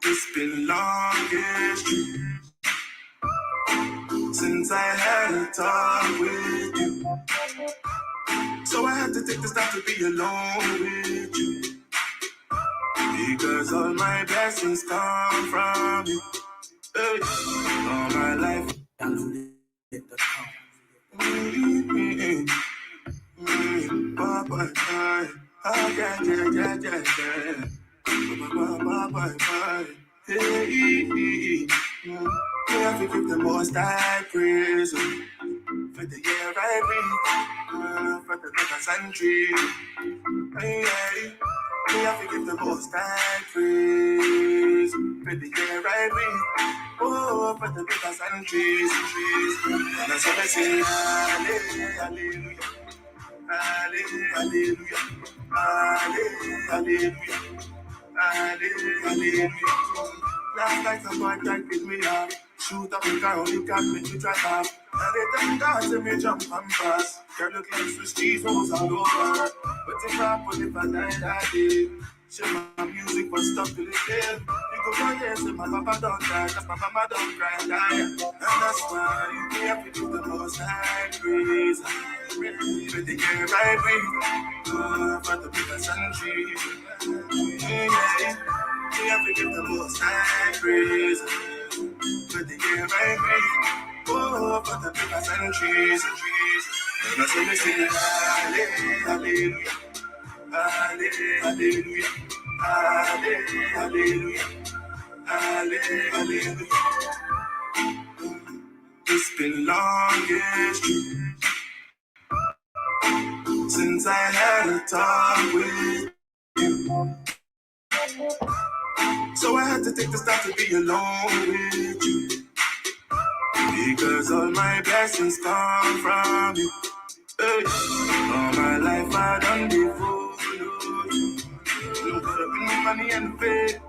It's been longest since I had a talk with you. So I had to take this time to be alone with you. Because all my blessings come from you. Hey, all my life. I have to give the most I praise for the year I breathe, for the rivers and trees. We have to give the most I praise for the year I breathe, for the rivers and trees. And that's what I say, hallelujah, hallelujah, hallelujah, hallelujah. Last night some boy tried to me up. Shoot up the car, only got me to drive off. And they thank God to me jump and pass. Girl look like Swiss cheese rolls all over. But if I put it for night, I did. Share my music for stuff to live. You go right there, say my papa don't die, cause my mama don't cry and die. And that's why you have to do the most high praise. For the air I breathe, for the rivers and trees. We have to give the most high praise for the air I breathe, for the rivers and trees. And that's when we sing hallelujah, hallelujah, hallelujah, hallelujah. It's been longest since I had a talk with you. So I had to take this time to be alone with you. Because all my blessings come from you. Hey, all my life I done devote you. You could have been money and faith.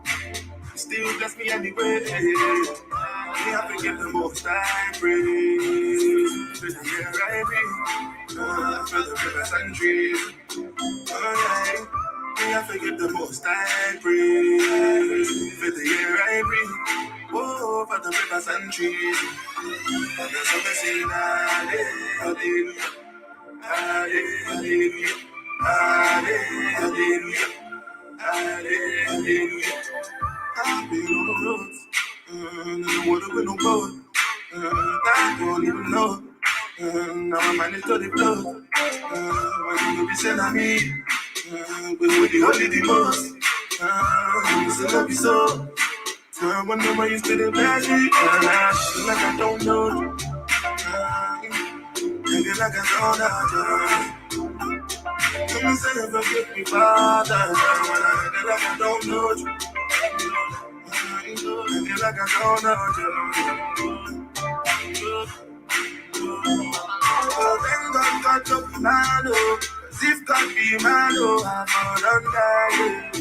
You still bless me anyway. We have to give the most I praise. For the year I breathe, for the rivers and trees. Oh yeah. We have to give the most I praise. For the air I breathe, for the rivers and trees. And that's what I say, hallelujah, hallelujah, hallelujah, hallelujah. I've been on the roads, and the water with no boat. I don't even know. Now I'm managed to the blood. When you be sending me, with the holy the most. You still love me so. I wonder why you still in bed. Like I don't know. Nigga like I don't know. Come and say forgive me, Father. When I nigga like I don't know you. Nigga like I don't know you. Oh, thank God God to be man, oh. As if God be man, oh. I'm all done die,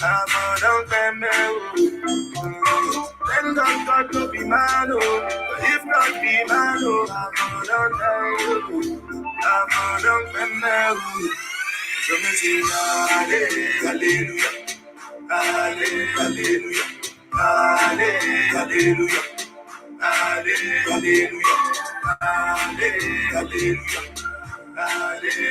I'm all done thank God God to be man, oh. But if God be man, oh. I'm all done die, I'm all done so me sing hallelujah, hallelujah, hallelujah, hallelujah, hallelujah, hallelujah, hallelujah.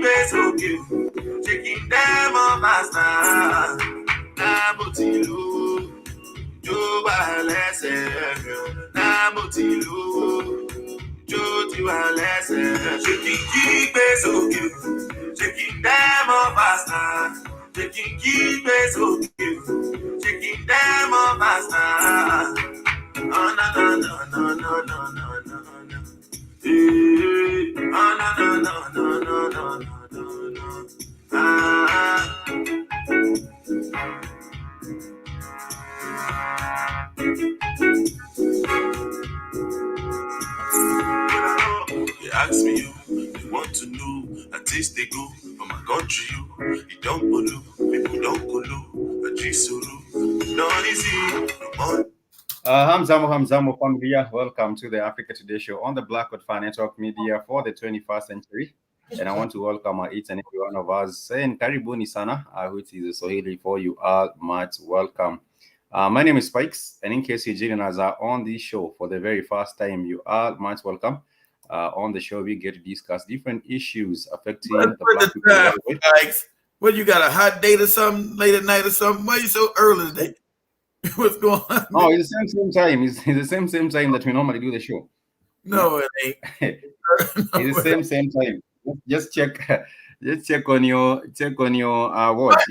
kígbe sókè, ṣé kí n dẹ́mọ̀ master? Náà mo ti lówó, jó wà lẹ́sẹ̀ mi o. Náà mo ti lówó, jó ti wà lẹ́sẹ̀. Ṣé kí n kígbe sókè, ṣé kí n dẹ́mọ̀ master? Ṣé kí n kígbe sókè, ṣé kí n dẹ́mọ̀ master? Oh no no no no no no no no no. Oh no no no no no no no no. Ah. They ask me you, they want to know. At least they go from my country you don't follow, people don't follow. A G solo, no easy, no. Hamzamo familia, welcome to the Africa Today show on the Blackwood Fan Network Media for the 21st century. And I want to welcome each and every one of us saying Karibuni Sana, which is a Swahili for you all much welcome. My name is Spikes, and in case you're joining us on this show for the very first time, you are much welcome. On the show, we get to discuss different issues affecting the Black people. Spikes, what, you got a hot date or something, late at night or something? Why are you so early today? What's going on? Oh, it's the same time. It's the same time that we normally do the show. No, it ain't. It's the same time. Just check on your watch.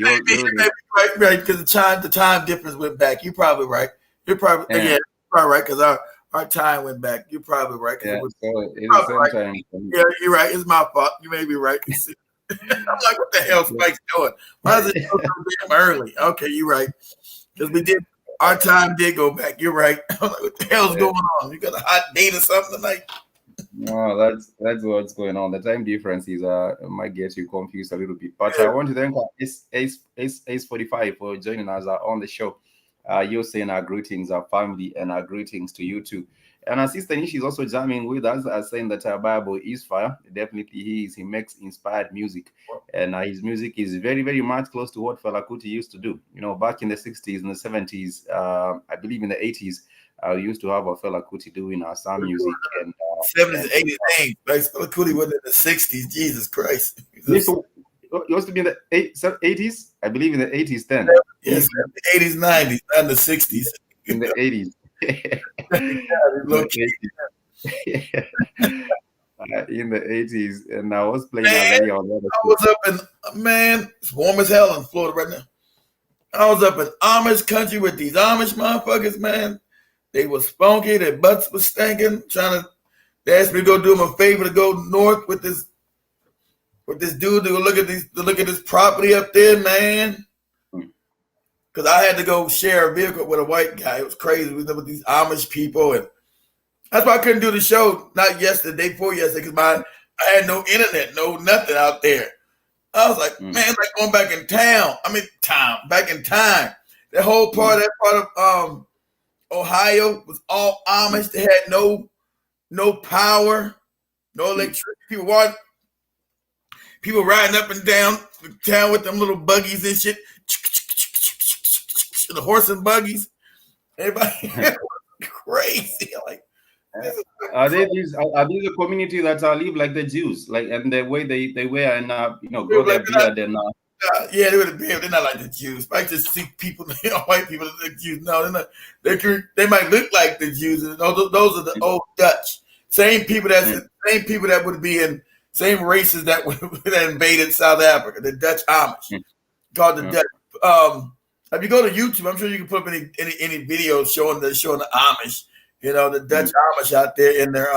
Right, because the time difference went back. You're probably right. You're probably right, because our time went back. You're probably right. Yeah, so it's the same time. Yeah, you're right. It's my fault. You may be right. I'm like, what the hell Spike's doing? Why is it so damn early? Okay, you're right. Because our time did go back. You're right. I'm like, what the hell's going on? You got a hot date or something like? No, that's what's going on. The time difference is might get you confused a little bit. But I want to thank Ace 45 for joining us on the show. You're saying our greetings, our family, and our greetings to you too. And our sister Nishi is also jamming with us, saying that our Bible is fire. Definitely he makes inspired music. And his music is very, very much close to what Fela Kuti used to do. You know, back in the 60s and the 70s, I believe in the 80s, we used to have a Fela Kuti doing some music. And 70s and 80s, like Fela Kuti was in the 60s. Jesus Christ. It used to be in the 80s, I believe in the 80s then. Yes, the 80s, 90s, not in the 60s. In the 80s. In the 80s, and I was playing I was up in, it's warm as hell in Florida right now. I was up in Amish country with these Amish motherfuckers, man. They was funky, their butts was stinking, they asked me to go do them a favor to go north with this dude to go look at this property up there, man. Because I had to go share a vehicle with a white guy. It was crazy. We lived with these Amish people. And that's why I couldn't do the show, not yesterday, before yesterday, because I had no internet, no nothing out there. I was like, man, it's like going back in town. Back in time. That part of Ohio was all Amish. They had no power, no electricity. People riding up and down the town with them little buggies and shit. The horse and buggies, everybody crazy. Like, are these a community that live like the Jews, like, and the way they wear and grow their beard and yeah, they would have. They're not like the Jews. I just see people, white people that the Jews. No, they're not. They might look like the Jews. And those are the old Dutch. Same people that would be in same races that invaded South Africa. The Dutch Amish, called the Dutch. If you go to YouTube, I'm sure you can put up any videos showing the Amish, the Dutch Amish out there in their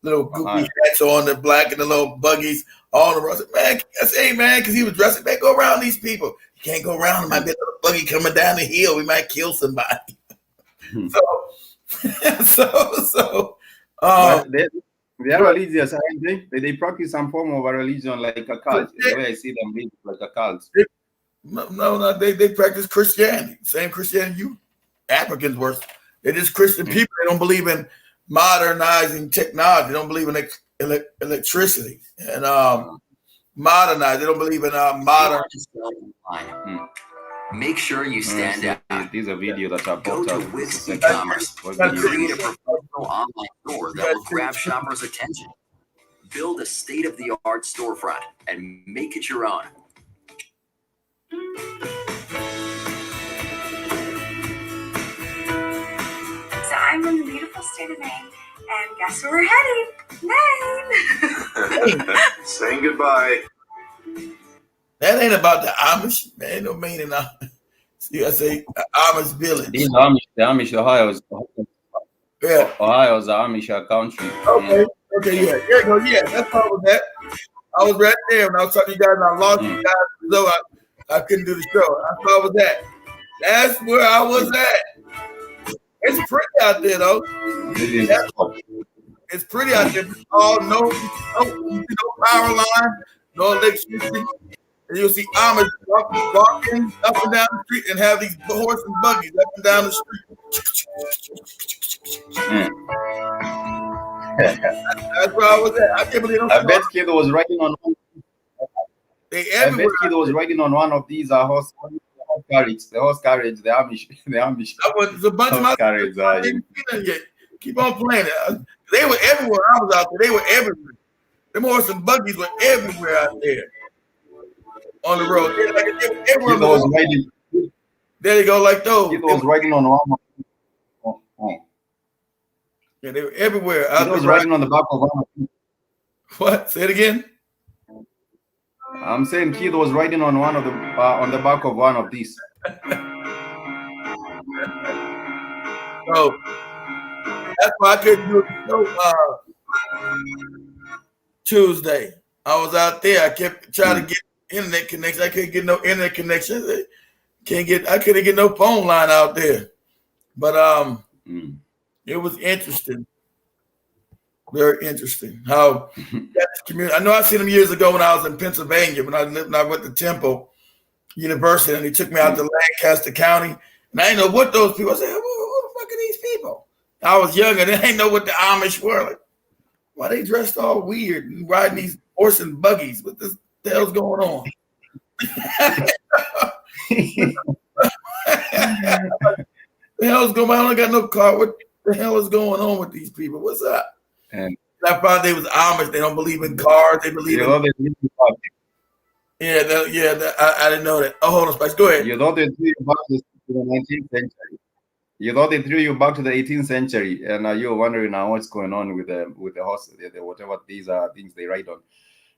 little goofy hats on, the black and the little buggies on the road. Man, I say, hey man, because he was dressing, man, go around these people. You can't go around them. Might be a little buggy coming down the hill. We might kill somebody. They are religious. They practice some form of a religion, like a cult. The way I see them, like a cult. No, they practice Christianity. Same Christianity you Africans were. They're just Christian people. They don't believe in modernizing technology. They don't believe in electricity and modernize. They don't believe in modern. Make sure you stand out. These are videos that are Go to Wix e-commerce. Create a professional online store that will grab shoppers' attention. Build a state-of-the-art storefront and make it your own. So I'm in the beautiful state of Maine, and guess where we're heading? Maine! Saying goodbye. That ain't about the Amish. Man, ain't no Maine in Amish. See, I say Amish village. These Amish, the Amish, Ohio's Yeah. Ohio's the Amish country. Okay. Okay. Yeah. There you go. Yeah. That's how I was at. I was right there when I was talking to you guys. And I lost you guys, so I couldn't do the show. That's how I was at. That's where I was at. It's pretty out there, though. It's pretty out there. Oh, no power line, no electricity. And you'll see Ahmaud walking up and down the street and have these horse and buggies up and down the street. That's where I was at. I can't believe I bet Kid was riding on. They I bet everywhere. Kid was riding on one of these horse carriage. The horse carriage. The Amish. I was a bunch of my carriage. didn't see them yet. Keep on playing it. They were everywhere. I was out there. They were everywhere. Them horse and buggies were everywhere out there on the road. They were everywhere. Was riding. There you go, like those. Kid was riding on one. Yeah, they were everywhere. Kid was riding on the back of one. What? Say it again. I'm saying Kid was riding on one of the on the back of one of these. So that's why I couldn't do the show Tuesday. I was out there. I kept trying to get internet connection. I couldn't get no internet connection. I couldn't get no phone line out there. But it was interesting. Very interesting. How that community. I know I seen them years ago when I was in Pennsylvania when I went to Temple University and he took me out to Lancaster County. And I didn't know what those people. I said, who the fuck are these people? I was young and I didn't know what the Amish were. Like, why they dressed all weird and riding these horse and buggies? What the hell's going on? The hell's going on? I don't got no car. What the hell is going on with these people? What's up? And I found they was Amish. They don't believe in cars. They believe in. I didn't know that. Oh, hold on, Spice. Go ahead. You thought they threw you back to the 19th century. You thought they threw you back to the 18th century, and you were wondering now what's going on with the horse, whatever these are things they ride on.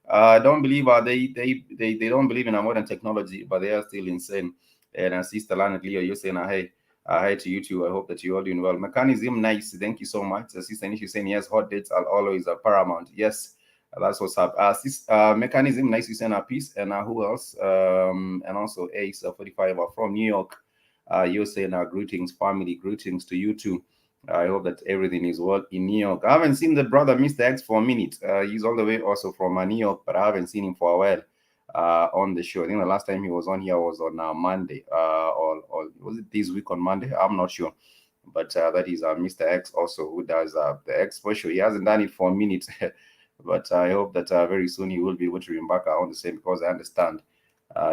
I don't believe they don't believe in modern technology, but they are still insane. And Sister Lana Leo, you're saying, hey. Hi to you too. I hope that you're all doing well. Mechanism Nice, thank you so much. Sister Nish is saying yes, hot dates are always paramount. Yes, that's what's up. Mechanism Nice, you send a piece. And who else? And also Ace 45 from New York. You're saying greetings, family, greetings to you too. I hope that everything is well in New York. I haven't seen the brother Mr. X for a minute. He's all the way also from New York, but I haven't seen him for a while. On the show. I think the last time he was on here was on Monday, or was it this week on Monday? I'm not sure, but that is Mr. X also, who does the Expo show. He hasn't done it for a minute, but I hope that very soon he will be able to bring back on the same, because I understand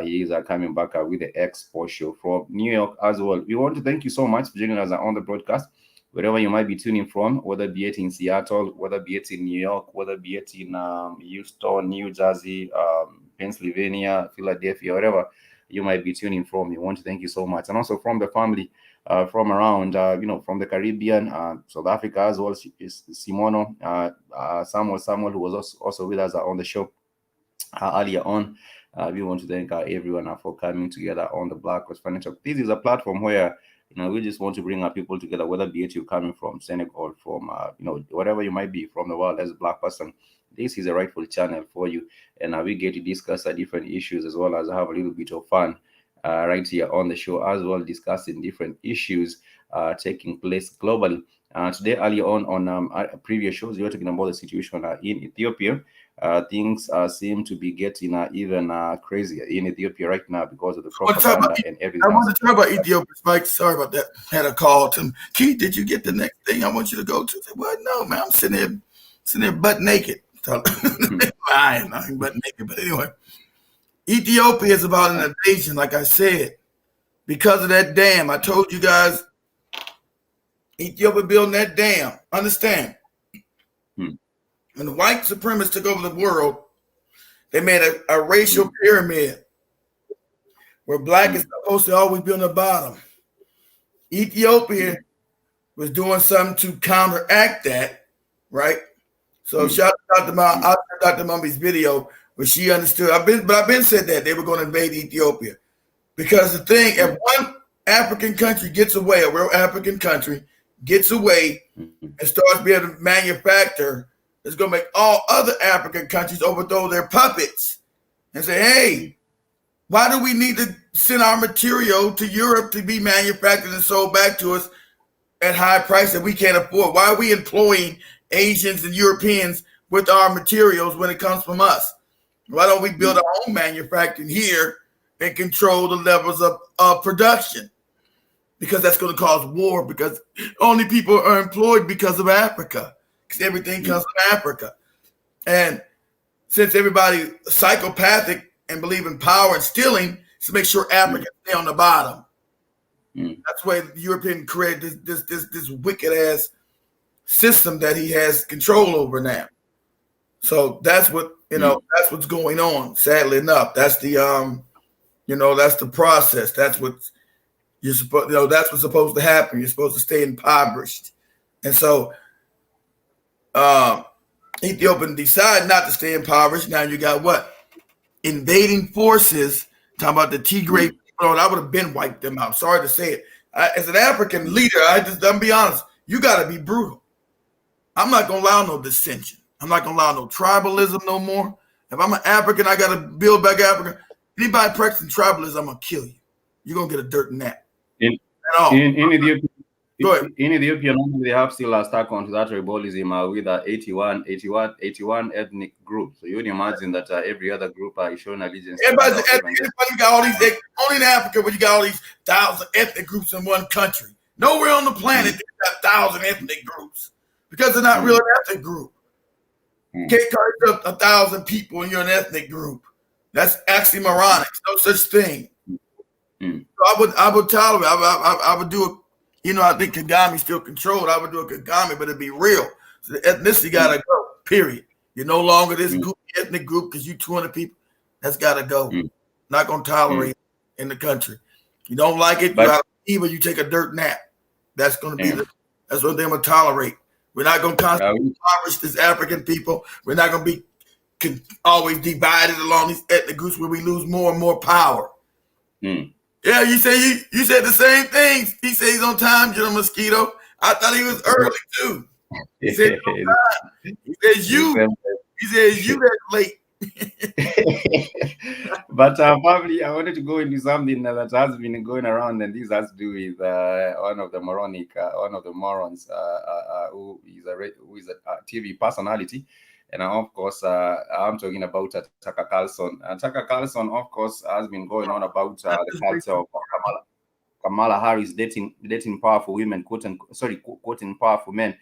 he is coming back with the Expo show from New York as well. We want to thank you so much for joining us on the broadcast, wherever you might be tuning from, whether be it in Seattle, whether be it in New York, whether be it in Houston, New Jersey, Pennsylvania, Philadelphia, wherever you might be tuning from. We want to thank you so much. And also from the family from around, from the Caribbean, South Africa as well, is Simono, Samuel, who was also with us on the show earlier on. We want to thank everyone for coming together on the Black Coast Financial. This is a platform where we just want to bring our people together, whether be it you coming from Senegal, from whatever you might be from the world as a Black person. This is a rightful channel for you, and we get to discuss different issues as well as have a little bit of fun right here on the show as well, discussing different issues taking place globally. Today, earlier on previous shows, we were talking about the situation in Ethiopia. Things seem to be getting even crazier in Ethiopia right now because of the propaganda and everything. I want to talk about Ethiopia, Spike. Sorry about that. Had a call to him. Keith, did you get the next thing I want you to go to? I said, well, no, man. I'm sitting there butt naked. I ain't butt naked, but anyway. Ethiopia is about an invasion, like I said, because of that dam. I told you guys, Ethiopia building that dam. Understand? when the white supremacists took over the world, they made a racial pyramid where black is supposed to always be on the bottom. Ethiopia was doing something to counteract that, right? So shout out to Dr. Mummy's video where she understood. I've been said that they were going to invade Ethiopia because the thing, if one African country gets away, a real African country gets away and starts being able to manufacture, it's going to make all other African countries overthrow their puppets and say, hey, why do we need to send our material to Europe to be manufactured and sold back to us at high price that we can't afford? Why are we employing Asians and Europeans with our materials when it comes from us? Why don't we build our own manufacturing here and control the levels of production? Because that's going to cause war, because only people are employed because of Africa, because everything comes from Africa. And since everybody psychopathic and believe in power and stealing, to make sure Africans stay on the bottom. That's why the European created this wicked ass system that he has control over now. So that's what that's what's going on. Sadly enough, that's the that's the process. That's what you're supposed. That's what's supposed to happen. You're supposed to stay impoverished, and so Ethiopian decide not to stay impoverished. Now you got what? Invading forces. Talking about the Tigray. I would have been wiped them out. Sorry to say it. As an African leader, I'm be honest. You got to be brutal. I'm not gonna allow no dissension. I'm not gonna allow no tribalism no more. If I'm an African, I got to build back Africa. Anybody practicing tribalism, I'm gonna kill you. You're gonna get a dirt nap. In Ethiopia, in Ethiopia, they have still stuck onto that tribalism with 81 ethnic groups. So you would imagine that every other group is showing allegiance. Everybody got all these. Only in Africa, where you got all these 1,000 ethnic groups in one country. Nowhere on the planet they got 1,000 ethnic groups because they're not really an ethnic group. You can't carry up 1,000 people and you're an ethnic group. That's oxymoronic. No such thing. So I would tolerate. I would do it. I think Kagame still controlled. I would do a Kagame, but it'd be real. So the ethnicity gotta go. Period. You're no longer this ethnic group because you 200 people. That's gotta go. Not gonna tolerate it in the country. You don't like it, you gotta leave or you take a dirt nap. That's gonna be that's what they're gonna tolerate. We're not gonna constantly impoverish this African people. We're not gonna be always divided along these ethnic groups where we lose more and more power. Yeah, you said the same thing. He said he's on time, General Mosquito. I thought he was early too. He said he's on time. He says you that's late. But probably I wanted to go into something that has been going around, and this has to do with one of the morons who is a TV personality. And of course, I'm talking about Tucker Carlson. Tucker Carlson, of course, has been going on about the culture of Kamala Harris dating powerful women, quoting powerful men.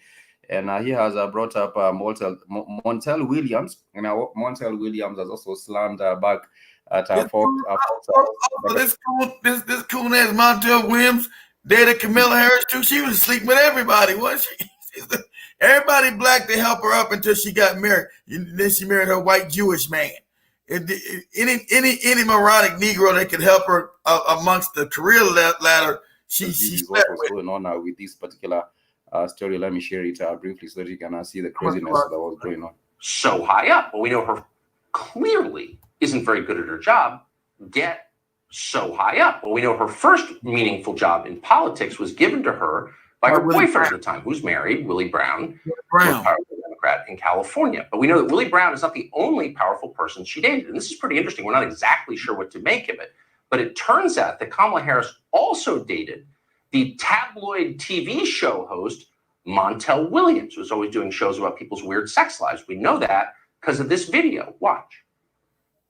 And he has brought up Montel Williams. And Montel Williams has also slammed back at this cool ass Montel Williams dated Kamala Harris too. She was sleeping with everybody, wasn't she? Everybody black to help her up until she got married. Then she married her white Jewish man. Any moronic Negro that could help her amongst the career ladder, she slept with. Going on with this particular story. Let me share it briefly so that you can see the craziness that was going on. So high up, but we know her clearly isn't very good at her job. Get so high up. Well, we know her first meaningful job in politics was given to her by her boyfriend at the time, who's married, Willie Brown, a powerful Democrat in California. But we know that Willie Brown is not the only powerful person she dated. And this is pretty interesting. We're not exactly sure what to make of it. But it turns out that Kamala Harris also dated the tabloid TV show host, Montel Williams, who's always doing shows about people's weird sex lives. We know that because of this video. Watch.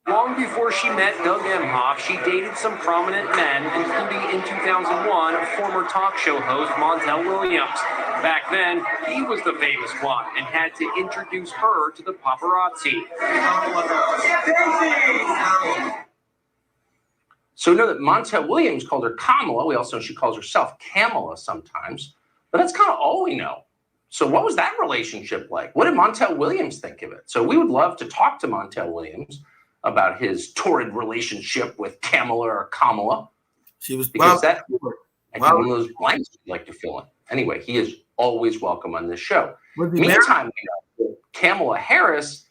Long before she met Doug Emhoff, she dated some prominent men, including in 2001, former talk show host Montel Williams. Back then, he was the famous one and had to introduce her to the paparazzi. So we know that Montel Williams called her Kamala. We also know she calls herself Kamala sometimes. But that's kind of all we know. So what was that relationship like? What did Montel Williams think of it? So we would love to talk to Montel Williams about his torrid relationship with Kamala. She was because that I think one of those blanks you'd like to fill in. Anyway, he is always welcome on this show. Meantime, Kamala Harris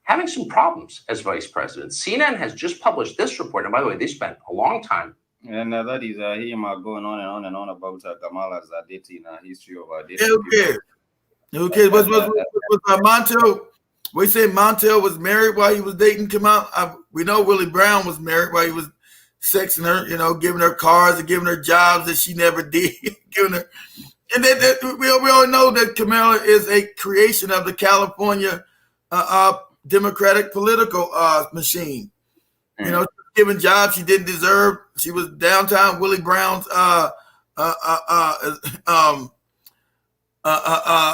having some problems as vice president. CNN has just published this report. And by the way, they spent a long time. And that is him going on and on about Kamala's dating history of dating. Okay, what's Montel? We say Montel was married while he was dating Kamala. We know Willie Brown was married while he was sexing her, giving her cars and giving her jobs that she never did. Giving her, and we all know that Kamala is a creation of the California Democratic political machine. Given jobs she didn't deserve. She was downtown Willie Brown's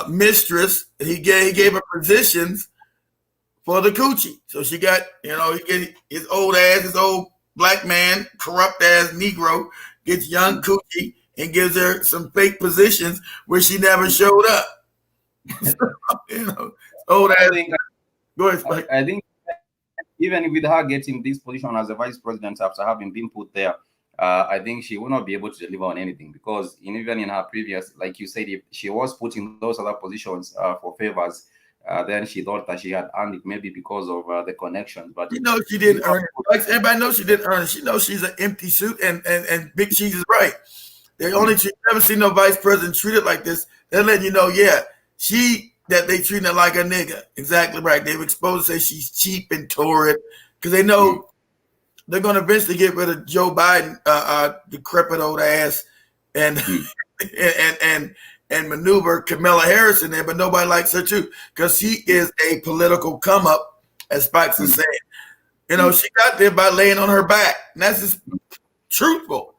mistress. He gave her positions for the coochie. So she got, he get his old black man, corrupt ass Negro, gets young coochie and gives her some fake positions where she never showed up. Old ass. Go ahead, Spike. I think even with her getting this position as a vice president after having been put there, I think she will not be able to deliver on anything because even in her previous, like you said, if she was put in those other positions for favors, then she thought that she had earned it maybe because of the connections. But she didn't earn it. Like everybody knows she didn't earn it. She knows she's an empty suit, and Big Cheese is right. They never seen no vice president treated like this. They're letting you know, that they treating her like a nigga. Exactly right. They've exposed to say she's cheap and torrid because they know they're going to eventually get rid of Joe Biden, decrepit old ass, and maneuver Kamala Harris in there, but nobody likes her too because she is a political come up, as Spikes is saying. She got there by laying on her back, and that's just truthful.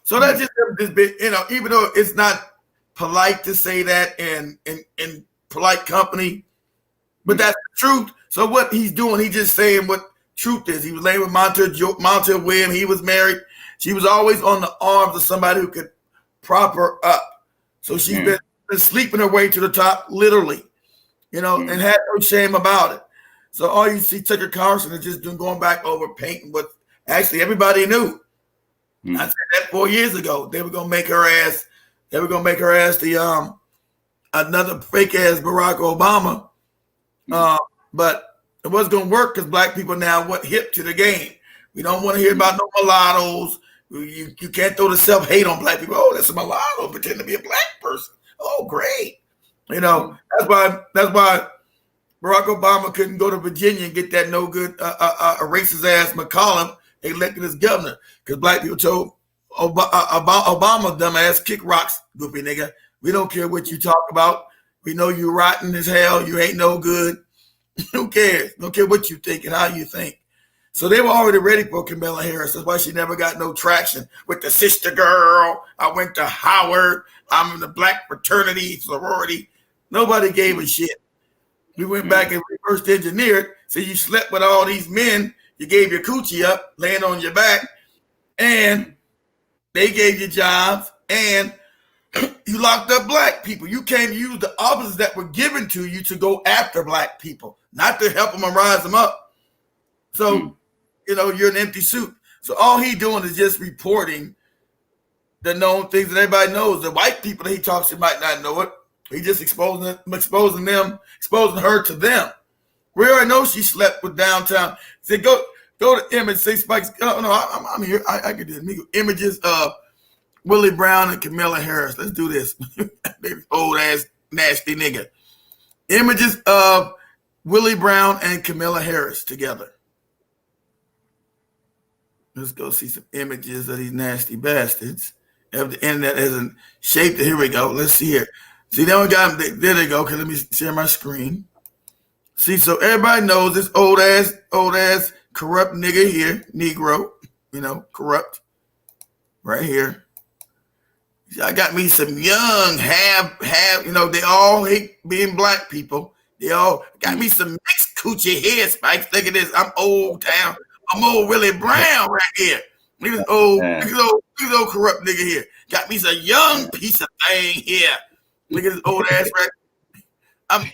So that's just this bit, even though it's not polite to say that in polite company, but that's the truth. So what he's doing, he's just saying what truth is. He was laying with Montel Williams. He was married. She was always on the arms of somebody who could prop her up. So she's been sleeping her way to the top, literally, and had no shame about it. So all you see Tucker Carlson is just going back over painting what actually everybody knew. I said that 4 years ago. They were gonna make her ass. They were gonna make her ass the another fake ass Barack Obama. But it wasn't gonna work because black people now went hip to the game. We don't want to hear about no mulattoes. You can't throw the self-hate on black people. Oh, that's a mulatto, pretend to be a black person. Oh, great. That's why Barack Obama couldn't go to Virginia and get that no good racist ass McCollum elected as governor because black people told Obama dumbass, kick rocks, goofy nigga. We don't care what you talk about. We know you rotten as hell. You ain't no good. Who cares? Don't care what you think and how you think. So they were already ready for Kamala Harris. That's why she never got no traction with the sister girl. I went to Howard. I'm in the black fraternity, sorority. Nobody gave a shit. We went back and reverse engineered. So you slept with all these men. You gave your coochie up, laying on your back, and they gave you jobs, and you locked up black people. You came to use the offices that were given to you to go after black people, not to help them and rise them up. So, you're an empty suit. So all he doing is just reporting the known things that everybody knows. The white people that he talks to might not know it. He just exposing her to them. We already know she slept with downtown. Say go to image. Say Spikes. Oh no, I'm here. I could do it. Images of Willie Brown and Kamala Harris. Let's do this. Old ass nasty nigga. Images of Willie Brown and Kamala Harris together. Let's go see some images of these nasty bastards. If the internet isn't shaped, here we go. Let's see here. See, now we got them. There they go. Okay, let me share my screen. See, so everybody knows this old ass, corrupt nigga here, Negro, corrupt, right here. I got me some young, they all hate being black people. They all got me some mixed coochie hair spikes. Look at this. I'm old town. I'm old Willie Brown right here. Look at this old corrupt nigga here. Got me some young piece of thing here. Look at this old ass right. I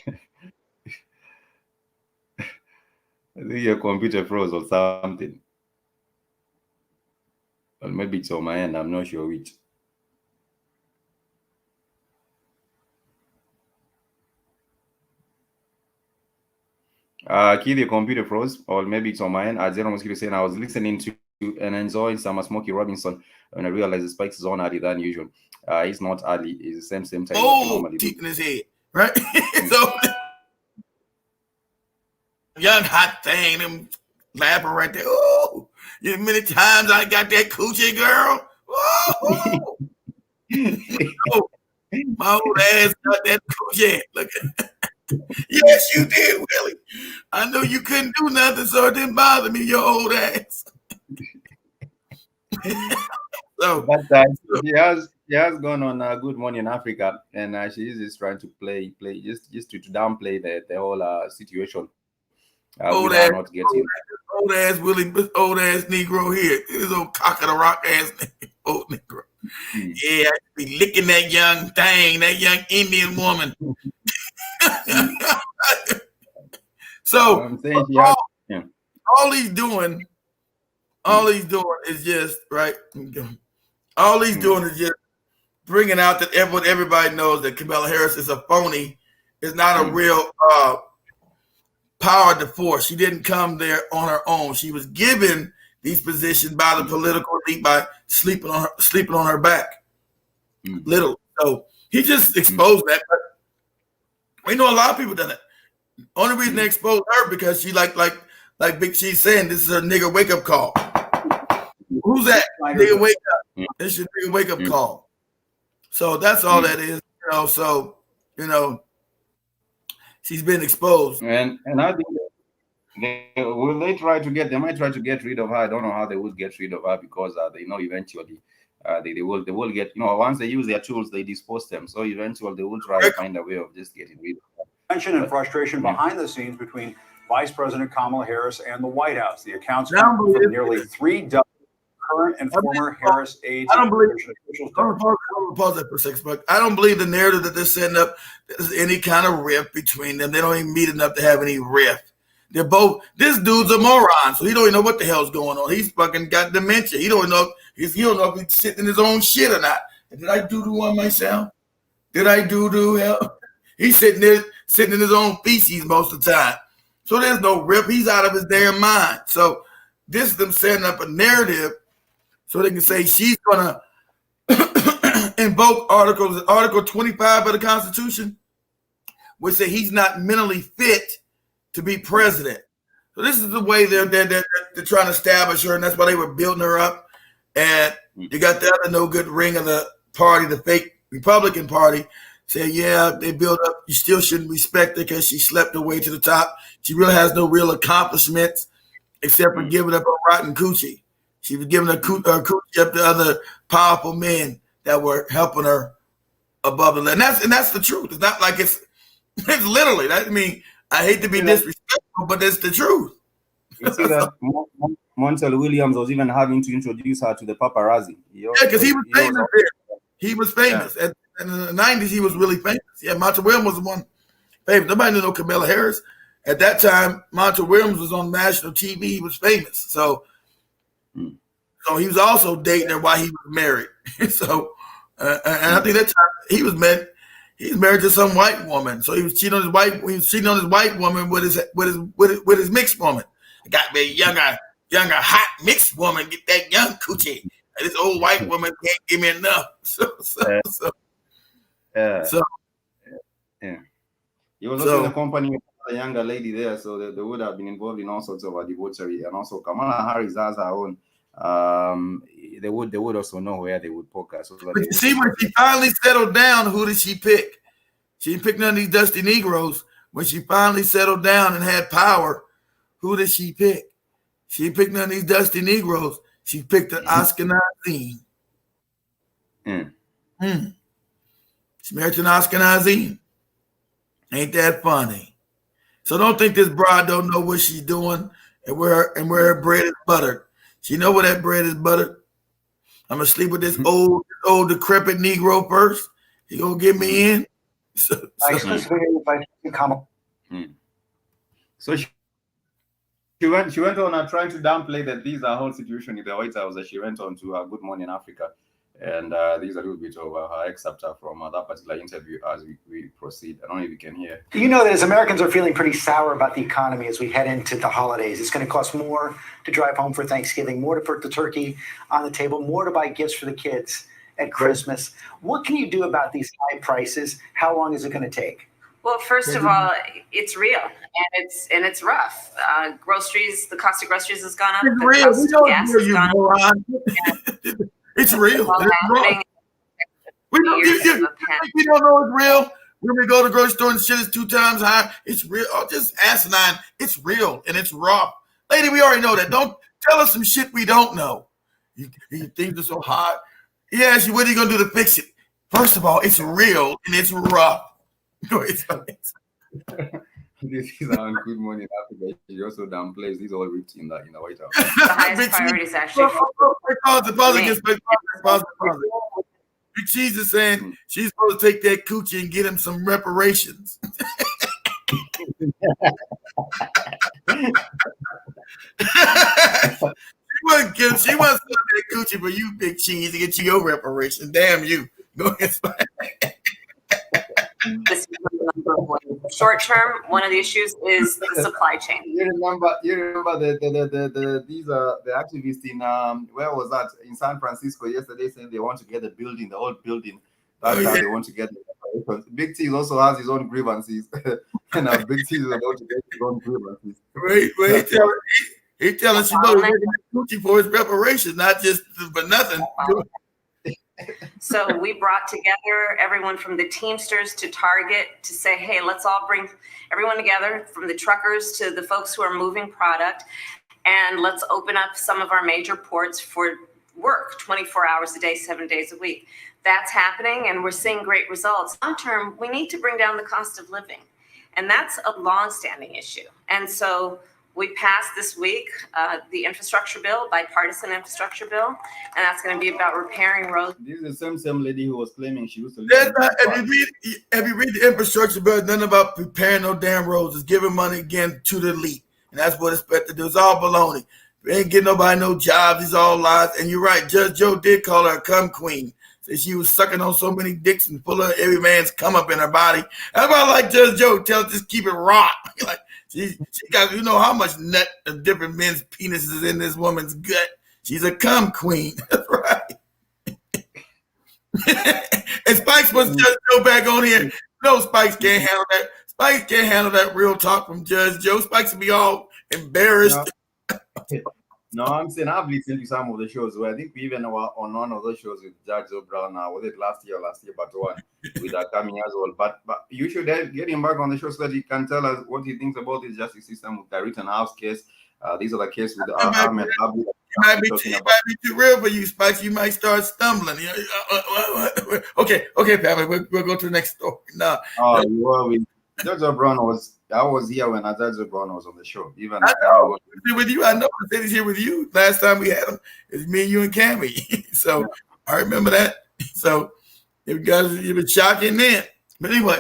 think your computer froze or something. Or maybe it's on my end. I'm not sure which. Key, the computer froze, or maybe it's on my end. As Zeron was saying, I was listening to and enjoying some Smokey Robinson, and I realized the spikes is on early than usual. He's not early. It's the same time. Oh, teeth in his head, right? So young hot thing, them laughing right there. Oh, you know, many times I got that coochie girl. Oh, oh, my old ass got that coochie. Look at. Yes, you did, Willie. I know you couldn't do nothing, so it didn't bother me, your old ass. So, but she has gone on Good Morning Africa, and she is just trying to play just to downplay the whole situation. Old ass Willie, old ass Negro here. This old cock of the rock ass old Negro. Yeah, I be licking that young thing, that young Indian woman. So I'm saying all he's doing is just right. All he's doing is just bringing out that what everybody knows that Kamala Harris is a phony, is not a real power to force. She didn't come there on her own. She was given these positions by the political elite by sleeping on her back. Little. So he just exposed that. But we know a lot of people done it. Only reason they exposed her because she like Big Cheese saying this is a nigga wake up call. Who's that? Nigga wake up. This is your nigga wake up call. So that's all that is. You know, so she's been exposed. And I think they might try to get rid of her. I don't know how they would get rid of her because they know eventually they will get, once they use their tools, they dispose them. So eventually they will try to find a way of just getting rid of her. Tension and frustration behind the scenes between Vice President Kamala Harris and the White House. The accounts come from nearly 3 dozen current and former Harris aides. I don't believe. Pause that for a second, but I don't believe the narrative that they're setting up there's any kind of rift between them. They don't even meet enough to have any rift. They're both. This dude's a moron, so he don't even know what the hell's going on. He's fucking got dementia. He don't know if he's sitting in his own shit or not. And did I do on myself? Did I do hell? He's sitting in his own feces most of the time. So there's no rip. He's out of his damn mind. So this is them setting up a narrative so they can say she's going to invoke Article 25 of the Constitution, which say he's not mentally fit to be president. So this is the way they're trying to establish her, and that's why they were building her up. And you got the other no good ring of the party, the fake Republican Party, say, yeah, they built up. You still shouldn't respect her because she slept her way to the top. She really has no real accomplishments except for giving up a rotten coochie. She was giving her coochie up to other powerful men that were helping her above the level. And that's the truth. It's not like it's literally. I mean, I hate to be disrespectful, but it's the truth. You see that Montel Williams was even having to introduce her to the paparazzi. Yeah, because he was famous. He was famous. Yeah. In the 90s, he was really famous. Yeah, Montel Williams was the one famous. Nobody knew no Kamala Harris. At that time, Montel Williams was on national TV. He was famous. So he was also dating her while he was married. So, and I think that time he was married to some white woman. So he was cheating on his white woman with his mixed woman. Got me a younger, hot mixed woman. Get that young coochie. And this old white woman can't give me enough. He was also in a company with a younger lady there, so they would have been involved in all sorts of debauchery. And also, Kamala Harris has her own. They would also know where they would poke her. So but you see, when she finally settled down, who did she pick? She didn't pick none of these dusty Negroes. When she finally settled down and had power, who did she pick? She didn't pick none of these dusty Negroes. She picked an Ashkenazim. She's married to an Ashkenazim. Ain't that funny? So don't think this broad don't know what she's doing and where her bread is buttered. She know where that bread is buttered. I'm gonna sleep with this old decrepit Negro first. He gonna get me in. So she went on trying to downplay that these are whole situation in the White House. That she went on to Good Morning Africa, and there's a little bit of her excerpt from that particular interview as we proceed. I don't know if you can hear. You know that as Americans are feeling pretty sour about the economy as we head into the holidays. It's going to cost more to drive home for Thanksgiving, more to put the turkey on the table, more to buy gifts for the kids at Christmas. What can you do about these high prices? How long is it going to take? Well, first of all, it's real and it's rough. Groceries, the cost of groceries has gone up. It's the real. cost of gas has gone up. It's real. All happening. We don't know it's real. When we go to the grocery store and shit is 2 times higher, it's real. Oh, just asinine. It's real and it's raw. Lady, we already know that. Don't tell us some shit we don't know. You things are so hot. Yes, what are you going to do to fix it? First of all, it's real and it's rough. This is on Good Morning Africa. She also downplays these all ripped in the White House. The highest priority is actually Big Cheese is saying she's supposed to take that coochie and get him some reparations. She wants to take that coochie for you, Big Cheese, to get you your reparations. Damn you. Go ahead. This is number one. Short term, one of the issues is the supply chain. You remember the activists in where was that, in San Francisco yesterday, saying they want to get the building, the old building. That's how they want to get the Big T also has his own grievances. And Big T is about to get his own grievances. Wait, he telling she knows coochie for his reparations, not just for nothing. So we brought together everyone from the Teamsters to Target to say, hey, let's all bring everyone together, from the truckers to the folks who are moving product, and let's open up some of our major ports for work 24 hours a day, 7 days a week. That's happening, and we're seeing great results. Long term, we need to bring down the cost of living, and that's a long-standing issue. And so we passed this week the infrastructure bill, bipartisan infrastructure bill, and that's going to be about repairing roads. This is the same lady who was claiming she used to live. If you read the infrastructure bill, it's nothing about repairing no damn roads. It's giving money again to the elite, and that's what it's supposed to do. It's all baloney. We ain't getting nobody no jobs. It's all lies. And you're right. Judge Joe did call her a cum queen. Said she was sucking on so many dicks and full of every man's cum up in her body. That's why I like Judge Joe. Tell her just keep it raw. Like, she got, you know how much nut of different men's penises is in this woman's gut. She's a cum queen. That's right. And Spikes wants Judge Joe back on here. No, Spikes can't handle that. Spikes can't handle that real talk from Judge Joe. Spikes will be all embarrassed. No, I'm saying I've listened to some of the shows where I think we even were on one of those shows with Judge O'Brown. Was it last year, but one with coming as well. But you should get him back on the show so that he can tell us what he thinks about his justice system with the Rittenhouse case. These are the cases with Ahmaud. It might be too real for you, Spikes. You might start stumbling. Okay, Pamela, we'll go to the next story. No. Judge O'Brown I was here when Judge O'Brown was on the show. Even I know. With you, I know. I said he's here with you. Last time we had him, it was me, you, and Cammy. So I remember that. So you guys, it was shocking then. But anyway,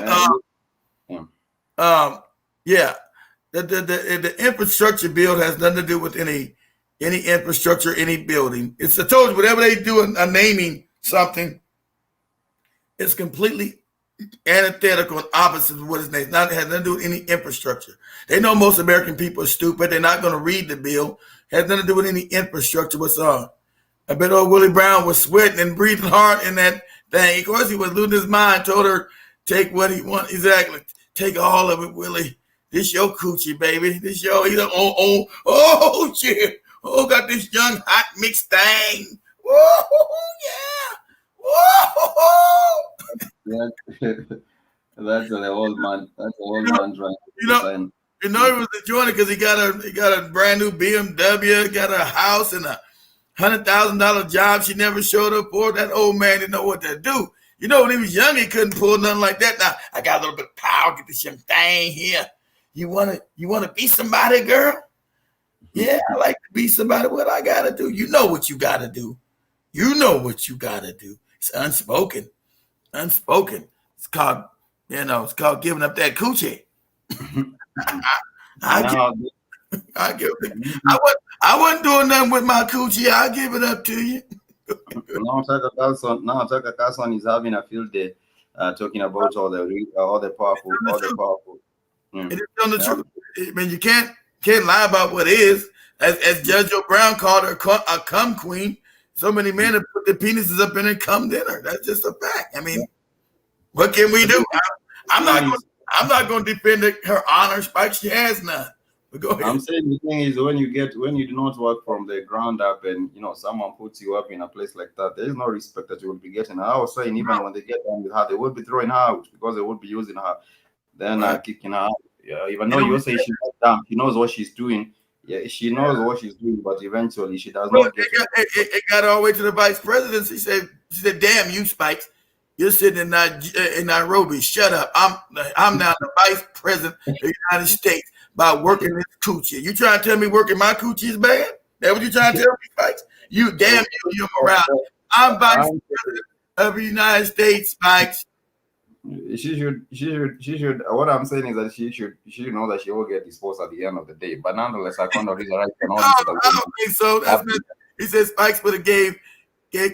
the infrastructure bill has nothing to do with any infrastructure, any building. It's I told you, whatever they do a naming something, it's completely antithetical and opposite of what his name. Not has nothing to do with any infrastructure. They know most American people are stupid. They're not going to read the bill. It has nothing to do with any infrastructure. What's I bet old Willie Brown was sweating and breathing hard in that thing. Of course, he was losing his mind. Told her, take what he wants. Exactly. Take all of it, Willie. This your coochie, baby. This your, oh, shit. Oh, got this young hot mixed thing. Whoa, yeah. Whoa. That's the old man. That's the old man trying. He was enjoying it because he got a brand new BMW, got a house and a $100,000 job she never showed up for. That old man didn't know what to do. You know, when he was young, he couldn't pull nothing like that. Now I got a little bit of power. Get this young thing here. You wanna be somebody, girl? Yeah, I like to be somebody. What I gotta do? You know what you gotta do. You know what you gotta do. It's unspoken. It's called You know, it's called giving up that coochie. I wasn't doing nothing with my coochie. I give it up to you. Now Tucker Carlson is having a field day talking about all the powerful. It is on the truth. I mean, you can't lie about what is. As Judge Joe Brown called her a cum queen, so many men have put their penises up in and cum dinner. That's just a fact. I mean, what can we do? I'm not going to defend her honor, Spike. She has none. But go ahead. I'm saying the thing is when you do not work from the ground up, and someone puts you up in a place like that, there is no respect that you will be getting. I was saying even when they get done with her, they will be throwing her out because they will be using her, then kicking her out. Yeah, even though you say she's not dumb, she knows what she's doing. Yeah, she knows what she's doing, but eventually she does not get it. Got all the way to the vice presidency. She said, "Damn you, Spikes! You're sitting in Nairobi. Shut up! I'm now the vice president of the United States by working this coochie. You trying to tell me working my coochie is bad? That what you trying to tell me, Spikes? You damn you, morale. I'm vice president of the United States, Spikes." She should. What I'm saying is that she should know that she will get disposed at the end of the day. But nonetheless, I can't reason right. I don't think so. That's not, he said Spikes would have gave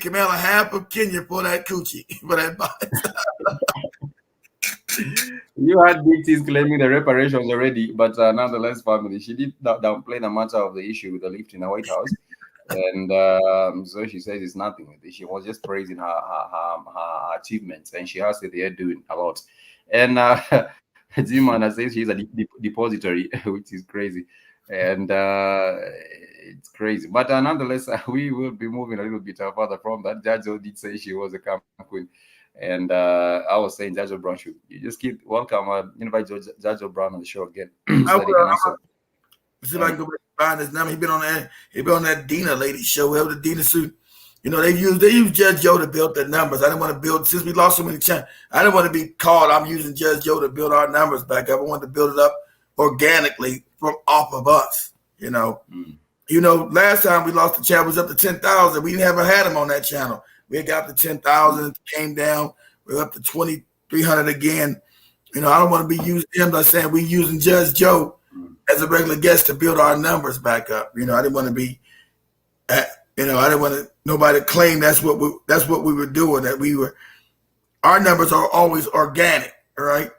Kamala half of Kenya for that coochie, for that body. You had Big T's claiming the reparations already, but nonetheless, family, she did downplay the matter of the issue with the lift in the White House. And so she says it's nothing. She was just praising her achievements, and she has it there doing a lot. And Zimana says she's a depository, which is crazy, and it's crazy. But nonetheless, we will be moving a little bit further from that. Judge did say she was a camp queen, and I was saying Judge Brown should you just keep welcome. Invite Judge Brown on the show again. See if I can go back and find his number. He been on that Dina lady show, whatever the Dina suit. They use Judge Joe to build their numbers. I didn't want to build, since we lost so many chances, I didn't want to be called, I'm using Judge Joe to build our numbers back up. I wanted to build it up organically from off of us. Last time we lost the channel was up to 10,000. We never had him on that channel. We got to 10,000, came down. We're up to 2,300 again. I don't want to be using him. I'm saying we using Judge Joe as a regular guest to build our numbers back up. I didn't want to be, I didn't want nobody to claim that's what we were doing. Our numbers are always organic, right?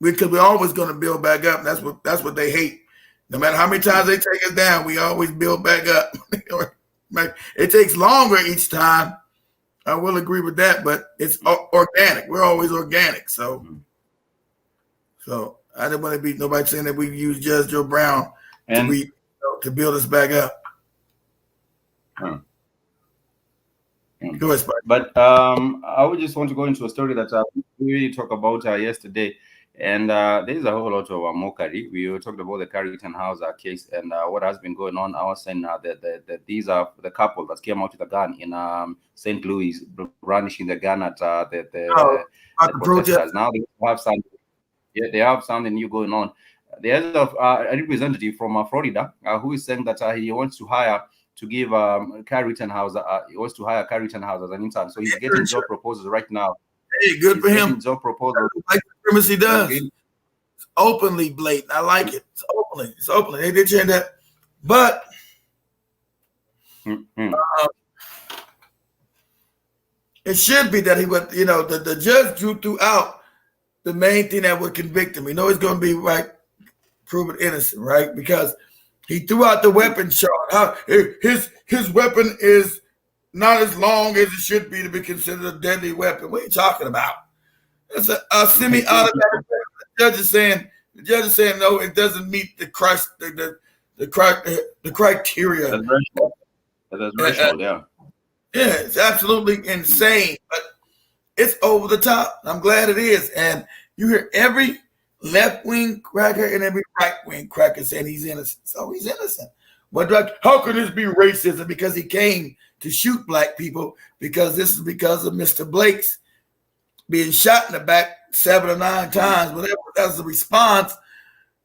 Because we're always going to build back up. That's what they hate. No matter how many times they take us down, we always build back up. It takes longer each time. I will agree with that, but it's organic. We're always organic. So I didn't want to be nobody saying that we use Judge Joe Brown to build us back up. Go ahead, Spike. But I would just want to go into a story that we really talked about yesterday. And there's a whole lot of mockery. We talked about the Carrington House case and what has been going on. I was saying that these are the couple that came out with a gun in St. Louis, brandishing the gun at the protesters. Now they have something. Yeah, they have something new going on. There's a representative from Florida who is saying that he wants to hire to give Carrington House. He wants to hire Carrington House as an intern. So he's getting job proposals right now. Hey, good for him. Job proposals. Like the supremacy does. Okay. It's openly blatant. I like it. It's openly. They did change that. But it should be that he would, the judge drew throughout the main thing that would convict him. He's going to be right, proven innocent, right? Because he threw out the weapon charge. His weapon is not as long as it should be to be considered a deadly weapon. What are you talking about? It's a semi-automatic weapon. The judge is saying no, it doesn't meet the criteria. That's racial, yeah. Yeah, it's absolutely insane, but it's over the top. I'm glad it is. And you hear every left-wing cracker and every right-wing cracker saying he's innocent. So he's innocent. How can this be racism? Because he came to shoot black people, because this is because of Mr. Blake's being shot in the back 7 or 9 times, whatever. That's the response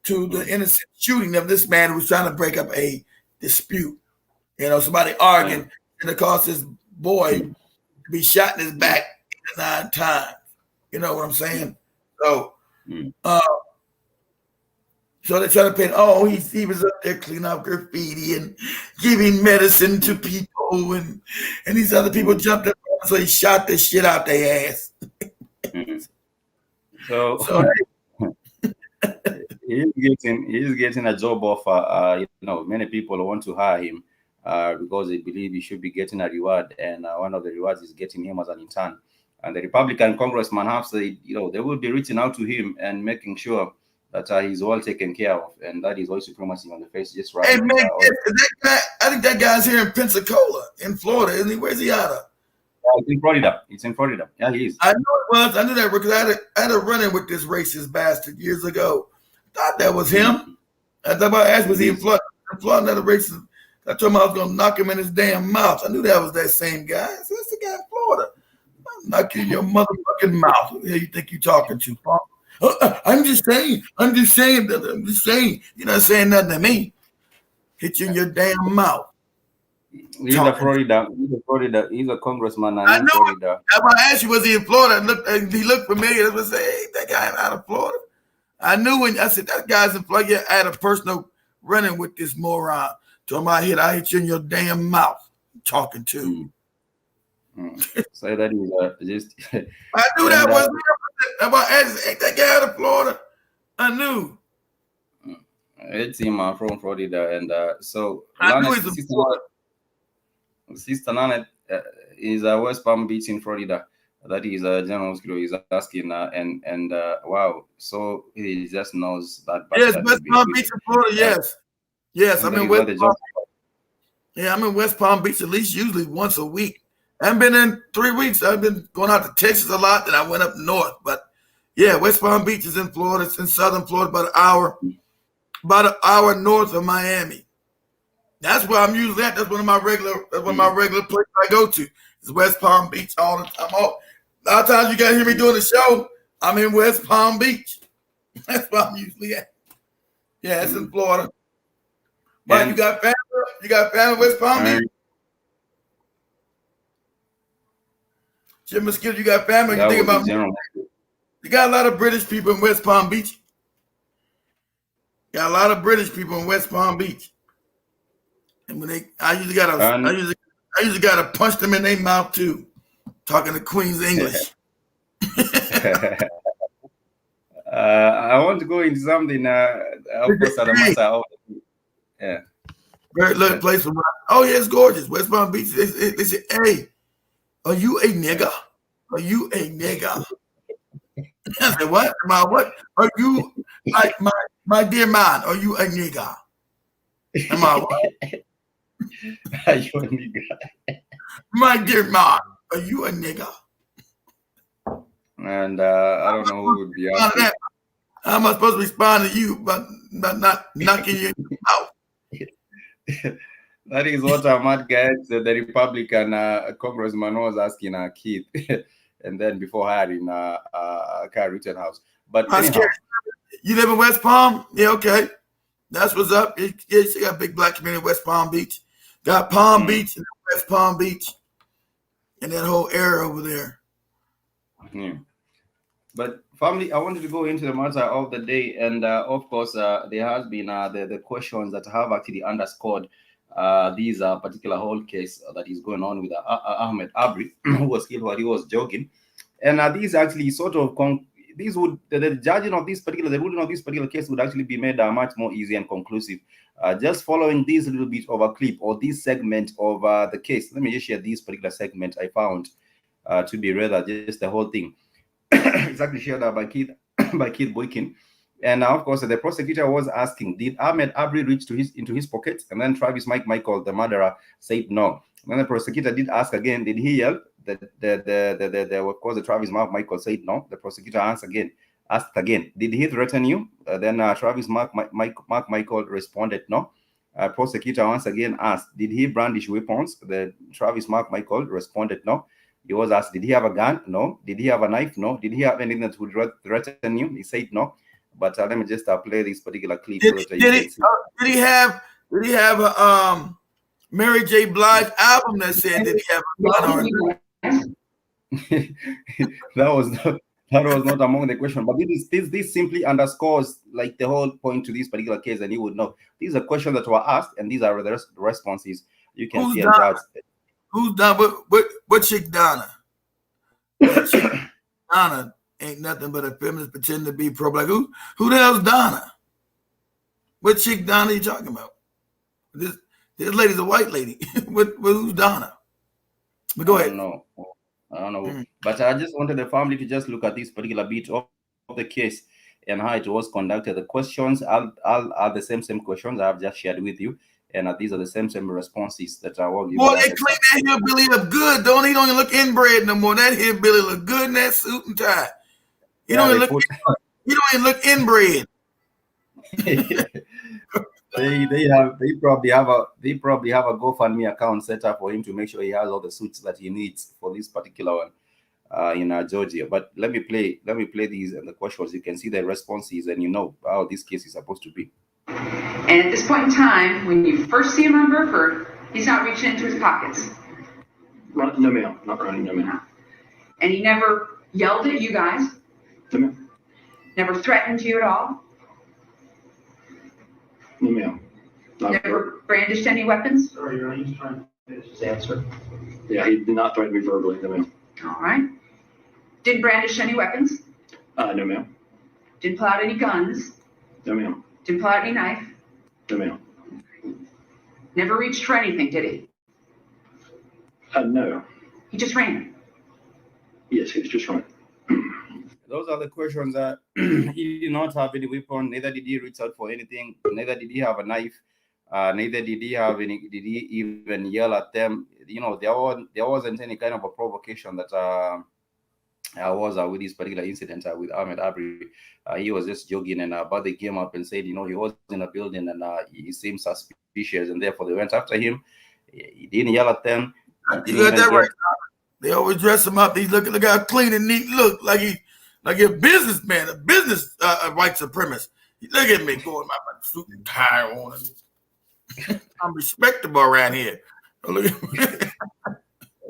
to the innocent shooting of this man who was trying to break up a dispute. Somebody arguing, and it caused his boy to be shot in his back 9 times. You know what I'm saying? So, so they try to paint. Oh, he was up there cleaning up graffiti and giving medicine to people, and these other people jumped up, so he shot the shit out their ass. So he's getting a job offer. Many people want to hire him because they believe he should be getting a reward, and one of the rewards is getting him as an intern. And the Republican congressman have said, they will be reaching out to him and making sure that he's well taken care of, and that is white supremacy on the face. Just right. Hey, man, that guy, I think that guy's here in Pensacola, in Florida, isn't he? Where's he out of? It's in Florida. It's in Florida. Yeah, he is. I know it was. I knew that because I had a run-in with this racist bastard years ago. Thought that was him. I thought I asked, was he in Florida? In Florida, that racist. I told him I was going to knock him in his damn mouth. I knew that was that same guy. I said, that's the guy in Florida. I'm knocking your motherfucking mouth. Who the hell you think you're talking to, Paul? I'm just saying. You're not saying nothing to me. Hit you in your damn mouth. He's a Florida. He's a congressman. I know. Florida. That's why I asked you, was he in Florida? He looked familiar. I was say, hey, that guy out of Florida. I knew when I said that guy's in Florida. Yeah, I had a personal running with this moron. Told him I hit you in your damn mouth. Talking to. So that is just. I knew that was him. That's why I asked, hey, that guy out of Florida. I knew. It's him from Florida, and so I knew he's in Florida. Sister Nanette is West Palm Beach in Florida. That is General Skiro is asking, and wow, so he just knows that. Yes, West Palm Beach in Florida. Yes, I'm in West Palm. Yeah, I'm in West Palm Beach at least usually once a week. I haven't been in 3 weeks. I've been going out to Texas a lot. Then I went up north, but yeah, West Palm Beach is in Florida. It's in southern Florida, about an hour north of Miami. That's where I'm usually at. That's one of my regular places I go to. It's West Palm Beach all the time. A lot of times you gotta hear me doing the show. I'm in West Palm Beach. That's where I'm usually at. Yeah, it's in Florida. But you got family. You got family in West Palm Beach. Jim Mosquito, you got family. You think about you got a lot of British people in West Palm Beach. Got a lot of British people in West Palm Beach. And when I usually gotta punch them in their mouth too, talking to Queen's English. I want to go into something. Yeah, very little place for. Oh yeah, it's gorgeous. West Palm Beach. They say, "Hey, are you a nigga? Are you a nigga?" I said, "What? What? Are you like my dear man? Are you a nigga?" Am I what? Are you a nigga? My dear man, are you a nigga? And I don't know who would be asking. How am I supposed to respond to you, but not knocking you out? That is what Ahmaud gets. The Republican congressman was asking Keith, and then before hiring Kyle Rittenhouse. But anyhow, you live in West Palm? Yeah, okay. That's what's up. Yeah, you got a big black community in West Palm Beach. Got Palm Beach and West Palm Beach and that whole area over there. But family, I wanted to go into the matter of the day, and of course, there has been the questions that have actually underscored these particular whole case that is going on with Ahmaud Arbery, who was killed while he was jogging, and these actually sort of these would the judging of this particular, the ruling of this particular case would actually be made much more easy and conclusive. Just following this little bit of a clip or this segment of the case, let me just share this particular segment I found to be rather just the whole thing. It's actually shared by Keith Boykin, and of course the prosecutor was asking, did Ahmaud Arbery reach into his pockets? And then Travis McMichael, the murderer, said no. And then the prosecutor did ask again, did he yell? Of course the Travis McMichael said no. The prosecutor asked again, did he threaten you? Then Travis McMichael responded no. Prosecutor once again asked, did he brandish weapons? The Travis McMichael responded no. He was asked, did he have a gun? No. Did he have a knife? No. Did he have anything that would threaten you? He said no. But let me just play this particular clip. Did he have a Mary J. Blige album that said, did he have a gun or that That was not among the question, but this simply underscores like the whole point to this particular case, and you would know these are questions that were asked, and these are the responses you can see and judge. Who's Donna? What chick Donna? That chick Donna ain't nothing but a feminist pretending to be pro-black. Who the hell's Donna? What chick Donna are you talking about? This lady's a white lady. Who's Donna? But go ahead. I don't know. But I just wanted the family to just look at this particular bit of the case and how it was conducted. The questions are the same questions I've just shared with you. And these are the same responses that are all given. Boy, they clean that hillbilly up good, don't he? Don't even look inbred no more. That hillbilly look good in that suit and tie. He don't even look inbred. They probably have a GoFundMe account set up for him to make sure he has all the suits that he needs for this particular one in Georgia. But let me play these and the questions. You can see the responses and you know how this case is supposed to be. And at this point in time, when you first see him on Burford, he's not reaching into his pockets. No, ma'am. Not running, no, ma'am. And he never yelled at you guys? No, ma'am. Never threatened you at all? No, ma'am. Never brandished any weapons? Sorry, Your Honor, he's trying to finish his answer. Yeah, he did not threaten me verbally, no, ma'am. All right. Didn't brandish any weapons? No, ma'am. Didn't pull out any guns? No, ma'am. Didn't pull out any knife? No, ma'am. Never reached for anything, did he? No. He just ran? Yes, he was just running. Those are the questions that he did not have any weapon, neither did he reach out for anything, neither did he have a knife, neither did he have any, did he even yell at them. You know, there wasn't any kind of a provocation that was with this particular incident with Ahmaud Arbery. He was just jogging, and but they came up and said, you know, he was in a building and he seemed suspicious, and therefore they went after him. He didn't yell at them. You got that right. They always dress him up. He's look how clean and neat look, like a businessman, a business white supremacist. Look at me going my suit and tie on. I'm respectable around here. Look at me.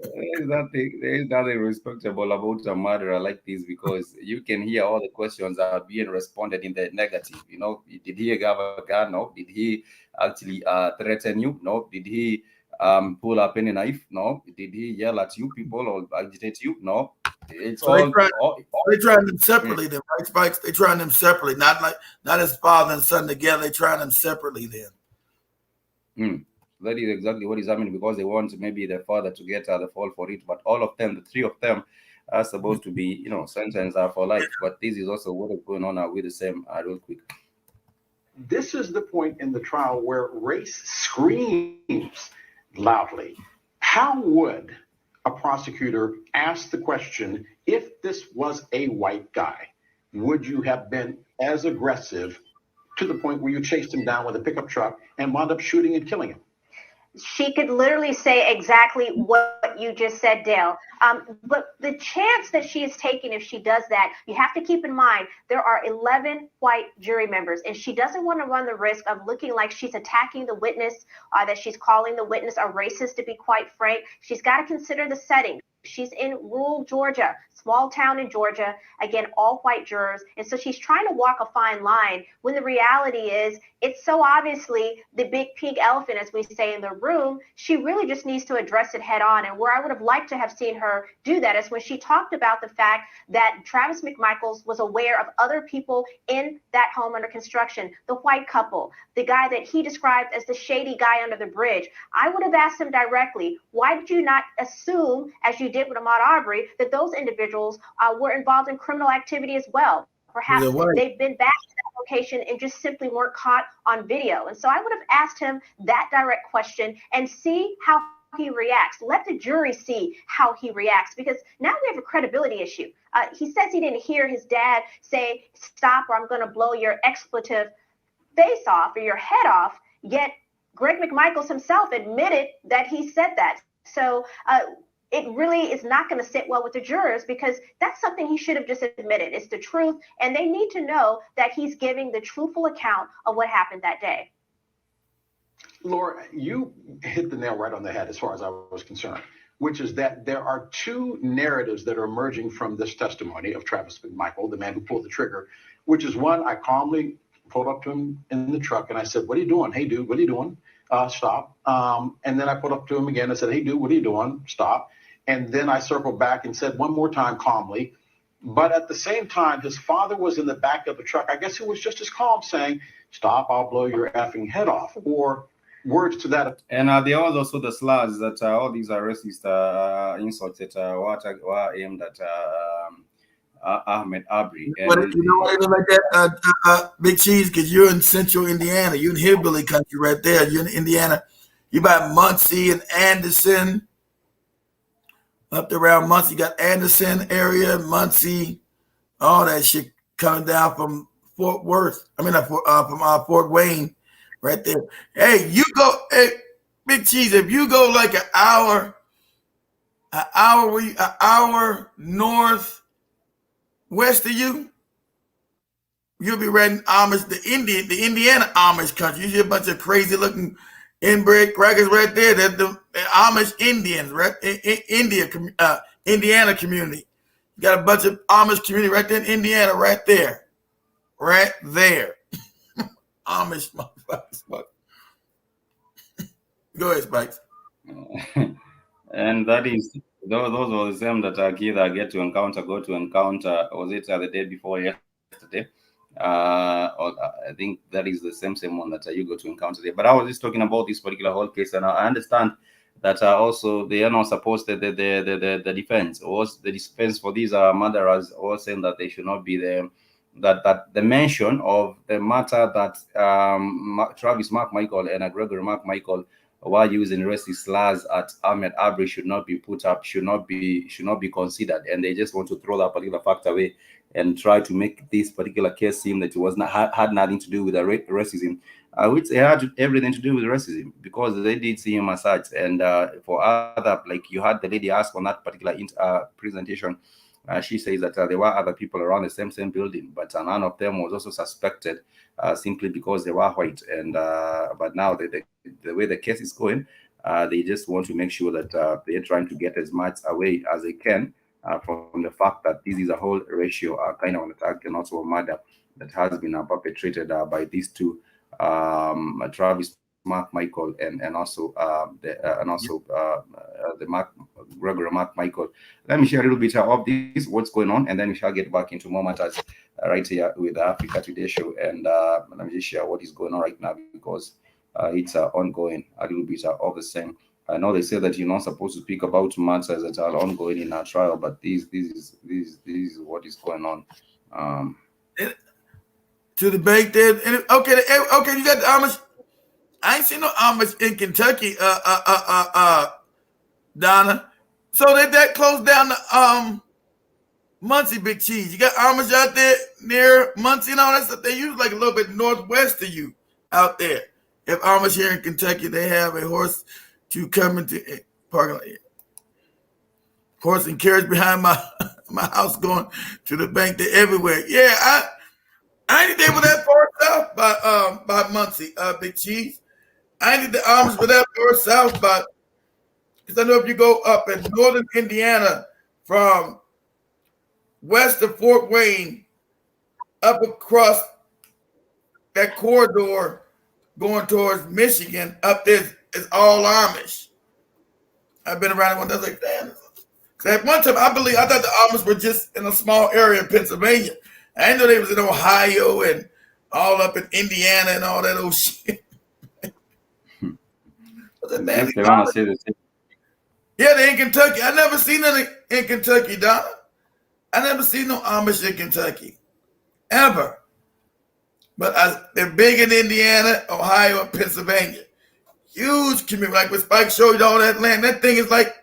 There is nothing respectable about a murderer like this, because you can hear all the questions are being responded in the negative. You know, did he have a gun? No. Did he actually threaten you? No. Did he pull up any knife? No. Did he yell at you people or agitate you? No. It's so they trying them separately. Then right, Spikes? They trying them separately, not as father and son together. They trying them separately. Then. That is exactly what is happening, because they want maybe the father to get the fall for it, but all of them, the three of them, are supposed to be, you know, sentenced for life. But this is also what is going on with the same real quick. This is the point in the trial where race screams loudly. How would a prosecutor ask the question, if this was a white guy, would you have been as aggressive to the point where you chased him down with a pickup truck and wound up shooting and killing him? She could literally say exactly what you just said, Dale. But the chance that she is taking if she does that, you have to keep in mind, there are 11 white jury members, and she doesn't want to run the risk of looking like she's attacking the witness, that she's calling the witness a racist, to be quite frank. She's got to consider the setting. She's in rural Georgia, small town in Georgia, again, all white jurors. And so she's trying to walk a fine line when the reality is it's so obviously the big pink elephant, as we say in the room. She really just needs to address it head on. And where I would have liked to have seen her do that is when she talked about the fact that Travis McMichael was aware of other people in that home under construction, the white couple, the guy that he described as the shady guy under the bridge. I would have asked him directly, why did you not assume, as you did with Ahmaud Arbery, that those individuals were involved in criminal activity as well? Perhaps they've been back to that location and just simply weren't caught on video. And so I would have asked him that direct question and see how he reacts. Let the jury see how he reacts, because now we have a credibility issue. He says he didn't hear his dad say, stop or I'm going to blow your expletive face off or your head off, yet Greg McMichael himself admitted that he said that. So it really is not going to sit well with the jurors, because that's something he should have just admitted. It's the truth, and they need to know that he's giving the truthful account of what happened that day. Laura, you hit the nail right on the head as far as I was concerned, which is that there are two narratives that are emerging from this testimony of Travis McMichael, the man who pulled the trigger, which is one, I calmly pulled up to him in the truck and I said, "What are you doing? Hey, dude, what are you doing? Stop." And then I pulled up to him again. I said, "Hey, dude, what are you doing? Stop." And then I circled back and said one more time calmly. But at the same time, his father was in the back of the truck. I guess he was just as calm, saying, "Stop, I'll blow your effing head off," or words to that. And there was also the slurs that all these are racist insults that were aimed at Ahmaud Arbery. You know why they look like that, Big Cheese? Because you're in central Indiana. You're in hillbilly country right there. You're in Indiana. You got Muncie and Anderson. Up around Muncie, you got Anderson area, Muncie, all that shit coming down from Fort Worth. I mean, from Fort Wayne, right there. Hey, Big Cheese. If you go like an hour north west of you, you'll be right in Amish, the Indiana Amish country. You see a bunch of crazy looking inbred crackers right there. They're the Amish Indians, right? Indiana community. You got a bunch of Amish community right there in Indiana, right there. Right there. Amish motherfuckers. Go ahead, Spikes. And that is, those were the same that I get to encounter, was it the day before yesterday? I think that is the same one that you go to encounter there. But I was just talking about this particular whole case, and I understand that also they are not supposed to the defense for these murderers, or saying that they should not be there. That the mention of the matter that Travis McMichael and Gregory McMichael were using racist slurs at Ahmaud Arbery should not be put up, should not be considered, and they just want to throw that particular fact away and try to make this particular case seem that it was not had nothing to do with racism, which it had everything to do with racism, because they did see him as such. And for other, like you had the lady ask on that particular presentation, she says that there were other people around the same building, but none of them was also suspected simply because they were white. And but now the way the case is going, they just want to make sure that they're trying to get as much away as they can from the fact that this is a whole ratio kind of an attack and also a murder that has been perpetrated by these two, Travis McMichael and also the Gregory McMichael. Let me share a little bit of this, what's going on, and then we shall get back into more matters right here with the Africa Today show. And let me just share what is going on right now, because it's ongoing, a little bit of the same. I know they say that you're not supposed to speak about matters that are ongoing in our trial, but this is what is going on. To the bank there. Okay, you got the Amish. I ain't seen no Amish in Kentucky, Donna. So that closed down the Muncie, Big Cheese. You got Amish out there near Muncie and all that stuff. They usually like a little bit northwest of you out there. If Amish here in Kentucky, they have a horse to come into parking lot. Horse and carriage behind my house going to the bank. They're everywhere. Yeah, I ain't there with that far south by Muncie, Big Cheese. I ain't the Amish for that far south, but because I know if you go up in northern Indiana from west of Fort Wayne up across that corridor going towards Michigan, up there is all Amish. I've been around one. I was like, damn. At one time, I thought the Amish were just in a small area in Pennsylvania. I didn't know they was in Ohio and all up in Indiana and all that old shit. Yeah, they're in Kentucky. I never seen them in Kentucky, Donna. I never seen no Amish in Kentucky, ever. But they're big in Indiana, Ohio, and Pennsylvania. Huge community. Like when Spike showed you all that land, that thing is like,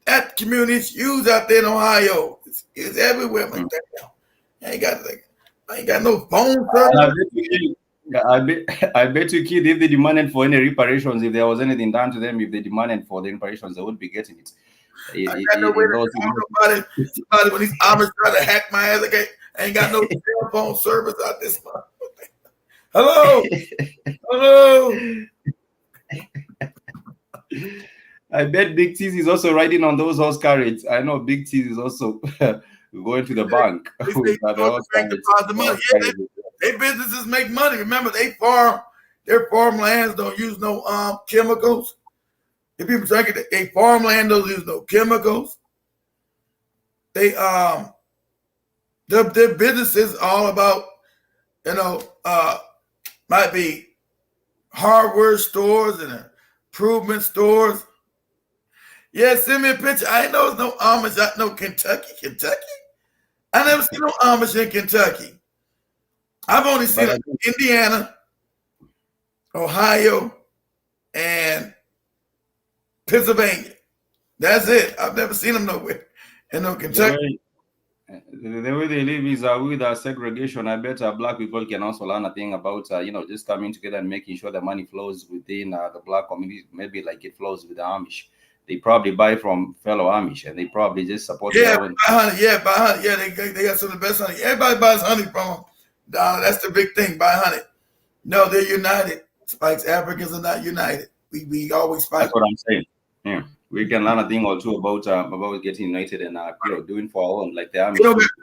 that community is huge out there in Ohio. It's everywhere. I'm like, damn. I ain't got no phone service. I bet you, kid, if they demanded for any reparations, if there was anything done to them, if they demanded for the reparations, they would be getting it. I got no way to talk about it. Somebody, when these Amish try to hack my ass, I ain't got no cell phone service out this month. Hello. I bet Big T's is also riding on those horse carriages. I know Big T's is also going to the bank. With the horse carriage. Yeah, they businesses make money. Remember, their farmlands don't use no chemicals. If people think it, they farmland don't use no chemicals. They their businesses all about, might be hardware stores and improvement stores. Yeah, send me a picture. I ain't know there's no Amish out no Kentucky. I never seen no Amish in Kentucky. I've only seen Indiana, Ohio, and Pennsylvania. That's it. I've never seen them nowhere in no Kentucky. The way they live is with segregation. I bet black people can also learn a thing about just coming together and making sure the money flows within the black community, maybe like it flows with the Amish. They probably buy from fellow Amish and they probably just support their own. Buy honey. Yeah, they got some of the best honey. Everybody buys honey from them. That's the big thing. Buy honey. No, they're united. Spikes, Africans are not united. We always fight. That's what I'm saying. Yeah, we can learn a thing or two about getting united and doing for our own, like the Amish.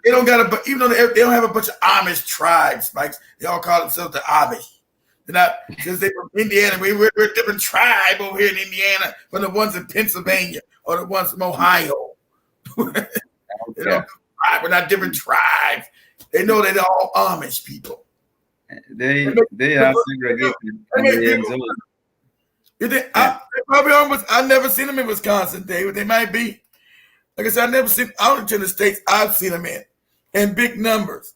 They don't got even though they don't have a bunch of Amish tribes, Spikes. They all call themselves the Amish. They're not, because they're from Indiana. We're a different tribe over here in Indiana from the ones in Pennsylvania or the ones from Ohio. We're not different tribes. They know they're all Amish people. They are segregated. I never seen them in Wisconsin, David. They might be. Like I said, I never seen out in the states. I've seen them in big numbers.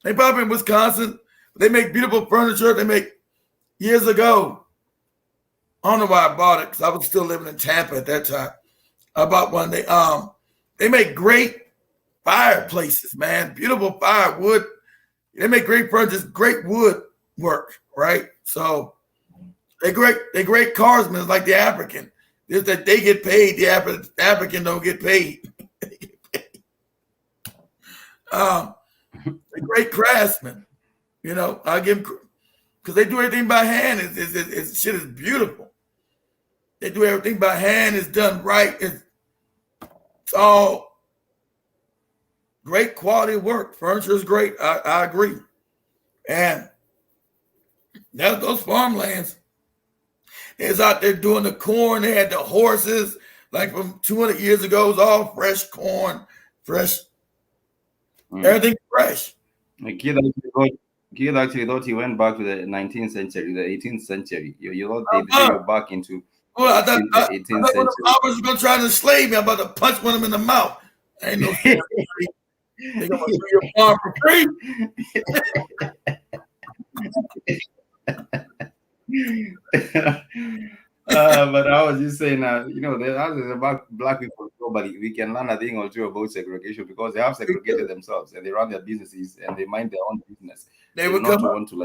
They probably in Wisconsin. They make beautiful furniture. They make years ago. I don't know why I bought it because I was still living in Tampa at that time. I bought one. They make great fireplaces, man. Beautiful firewood. They make great furniture, great wood work, right? So they're great carsmen like the African. Is that they get paid, the African don't get paid. They're great craftsmen. I give them, because they do everything by hand. It's shit is beautiful. They do everything by hand. It's done right. It's all great quality work. Furniture is great. I agree. And those farmlands, they was out there doing the corn. They had the horses, like from 200 years ago. It was all fresh corn, fresh, everything fresh. The kid actually thought he went back to the 19th century, the 18th century. You thought they took you back into the 18th century. I was going to try to enslave me. I'm about to punch one of them in the mouth. Ain't no they're going to do your farm for free. But I was just saying, about black people, nobody. We can learn a thing or two about segregation because they have segregated themselves and they run their businesses and they mind their own business. They don't want to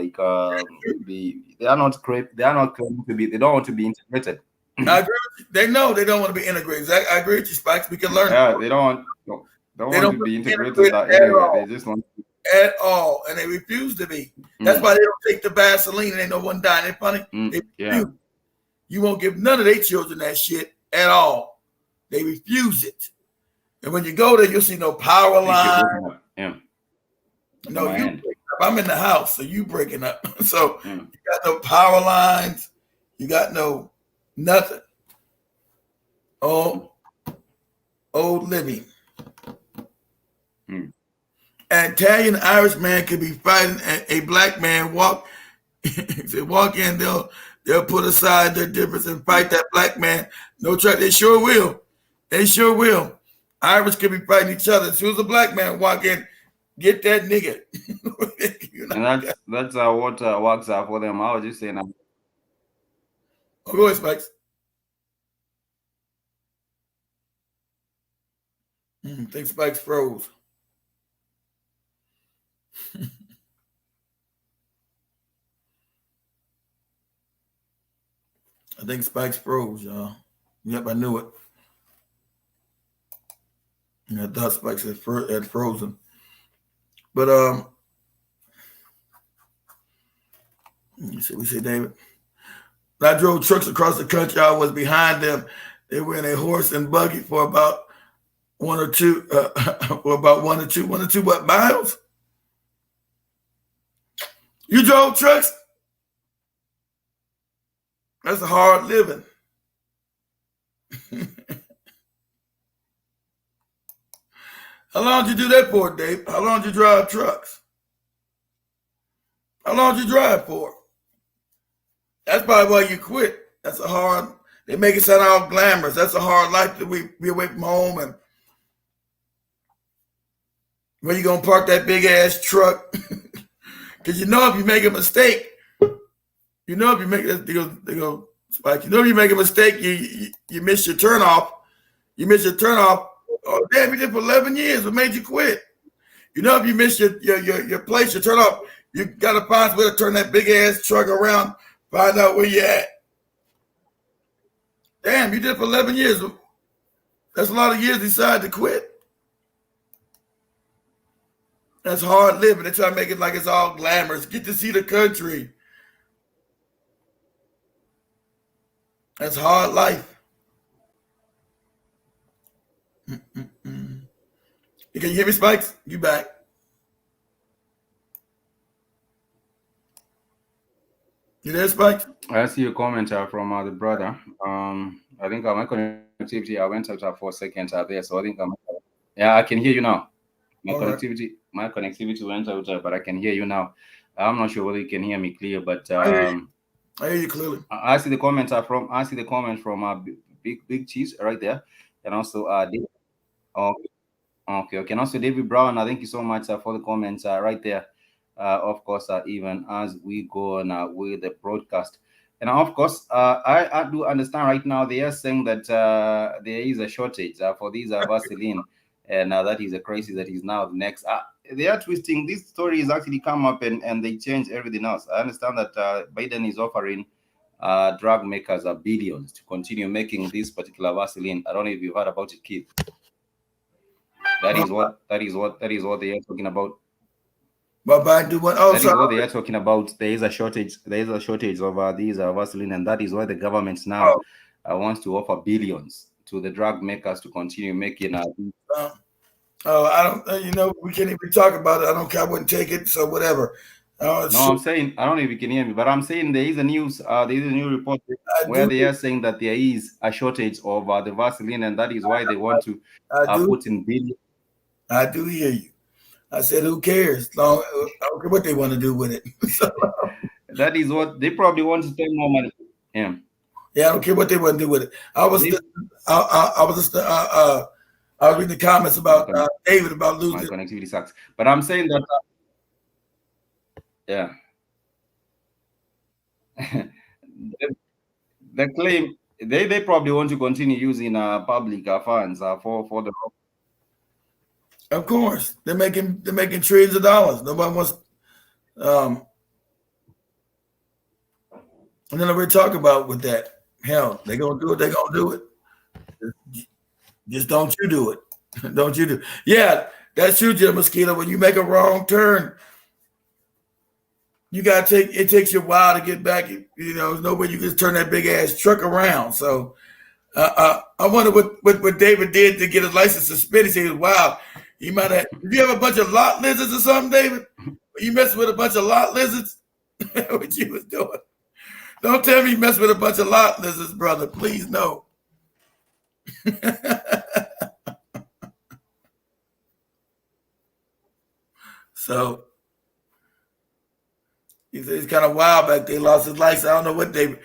be. They are not claiming to be. They don't want to be integrated. I agree with you. They know they don't want to be integrated. I agree with you, Spikes. We can learn. Yeah, they don't want to be integrated anywhere. They just want to. At all, and they refuse to be. That's why they don't take the Vaseline and ain't no one dying. They're funny. They refuse. You won't give none of their children that shit at all. They refuse it. And when you go there, you'll see no power line. No, you breaking up. I'm in the house, so you breaking up. So you got no power lines. You got no nothing. Old living. An Italian Irish man could be fighting a black man. If they walk in, they'll put aside their difference and fight that black man. No try. They sure will. They sure will. Irish could be fighting each other. As soon as a black man walk in, get that nigga. And that's what works out for them. I was just saying. Go ahead, Spikes. I think Spikes froze. I think Spikes froze, y'all. Yep, I knew it. I thought Spikes had frozen. But let me see, we say David. I drove trucks across the country. I was behind them. They were in a horse and buggy for about one or two what miles? You drove trucks? That's a hard living. How long did you do that for, Dave? How long did you drive trucks? How long did you drive for? That's probably why you quit. That's a hard, they make it sound all glamorous. That's a hard life to be away from home. And where you going to park that big ass truck? Because you know if you make a mistake, you know if you make it, they go, Spike, you know if you make a mistake, you miss your turnoff. You miss your turnoff. Oh, damn, you did for 11 years. What made you quit? You know if you miss your place, your turnoff, you got to find a way to turn that big ass truck around, find out where you're at. Damn, you did for 11 years. That's a lot of years to decide to quit. That's hard living. They try to make it like it's all glamorous. Get to see the country. That's hard life. You can hear me, Spikes? You back? You there, Spikes? I see a comment from the brother. I think my connectivity, I went out for a second there, so I think I can hear you now. My connectivity went out, but I can hear you now. I'm not sure whether you can hear me clear, but I hear you clearly. I see the comments from Big Cheese right there, and also David. Okay. And also David Brown, thank you so much for the comments right there. Of course, even as we go on with the broadcast. And of course, I do understand right now they are saying that there is a shortage for these Vaseline, and that is a crisis that is now the next. They are twisting. This story has actually come up and they change everything else. I understand that Biden is offering drug makers billions to continue making this particular Vaseline. I don't know if you've heard about it, Keith. That is what they are talking about. But I do what? That is what they are talking about. There is a shortage. There is a shortage of these Vaseline, and that is why the government now wants to offer billions to the drug makers to continue making. I don't. We can't even talk about it. I don't care. I wouldn't take it. So whatever. No, I'm saying I don't know if you can hear me, but I'm saying there is a news. There is a new report where they are saying that there is a shortage of the Vaseline, and that is why they want to put in billions. I do hear you. I said, who cares? I don't care what they want to do with it. That is what they probably want to spend more money. Yeah, I don't care what they want to do with it. I was reading the comments about David about losing. My connectivity sucks, but I'm saying that. The claim they probably want to continue using public funds for the. Of course, they're making trillions of dollars. Nobody wants. And then we're talking about with that. Hell, they're gonna do it. They're gonna do it. Just don't you do it. Don't you do? Yeah, that's true, Jim Mosquito. When you make a wrong turn, you gotta take. It takes you a while to get back. There's no way you can just turn that big ass truck around. So, I wonder what David did to get his license suspended. He said, "Wow, he might have." Did you have a bunch of lot lizards or something, David? You messing with a bunch of lot lizards? What you was doing? Don't tell me you mess with a bunch of lot lizards, brother. Please no. So he said it's kind of wild back there. Lost his license. I don't know what they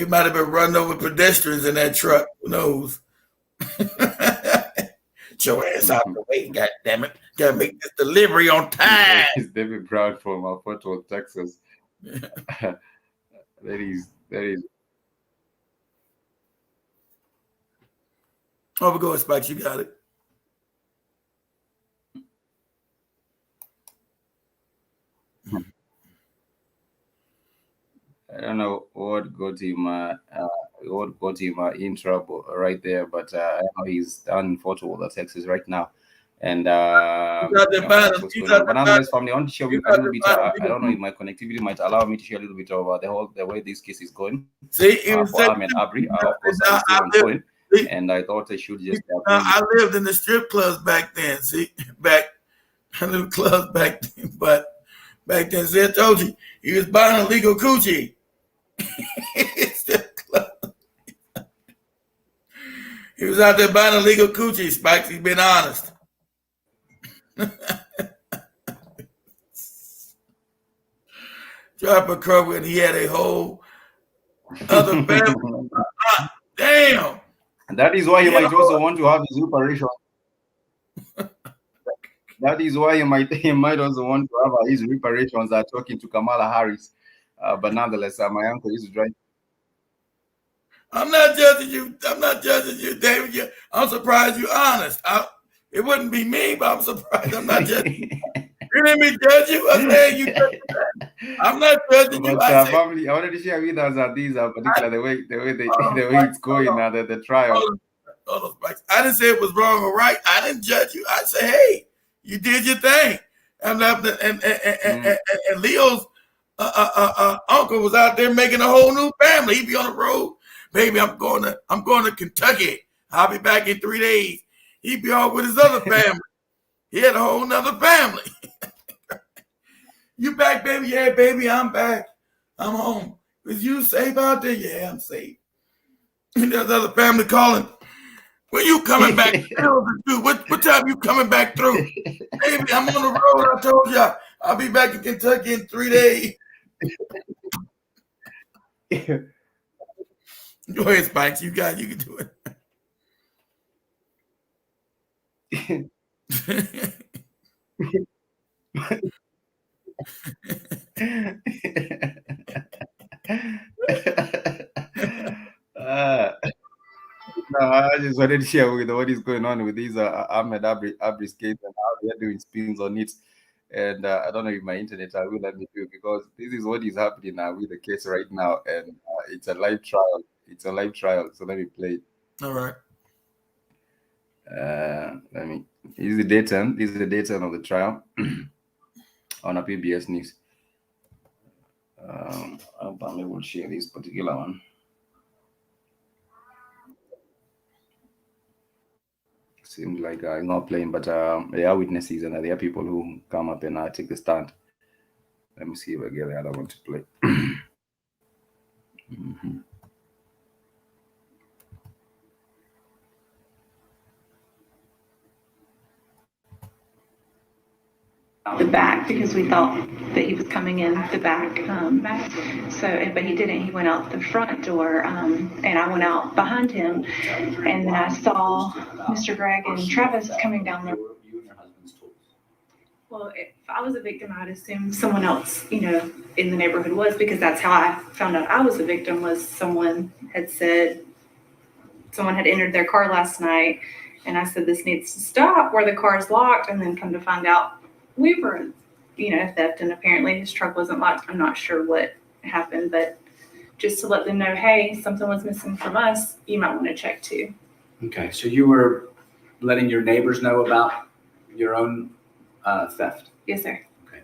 might have been running over pedestrians in that truck. Who knows? Get your ass out of the way, God damn it. Gotta make this delivery on time. It's David Brown from Fort Worth, Texas. That is. Oh, we go, Spikes. You got it. I don't know what got him in trouble right there, but I know he's down in Fort Worth, Texas right now, And but nonetheless, family, I want to share a little bit. I don't know if my connectivity might allow me to share a little bit of the way this case is going. See, for Ahmaud Arbery, of course, I'm still on point, and I thought I should just. I lived in the strip clubs back then. See, back in the clubs back then, but back then, see, I told you he was buying illegal coochie. He was out there buying illegal coochie, Spikes. He's been honest. Drop a crow and he had a whole other family. Damn. And that is why you might also want to have his reparation. That is why you might also want to have his reparations talking to Kamala Harris. But nonetheless, my uncle is right. I'm not judging you. I'm not judging you, David. I'm surprised you're honest. It wouldn't be me, but I'm surprised. I'm not judging you. You didn't me judge you. I'm saying you. I'm not judging you. But family, I wanted to share with us that these are particular the way it's going the trial. I didn't say it was wrong or right. I didn't judge you. I said, hey, you did your thing. And Leo's uncle was out there making a whole new family. He'd be on the road. Baby, I'm going to Kentucky. I'll be back in 3 days. He'd be on with his other family. He had a whole nother family. You back, baby? Yeah, baby, I'm back. I'm home. Is you safe out there? Yeah, I'm safe. And there's other family calling. When you coming back through? What time you coming back through? Baby, I'm on the road. I told you I'll be back in Kentucky in 3 days. Go ahead, Spikes. You can do it. I just wanted to share with what is going on with these Ahmaud Arbery's case and how they're doing spins on it. And I don't know if my internet will let me do, because this is what is happening now with the case right now, and it's a live trial. It's a live trial, so let me play it. All right. This is the daytime. This is the daytime of the trial on a PBS News. I probably will share this particular one. Seems like it's not playing, but there are witnesses and there are people who come up and take the stand. Let me see if I get the other one to play. Mm-hmm. The back, because we thought that he was coming in the back. But he didn't. He went out the front door, and I went out behind him, and then I saw Mr. Greg and Travis coming down there. Well, if I was a victim, I'd assume someone else, in the neighborhood was, because that's how I found out I was a victim. Was someone had said someone had entered their car last night, and I said this needs to stop where the car is locked, and then come to find out we were, theft, and apparently his truck wasn't locked. I'm not sure what happened, but just to let them know, hey, something was missing from us. You might want to check too. Okay, so you were letting your neighbors know about your own theft? Yes, sir. Okay.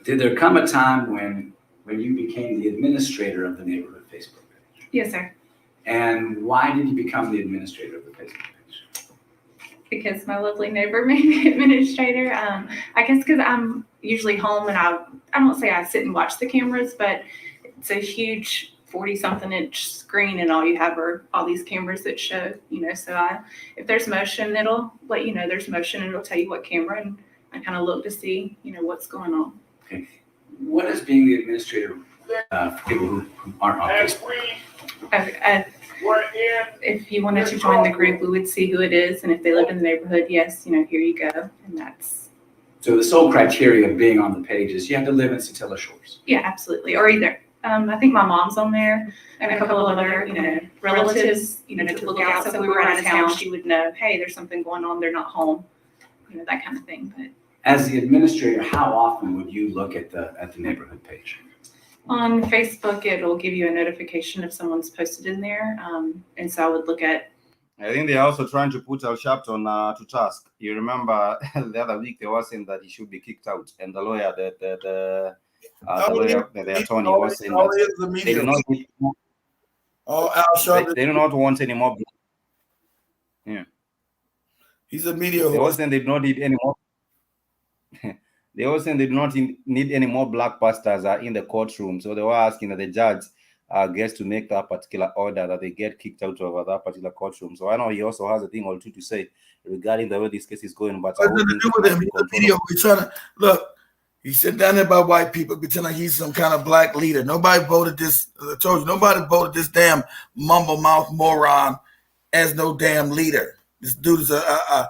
Did there come a time when you became the administrator of the neighborhood Facebook page? Yes, sir. And why did you become the administrator of the Facebook page? Because my lovely neighbor made me administrator. I guess because I'm usually home, and I don't say I sit and watch the cameras, but it's a huge 40-something inch screen, and all you have are all these cameras that show, so if there's motion, it'll let you know there's motion, and it'll tell you what camera, and I kind of look to see, what's going on. Okay. What is being the administrator for people who aren't on Facebook? If you wanted to join the group, we would see who it is, and if they lived in the neighborhood, yes, here you go, and that's. So the sole criteria of being on the page is you have to live in Satilla Shores. Yeah, absolutely, or either. I think my mom's on there, and a couple of other, relatives, to look out. So if we were out of town, she would know, hey, there's something going on. They're not home, that kind of thing. But as the administrator, how often would you look at the neighborhood page? On Facebook, it'll give you a notification if someone's posted in there, and so I would look at. I think they're also trying to put Al Sharpton to task. You remember the other week they were saying that he should be kicked out, and the lawyer, the attorney was saying that they do not need, they do not want any more. Yeah, he's a media horse. They horse. were saying they do not need any more. They were saying they do not need any more black pastors in the courtroom. So they were asking that the judge gets to make that particular order that they get kicked out of that particular courtroom. So I know he also has a thing or two to say regarding the way this case is going. But I would think he's trying to look. He sat down there by white people, pretending like he's some kind of black leader. Nobody voted this. I told you, nobody voted this damn mumble mouth moron as no damn leader. This dude is a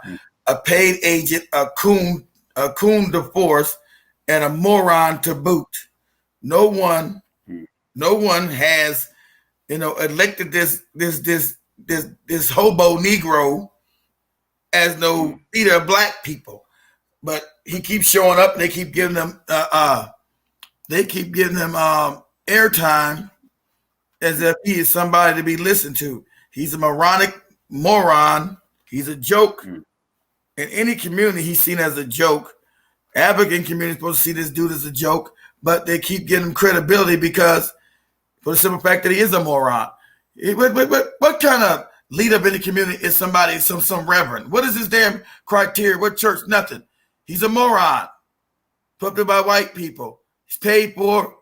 paid agent, a coon de force, and a moron to boot. No one has, elected this hobo Negro as no leader of black people. But he keeps showing up, and they keep giving him airtime as if he is somebody to be listened to. He's a moronic moron. He's a joke. In any community, he's seen as a joke. African community is supposed to see this dude as a joke, but they keep getting him credibility because, for the simple fact that he is a moron. What kind of leader of any community is somebody, some reverend? What is his damn criteria? What church? Nothing. He's a moron. Put up by white people. He's paid for.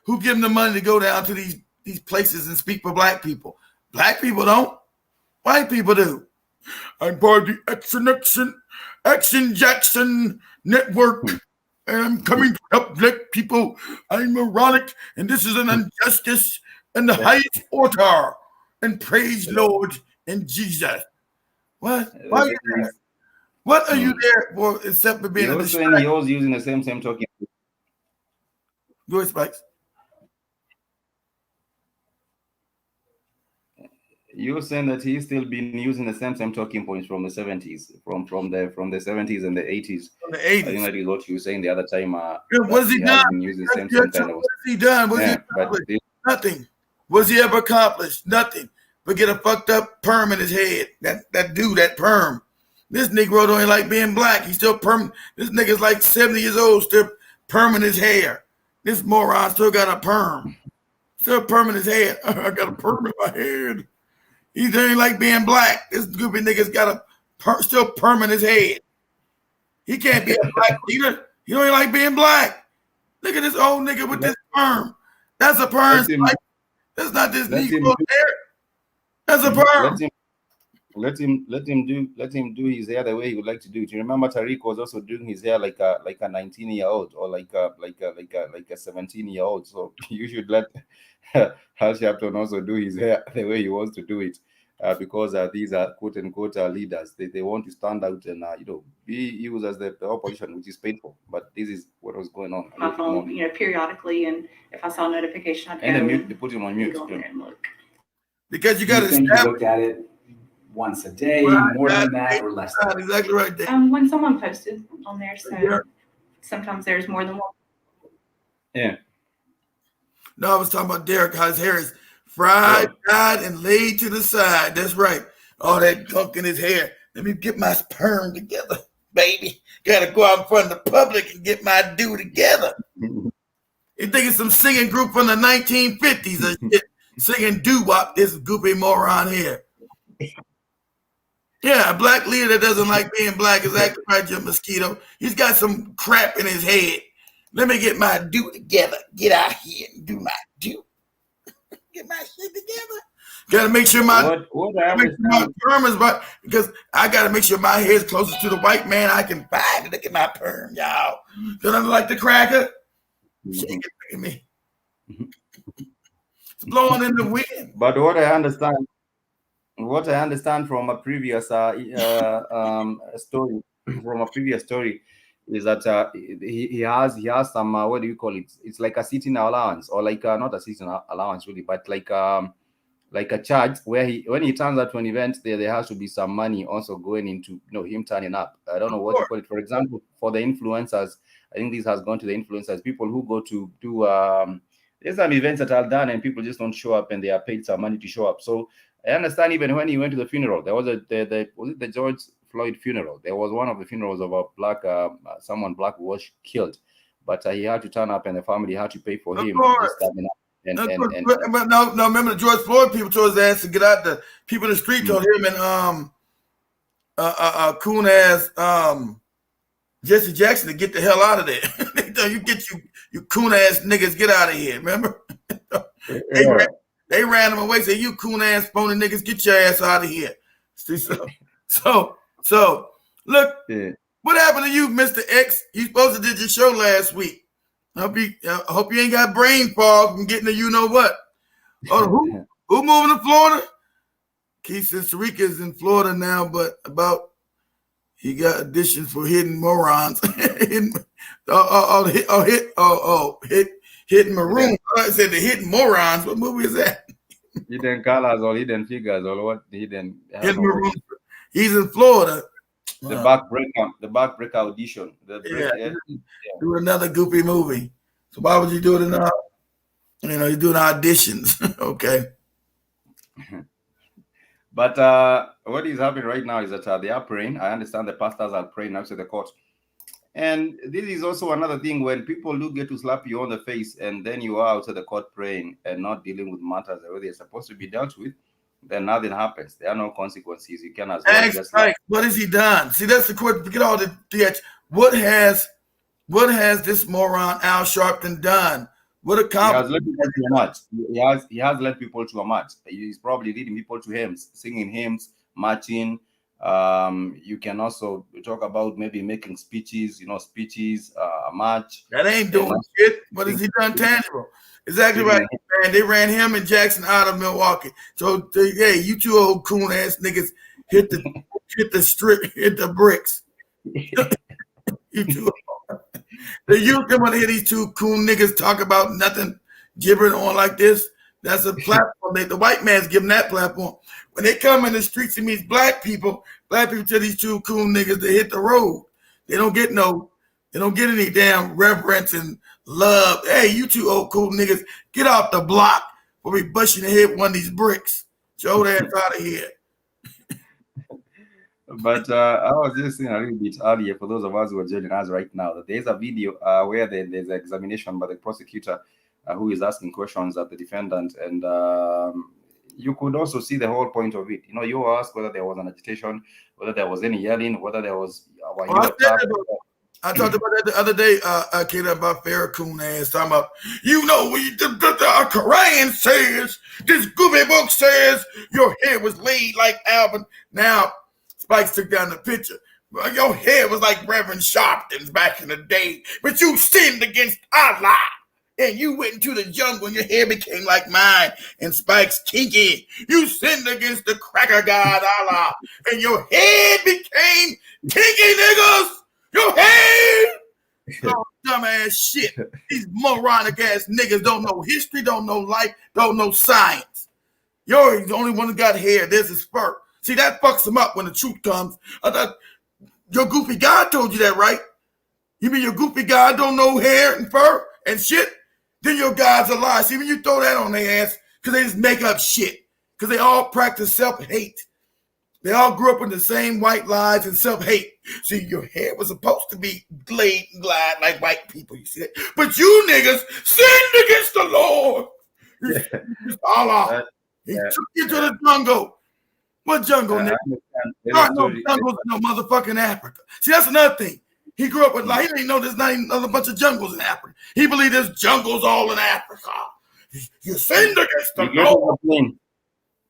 Who give him the money to go down to these places and speak for black people? Black people don't. White people do. I'm part of the Action Jackson Network, and I'm coming to help black people. I'm moronic, and this is an injustice and the highest order. And praise Lord and Jesus. What? Why are you there? What are you there for except for being a distraction? He was using the same token. Go ahead, Spikes. You were saying that he's still been using the same talking points from the 70s, from the 70s and the 80s. From the 80s. I think that is what you were saying the other time. What's he done? What's he done? What's he accomplished? Nothing. What's he ever accomplished? Nothing. But get a fucked up perm in his head. That dude, that perm. This Negro don't like being black. He's still perm. This nigga's like 70 years old, still perming his hair. This moron still got a perm. Still perming his head. I got a perm in my head. He don't like being black. This goofy nigga's got a still perm in his head. He can't be a black leader. He don't like being black. Look at this old nigga with this perm. That's a perm. That's not this Negro hair. That's a perm. Let him do his hair the way he would like to do it. You remember Tariq was also doing his hair like a 19-year-old or like a 17-year-old. So you should let Al Sharpton also do his hair the way he wants to do it, because these are quote unquote leaders. They want to stand out and be used as the opposition, which is painful. But this is what was going on. My phone, periodically, and if I saw a notification, I'd go they put him on mute. Go in and look. Because you got to look at it once a day, more than that, or less. Exactly right there. When someone posted on there, so sometimes there's more than one. Yeah. No, I was talking about Derek, how his hair is fried, dyed, and laid to the side. That's right. All that gunk in his hair. Let me get my perm together, baby. Gotta go out in front of the public and get my due together. You think it's some singing group from the 1950s or shit, singing doo-wop, this goopy moron here. Yeah, a black leader that doesn't like being black is acting right, Jim Mosquito. He's got some crap in his head. Let me get my due together. Get out here and do my due. Get my shit together. Gotta make sure my perm is right, because I gotta make sure my hair is closest to the white man I can find. Look at my perm, y'all. Don't I look like the cracker? Shake it, look at me. It's blowing in the wind. But what I understand from a previous story, is that he has some what do you call it? It's like a sitting allowance, or like not a sitting allowance really, but like a charge where when he turns out to an event, there has to be some money also going into him turning up. I don't know what you call it. For example, for the influencers, I think this has gone to the influencers, people who go to do there's some events that are done and people just don't show up and they are paid some money to show up. So I understand even when he went to the funeral, there was was it the George Floyd funeral? There was one of the funerals of a black, someone black was killed, but he had to turn up and the family had to pay for him. Just coming up. But no, remember the George Floyd people told his ass to get out. The people in the street told him and coon ass Jesse Jackson to get the hell out of there. They tell you coon ass niggas, get out of here. Remember? They ran him away. Said, you coon ass phony niggas, get your ass out of here. See, so look, what happened to you, Mr. X? You supposed to did your show last week. I hope you ain't got brain fog from getting to you know what. Oh, who moving to Florida? Keith Sirica is in Florida now, but he got auditions for Hidden Morons. Hidden Maroon. I said the Hidden Morons. What movie is that? Hidden Colors or Hidden Figures or what? Hidden Maroon. He's in Florida. The backbreaker audition. Do another goofy movie. So why would you do it in you're doing auditions. Okay. But what is happening right now is that they are praying. I understand the pastors are praying next to the court. And this is also another thing when people do get to slap you on the face and then you are outside the court praying and not dealing with matters the way they're supposed to be dealt with, then nothing happens. There are no consequences. You can as well just what has he done? See, that's the question. Forget all the what has this moron Al Sharpton done? What accomplished? He has led people to a match. He's probably leading people to hymns, singing hymns, marching. You can also talk about maybe making speeches, a march. That ain't doing shit. What has he done tangible? Exactly right, man. They ran him and Jackson out of Milwaukee. So, hey, you two old coon ass niggas hit the bricks. You two. The youth want to hear these two coon niggas talk about nothing, gibbering on like this. That's a platform. The white man's giving that platform. When they come in the streets and meet black people tell these two coon niggas to hit the road. They don't get any damn reverence and love. Hey, you two old cool niggas, get off the block or we bust you in the head with one of these bricks. Show that out of here. But I was just saying a little bit earlier for those of us who are joining us right now that there's a video where there's an examination by the prosecutor who is asking questions at the defendant, and you could also see the whole point of it. You were asked whether there was an agitation, whether there was any yelling, whether there was. I talked about that the other day, kid, about Farrakhan ass talking about, the Quran says, this goofy book says your head was laid like Alvin. Now, Spikes took down the picture. Well, your head was like Reverend Sharpton's back in the day, but you sinned against Allah. And you went into the jungle and your hair became like mine and Spike's kinky. You sinned against the cracker god Allah and your head became kinky, niggas. Your head. Oh, dumbass shit. These moronic ass niggas don't know history, don't know life, don't know science. You're the only one who got hair. There's his fur. See, that fucks him up when the truth comes. Your goofy God told you that, right? You mean your goofy God don't know hair and fur and shit? Then your God's a lie. See, when you throw that on their ass, because they just make up shit. Because they all practice self-hate. They all grew up in the same white lies and self-hate. See, your hair was supposed to be laid and glide like white people, you see that? But you niggas sinned against the Lord. Allah. He took you to the jungle. What jungle, nigga? No jungles in no motherfucking Africa. See, that's another thing. He grew up with, he didn't know there's not even a bunch of jungles in Africa. He believed there's jungles all in Africa. You sinned against the Lord.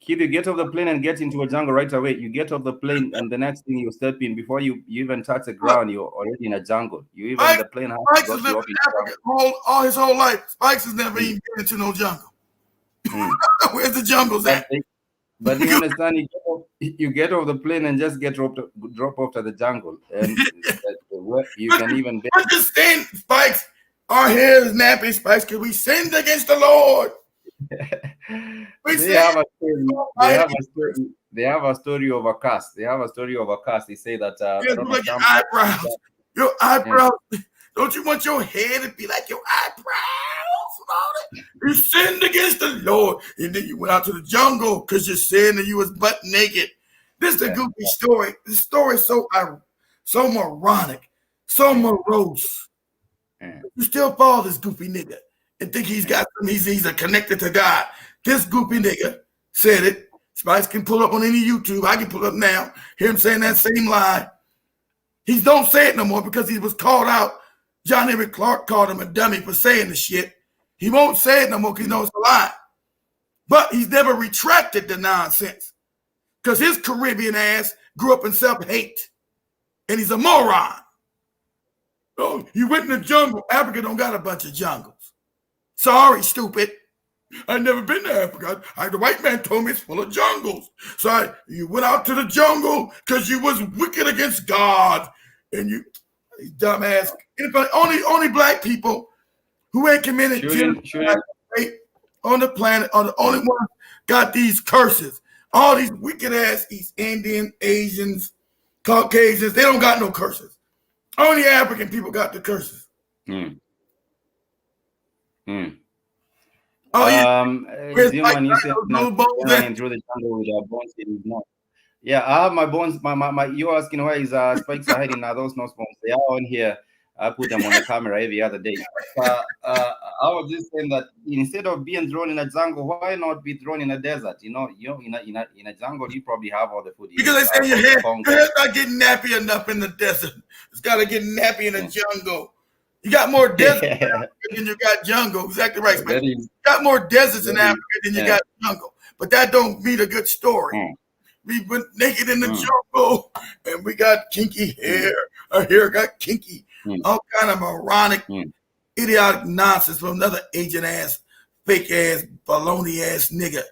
Kid, you get off the plane and get into a jungle right away. You get off the plane and the next thing you step in, before you even touch the ground, you're already in a jungle. The plane has Spikes has lived in Africa all his whole life. Spikes has never even been into no jungle. Where's the jungles at? But you understand, you get off the plane and just drop off to the jungle. And you can even understand, Spikes. Our hair is nappy, Spikes, because we sinned against the Lord. They have a story of a curse. They say that your eyebrows. Don't you want your hair to be like your eyebrows? You sinned against the Lord. And then you went out to the jungle because you sinned and you was butt naked. This is a goofy story. This story is so moronic, so morose. You still follow this goofy nigga and think he's connected to God. This goofy nigga said it. Spice can pull up on any YouTube. I can pull up now. Hear him saying that same lie. He don't say it no more because he was called out. John Henry Clark called him a dummy for saying the shit. He won't say it no more because he knows it's a lie. But he's never retracted the nonsense because his Caribbean ass grew up in self-hate. And he's a moron. Oh, you went in the jungle. Africa don't got a bunch of jungles. Sorry, stupid. I've never been to Africa. The white man told me it's full of jungles. So you went out to the jungle because you was wicked against God. And you dumbass. Only black people who ain't committed genocide on the planet are the only ones got these curses. All these wicked ass East Indian, Asians, Caucasians, they don't got no curses. Only African people got the curses. Oh, yeah. You said running through the jungle with your bones in his mouth. Yeah, I have my bones. You're asking why his spikes are hiding now. Those nose bones, they are on here. I put them on the camera every other day. I was just saying that instead of being thrown in a jungle, why not be thrown in a desert? You know, in a jungle, you probably have all the food. Because they say your head's not getting nappy enough in the desert. It's got to get nappy in the jungle. You got more deserts than you got jungle. Exactly right. You got more deserts in Africa than you got jungle. But that don't mean a good story. We went naked in the jungle, and we got kinky hair. Our hair got kinky. All kind of moronic, idiotic nonsense from another agent ass, fake ass, baloney ass nigga.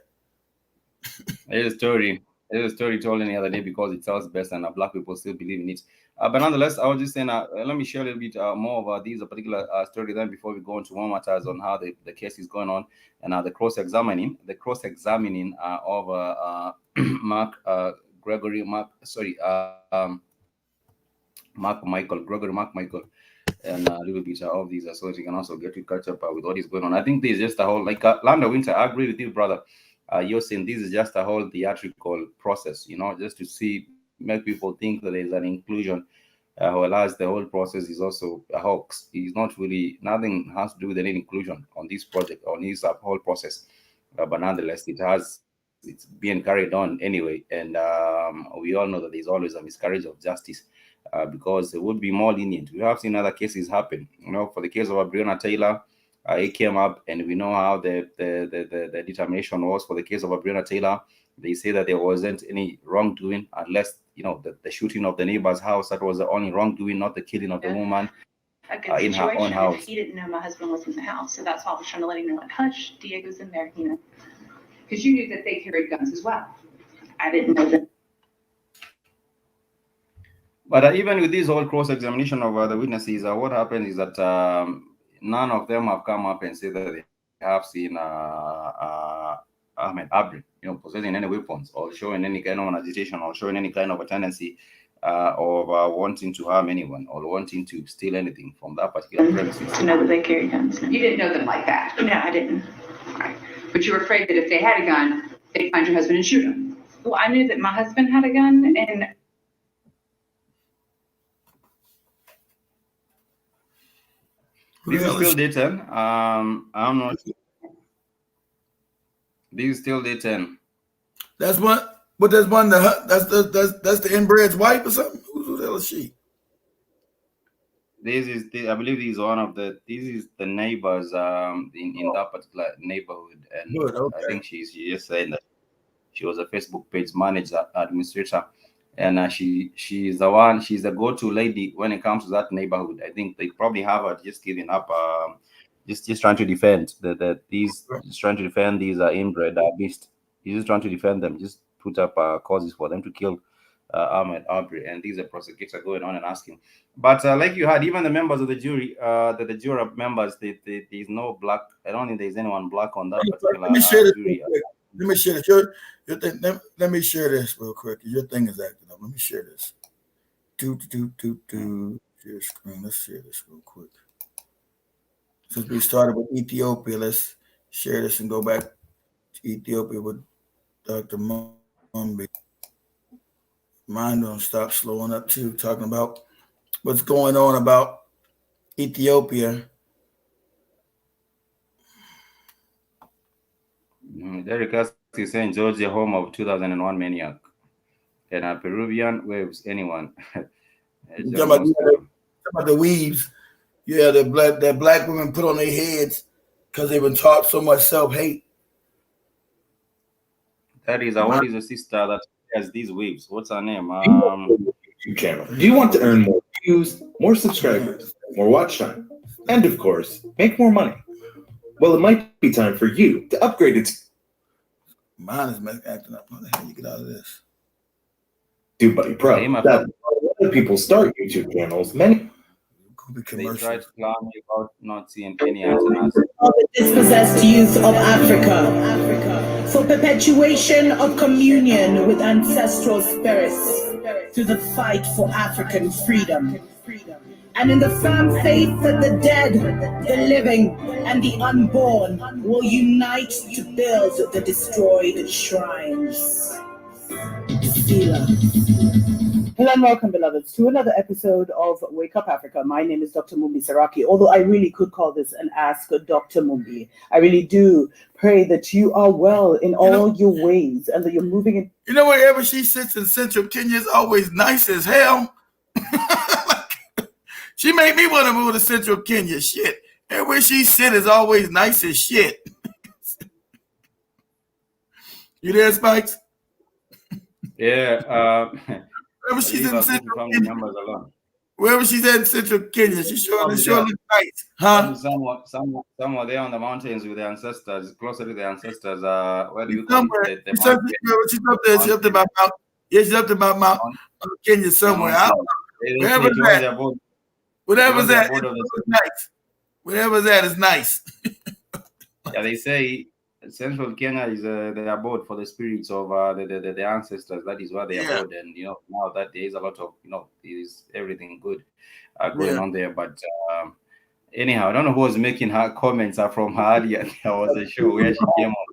There's a story told in the other day because it tells best, and black people still believe in it. But nonetheless, I was just saying, let me share a little bit more about these particular story then before we go into more matters on how the case is going on and the cross-examining of Gregory McMichael, and a little bit of these so that you can also get to catch up with what is going on. I think this is just a whole, like Landa Winter, I agree with you, brother. You're saying this is just a whole theatrical process, just to make people think that there's an inclusion, whereas the whole process is also a hoax. It's not really, nothing has to do with any inclusion on this project, on this whole process. But nonetheless, it's being carried on anyway. And we all know that there's always a miscarriage of justice because it would be more lenient. We have seen other cases happen. For the case of Breonna Taylor, it came up, and we know how the determination was for the case of Breonna Taylor. They say that there wasn't any wrongdoing unless, the shooting of the neighbor's house, that was the only wrongdoing, not the killing of the woman in her own house. He didn't know my husband was in the house, so that's why I was trying to let him know, like, hush, Diego's in there, Because you knew that they carried guns as well. I didn't know that. But even with this whole cross-examination of the witnesses, what happened is that none of them have come up and said that they have seen Ahmaud Arbery, possessing any weapons or showing any kind of an agitation or showing any kind of a tendency of wanting to harm anyone or wanting to steal anything from that particular premises. To know that they carry guns. You didn't know them like that. No, I didn't. Right. But you were afraid that if they had a gun, they'd find your husband and shoot him. Well, I knew that my husband had a gun, and this is still day 10. I'm not. This is still day 10. That's what. But there's one. That's the inbred's wife or something. Who the hell is she? This is I believe this is one of the. This is the neighbors in that particular neighborhood, and Good, okay. I think she just said that she was a Facebook page manager administrator, and she's the one. She's the go-to lady when it comes to that neighborhood. I think they probably have her just giving up. Just trying to defend trying to defend these inbred beasts. He's just trying to defend them. Just put up causes for them to kill Ahmaud Arbery, and these are prosecutors going on and asking. But like you had, even the members of the jury, the juror members, there's no black. I don't think there's anyone black on that particular Let me share this jury. Let me share this. Your thing, let me share this real quick. Your thing is acting up. Let me share this. Share screen. Let's share this real quick. Since we started with Ethiopia, let's share this and go back to Ethiopia with Dr. Mumby. Mine don't stop slowing up too, talking about what's going on about Ethiopia. Derek is saying Georgia, home of 2001 maniac. And Peruvian waves anyone. Talking about the weaves. Yeah, that black women put on their heads because they've been taught so much self-hate. That is, what is the sister that has these waves? What's her name? YouTube channel. Do you want to earn more views, more subscribers, more watch time, and of course, make more money? Well, it might be time for you to upgrade it. Mine is acting up. How the hell you get out of this? Dude, buddy, pro. That other people start YouTube channels. Many. They tried to plan me about not seeing any answers. Of the dispossessed youth of Africa, for perpetuation of communion with ancestral spirits, through the fight for African freedom. And in the firm faith that the dead, the living, and the unborn will unite to build the destroyed shrines. Selah. Hello and welcome, beloveds, to another episode of Wake Up Africa. My name is Dr. Mumbi Saraki, although I really could call this an Ask Dr. Mumbi. I really do pray that you are well in all your ways and that you're moving in. You know, wherever she sits in Central Kenya is always nice as hell. She made me want to move to Central Kenya. Shit. And where she sit is always nice as shit. You there, Spikes? Yeah. Wherever she's in Central Kenya. Wherever she's at in Central Kenya, she sure looks nice. Huh? Somewhere there on the mountains with the ancestors, closer to the ancestors. Where do you somewhere. She's up there. She's up to about Mount. Yeah, she's up to about Mount Kenya somewhere. I don't know. Wherever's that. Whatever's that is nice. Whatever's that is nice. Yeah, they say Central Kenya is the abode for the spirits of the ancestors. That is where they abode, and now that there is a lot of is everything good going on there. But anyhow, I don't know who was making her comments from her earlier. There was a show where she came on.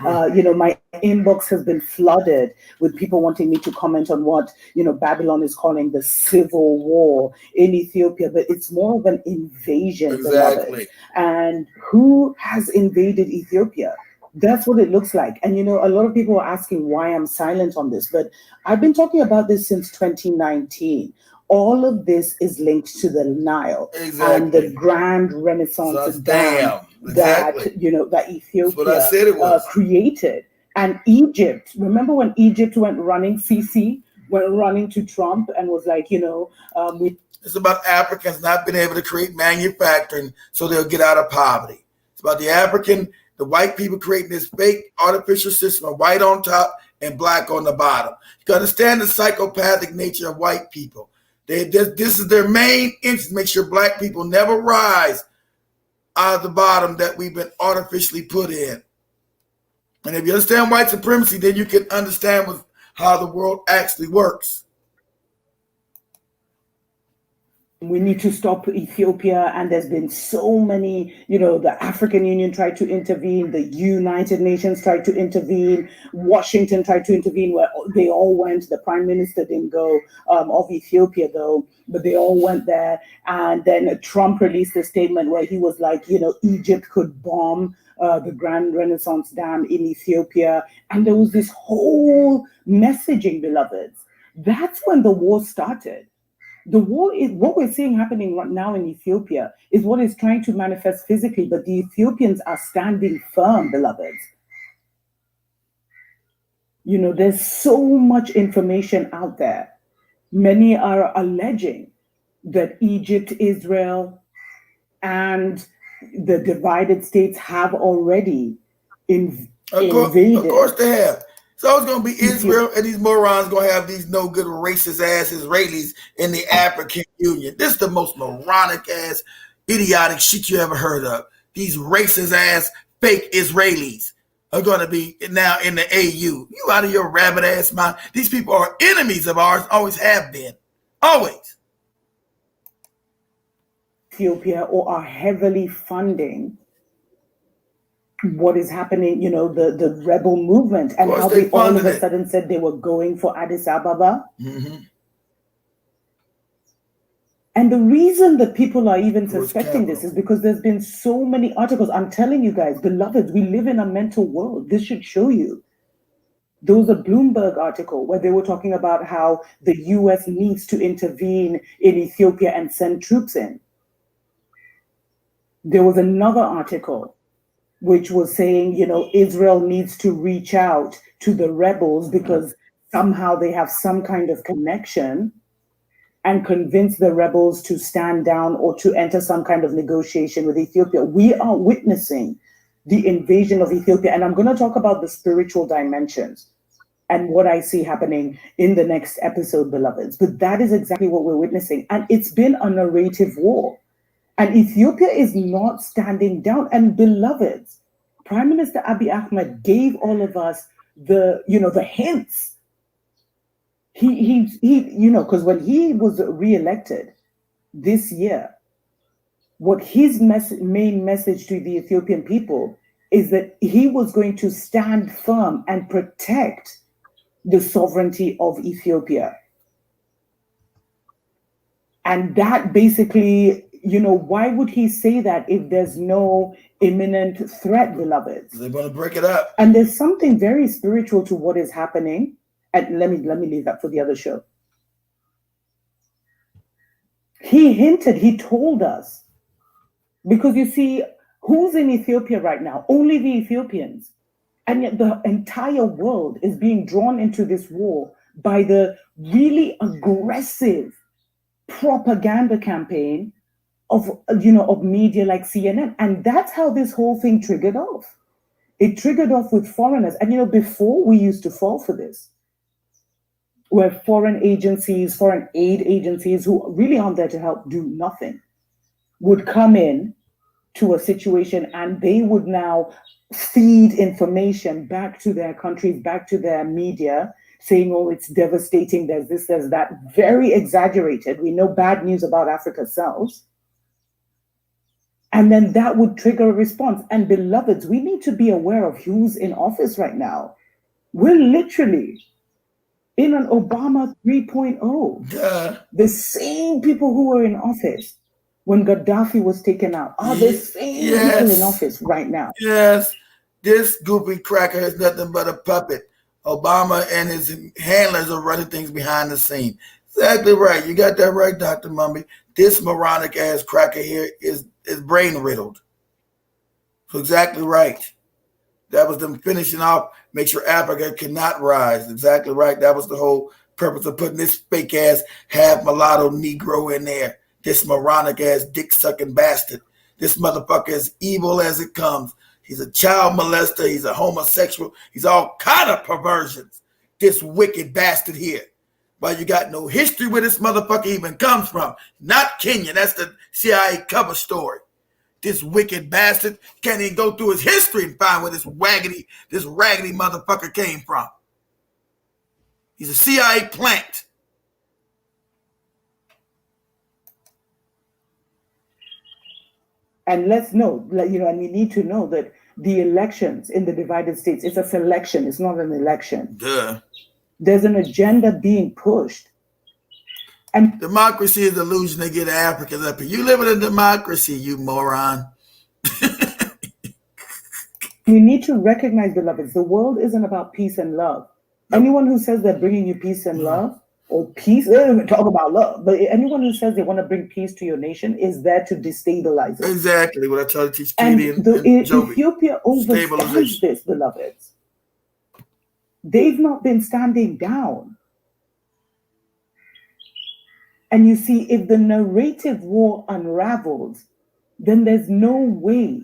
My inbox has been flooded with people wanting me to comment on what Babylon is calling the civil war in Ethiopia, but it's more of an invasion. Exactly. And who has invaded Ethiopia? That's what it looks like. And a lot of people are asking why I'm silent on this, but I've been talking about this since 2019. All of this is linked to the Nile and the grand Renaissance dam that that Ethiopia created. And Egypt, remember when Egypt went running, Sisi went running to Trump and was like, it's about Africans not being able to create manufacturing so they'll get out of poverty. It's about the white people creating this fake artificial system of white on top and black on the bottom. You can understand the psychopathic nature of white people. This is their main interest, make sure black people never rise out of the bottom that we've been artificially put in. And if you understand white supremacy, then you can understand how the world actually works. We need to stop Ethiopia, and there's been so many, the African Union tried to intervene, the United Nations tried to intervene, Washington tried to intervene, where they all went. The Prime Minister didn't go of Ethiopia, though, but they all went there. And then Trump released a statement where he was like, Egypt could bomb the Grand Renaissance Dam in Ethiopia. And there was this whole messaging, beloveds. That's when the war started. The war is what we're seeing happening right now in Ethiopia is what is trying to manifest physically, but the Ethiopians are standing firm, beloveds. There's so much information out there. Many are alleging that Egypt, Israel, and the divided states have already invaded. Of course they have. So it's going to be Israel, and these morons going to have these no good racist ass Israelis in the African Union. This is the most moronic ass, idiotic shit you ever heard of. These racist ass fake Israelis are going to be now in the AU. You out of your rabbit ass mind. These people are enemies of ours, always have been. Always. Ethiopia or are heavily funding what is happening, the rebel movement, and how they all of a sudden said they were going for Addis Ababa. Mm-hmm. And the reason that people are even suspecting this is because there's been so many articles. I'm telling you guys, beloveds, we live in a mental world. This should show you. There was a Bloomberg article where they were talking about how the US needs to intervene in Ethiopia and send troops in. There was another article which was saying, Israel needs to reach out to the rebels because somehow they have some kind of connection, and convince the rebels to stand down or to enter some kind of negotiation with Ethiopia. We are witnessing the invasion of Ethiopia, and I'm going to talk about the spiritual dimensions and what I see happening in the next episode, beloveds. But that is exactly what we're witnessing, and it's been a narrative war. And Ethiopia is not standing down. And beloveds, Prime Minister Abiy Ahmed gave all of us the hints. He because when he was reelected this year, what his main message to the Ethiopian people is that he was going to stand firm and protect the sovereignty of Ethiopia. And that basically, why would he say that if there's no imminent threat, beloveds? They're going to break it up. And there's something very spiritual to what is happening. And let me leave that for the other show. He told us, because you see, who's in Ethiopia right now? Only the Ethiopians. And yet the entire world is being drawn into this war by the really aggressive propaganda campaign of media like CNN. And that's how this whole thing triggered off. It triggered off with foreigners. And before, we used to fall for this, where foreign agencies, foreign aid agencies, who really aren't there to help, do nothing, would come in to a situation, and they would now feed information back to their countries, back to their media, saying, oh, it's devastating, there's this, there's that, very exaggerated. We know bad news about Africa sells. And then that would trigger a response. And beloveds, we need to be aware of who's in office right now. We're literally in an Obama 3.0. The same people who were in office when Gaddafi was taken out are the same people in office right now. Yes, this goopy cracker is nothing but a puppet. Obama and his handlers are running things behind the scene. Exactly right. You got that right, Dr. Mumby. This moronic ass cracker here is brain riddled. So exactly right. That was them finishing off, make sure Africa cannot rise. Exactly right. That was the whole purpose of putting this fake ass half mulatto Negro in there. This moronic ass dick sucking bastard. This motherfucker is evil as it comes. He's a child molester. He's a homosexual. He's all kind of perversions. This wicked bastard here. But you got no history where this motherfucker even comes from. Not Kenya. That's the CIA cover story. This wicked bastard can't even go through his history and find where this raggedy motherfucker came from. He's a CIA plant. And let's know, and we need to know that the elections in the divided states, it's a selection, it's not an election. Duh. There's an agenda being pushed. And democracy is the illusion they get Africans up here. You live in a democracy, you moron. We need to recognize, beloveds, the world isn't about peace and love. Anyone who says they're bringing you peace and love, or peace, they don't even talk about love, but anyone who says they want to bring peace to your nation is there to destabilize it. Exactly what I try to teach Katie and Ethiopia understands this, beloveds. They've not been standing down. And you see, if the narrative war unravels, then there's no way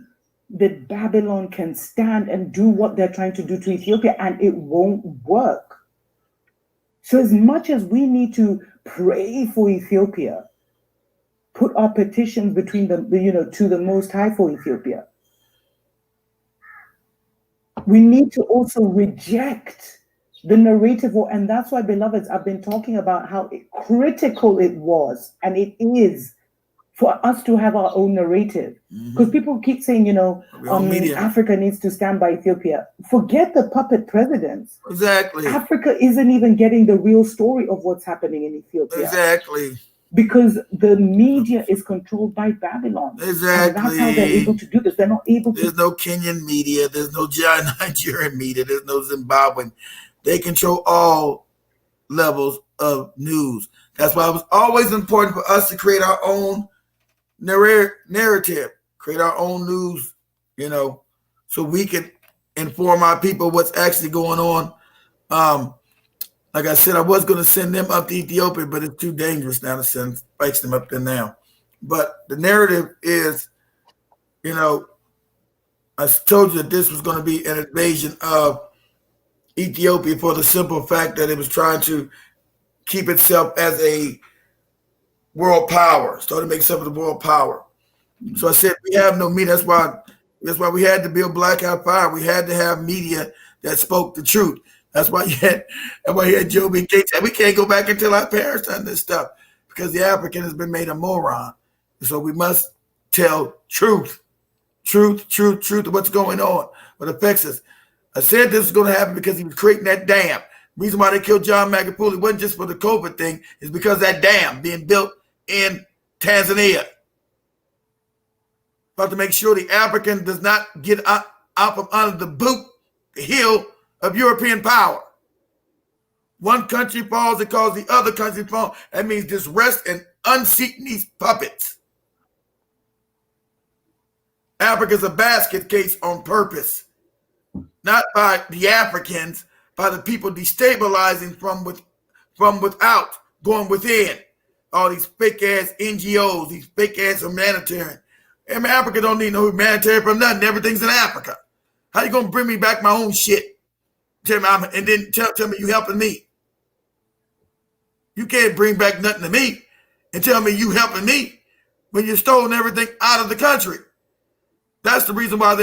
that Babylon can stand and do what they're trying to do to Ethiopia, and it won't work. So as much as we need to pray for Ethiopia, put our petitions between them, to the Most High for Ethiopia, we need to also reject the narrative war. And that's why, beloveds, I've been talking about how critical it was, and it is, for us to have our own narrative. Because people keep saying, Africa needs to stand by Ethiopia. Forget the puppet presidents. Exactly. Africa isn't even getting the real story of what's happening in Ethiopia. Exactly. Because the media is controlled by Babylon. Exactly. And that's how they're able to do this. They're not able to. There's no Kenyan media. There's no Nigerian media. There's no Zimbabwean. They control all levels of news. That's why it was always important for us to create our own narrative, create our own news, so we can inform our people what's actually going on. Like I said, I was going to send them up to Ethiopia, but it's too dangerous now to send spikes them up there now. But the narrative is, I told you that this was going to be an invasion of Ethiopia for the simple fact that it was trying to keep itself as a world power, started to make itself a world power. So I said, we have no media. That's why we had to build Black Eye Fire. We had to have media that spoke the truth. That's why you had Joby and Gates. We can't go back and tell our parents done this stuff because the African has been made a moron. So we must tell truth of what's going on, what affects us. I said this was going to happen because he was creating that dam. The reason why they killed John Magufuli wasn't just for the COVID thing. It's because that dam being built in Tanzania. About to make sure the African does not get out from under the heel of European power. One country falls, it causes the other country to fall. That means just rest and unseating these puppets. Africa's a basket case on purpose. Not by the Africans, by the people destabilizing from without, going within. All these fake-ass NGOs, these fake-ass humanitarian. Africa don't need no humanitarian from nothing. Everything's in Africa. How you going to bring me back my own shit? Tell me you helping me. You can't bring back nothing to me and tell me you helping me when you're stolen everything out of the country. That's the reason why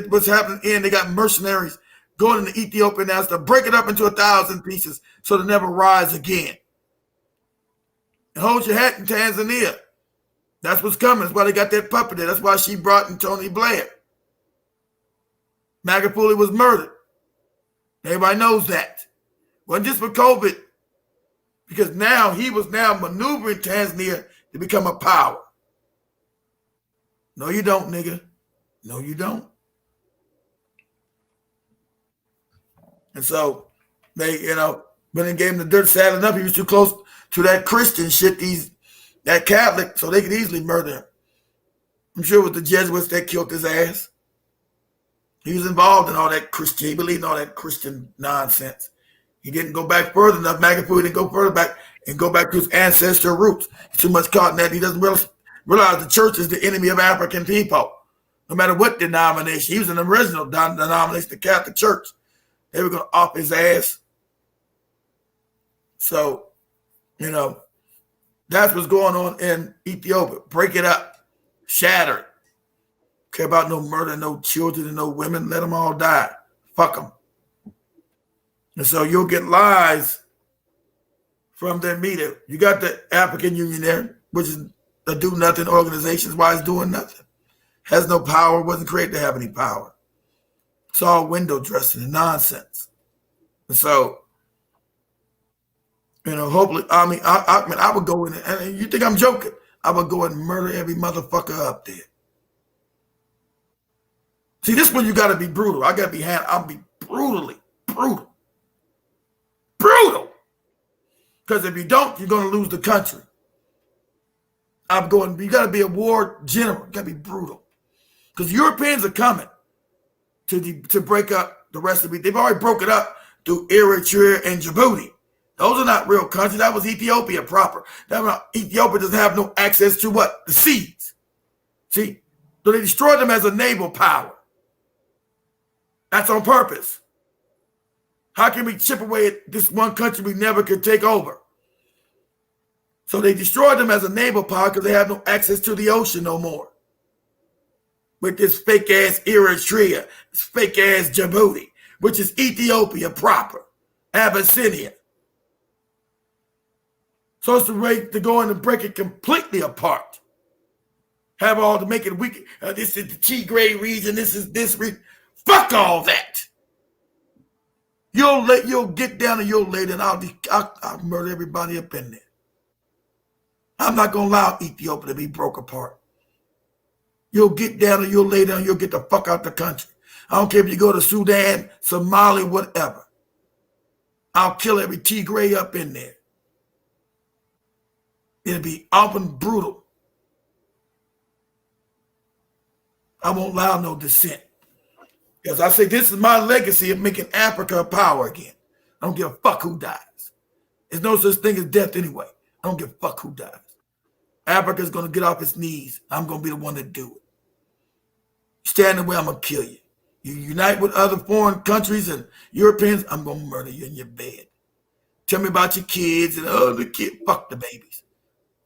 what's happening they got mercenaries going into Ethiopia now to break it up into 1,000 pieces so to never rise again. And hold your hat in Tanzania. That's what's coming. That's why they got that puppet there. That's why she brought in Tony Blair. Magufuli was murdered. Everybody knows that. Wasn't just for COVID, because now he was maneuvering Tanzania to become a power. No, you don't, nigga. No, you don't. And so they, when they gave him the dirt, sad enough, he was too close to that Christian shit, that Catholic, so they could easily murder him. I'm sure it was the Jesuits that killed his ass. He was involved in all that Christian, he believed in all that Christian nonsense. He didn't go back further enough. Magufuli didn't go further back and go back to his ancestral roots. He's too much caught in that. He doesn't realize the church is the enemy of African people. No matter what denomination. He was an original denomination, the Catholic Church. They were going to off his ass. So, that's what's going on in Ethiopia. Break it up. Shatter it. Care about no murder, no children, and no women. Let them all die. Fuck them. And so you'll get lies from their media. You got the African Union there, which is a do-nothing organization. Why it's doing nothing. Has no power. Wasn't created to have any power. It's all window dressing and nonsense. And so, hopefully, I would go in and you think I'm joking. I would go and murder every motherfucker up there. See, this one you got to be brutal. I got to be I'll be brutal. Because if you don't, you're going to lose the country. You got to be a war general. You got to be brutal. Because Europeans are coming to break up the rest of it. They've already broke it up through Eritrea and Djibouti. Those are not real countries. That was Ethiopia proper. Ethiopia doesn't have no access to what? The seas. See? So they destroyed them as a naval power. That's on purpose. How can we chip away at this one country we never could take over? So they destroyed them as a naval power because they have no access to the ocean no more. With this fake-ass Eritrea, this fake-ass Djibouti, which is Ethiopia proper, Abyssinia. So it's the way to go in and break it completely apart. Have all to make it weak. This is the Tigray region. This is this region. Fuck all that. You'll get down and you'll lay down. I'll murder everybody up in there. I'm not gonna allow Ethiopia to be broke apart. You'll get down and you'll lay down. You'll get the fuck out the country. I don't care if you go to Sudan, Somalia, whatever. I'll kill every Tigray up in there. It'll be open, brutal. I won't allow no dissent. Because I say this is my legacy of making Africa a power again. I don't give a fuck who dies. There's no such thing as death anyway. I don't give a fuck who dies. Africa's going to get off its knees. I'm going to be the one to do it. Stand in the way, I'm going to kill you. You unite with other foreign countries and Europeans, I'm going to murder you in your bed. Tell me about your kids and the kid. Fuck the babies.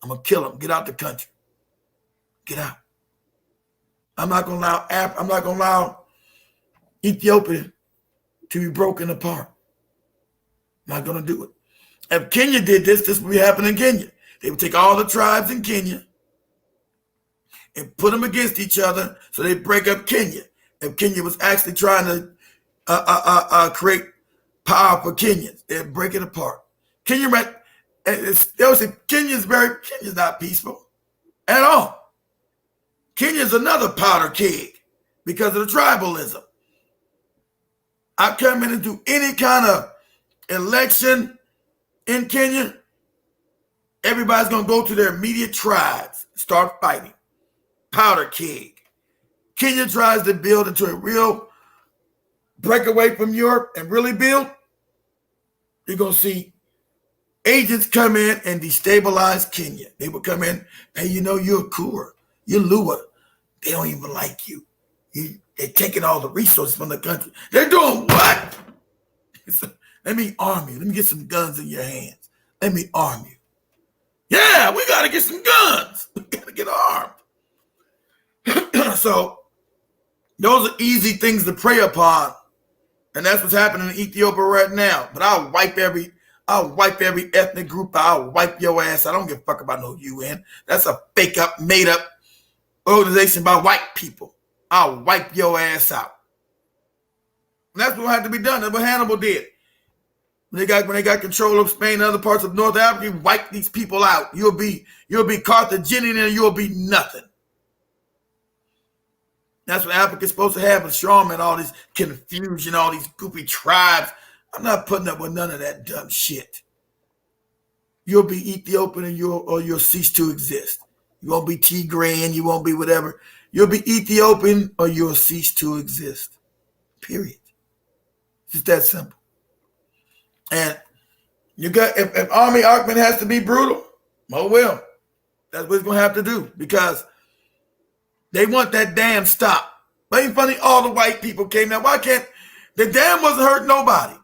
I'm going to kill them. Get out the country. Get out. I'm not going to allow Ethiopia to be broken apart. Not going to do it. If Kenya did this would be happening in Kenya. They would take all the tribes in Kenya and put them against each other so they break up Kenya. If Kenya was actually trying to create power for Kenyans, they'd break it apart. Kenya's not peaceful at all. Kenya's another powder keg because of the tribalism. I come in and do any kind of election in Kenya, everybody's going to go to their immediate tribes, start fighting. Powder keg. Kenya tries to build into a real breakaway from Europe and really build. You're going to see agents come in and destabilize Kenya. They will come in, hey, you're Kura, you're Lua. They don't even like you. They're taking all the resources from the country. They're doing what? Let me arm you. Let me get some guns in your hands. Let me arm you. Yeah, we got to get some guns. We got to get armed. So those are easy things to prey upon. And that's what's happening in Ethiopia right now. But I'll wipe every ethnic group. I'll wipe your ass. I don't give a fuck about no UN. That's a fake up, made up organization by white people. I'll wipe your ass out. And that's what had to be done. That's what Hannibal did. When they got control of Spain and other parts of North Africa, you wipe these people out. You'll be Carthaginian and you'll be nothing. That's what Africa's supposed to have, a strawman, all this confusion, all these goofy tribes. I'm not putting up with none of that dumb shit. You'll be Ethiopian and you'll cease to exist. You won't be Tigrayan, you won't be whatever. You'll be Ethiopian or you'll cease to exist. Period. It's just that simple. And if Army Arkman has to be brutal, oh well. That's what he's gonna have to do because they want that dam stopped. But ain't funny, all the white people came down. Why can't the dam wasn't hurt nobody?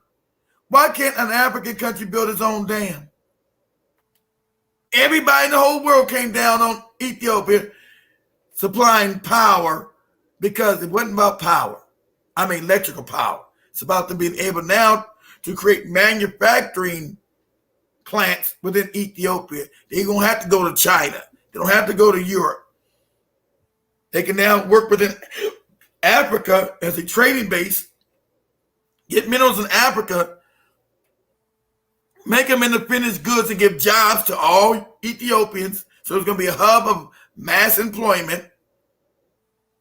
Why can't an African country build its own dam? Everybody in the whole world came down on Ethiopia supplying power because it wasn't about power. I mean electrical power. It's about them being able now to create manufacturing plants within Ethiopia. They're going to have to go to China. They don't have to go to Europe. They can now work within Africa as a trading base, get minerals in Africa, make them into finished goods and give jobs to all Ethiopians. So it's going to be a hub of mass employment.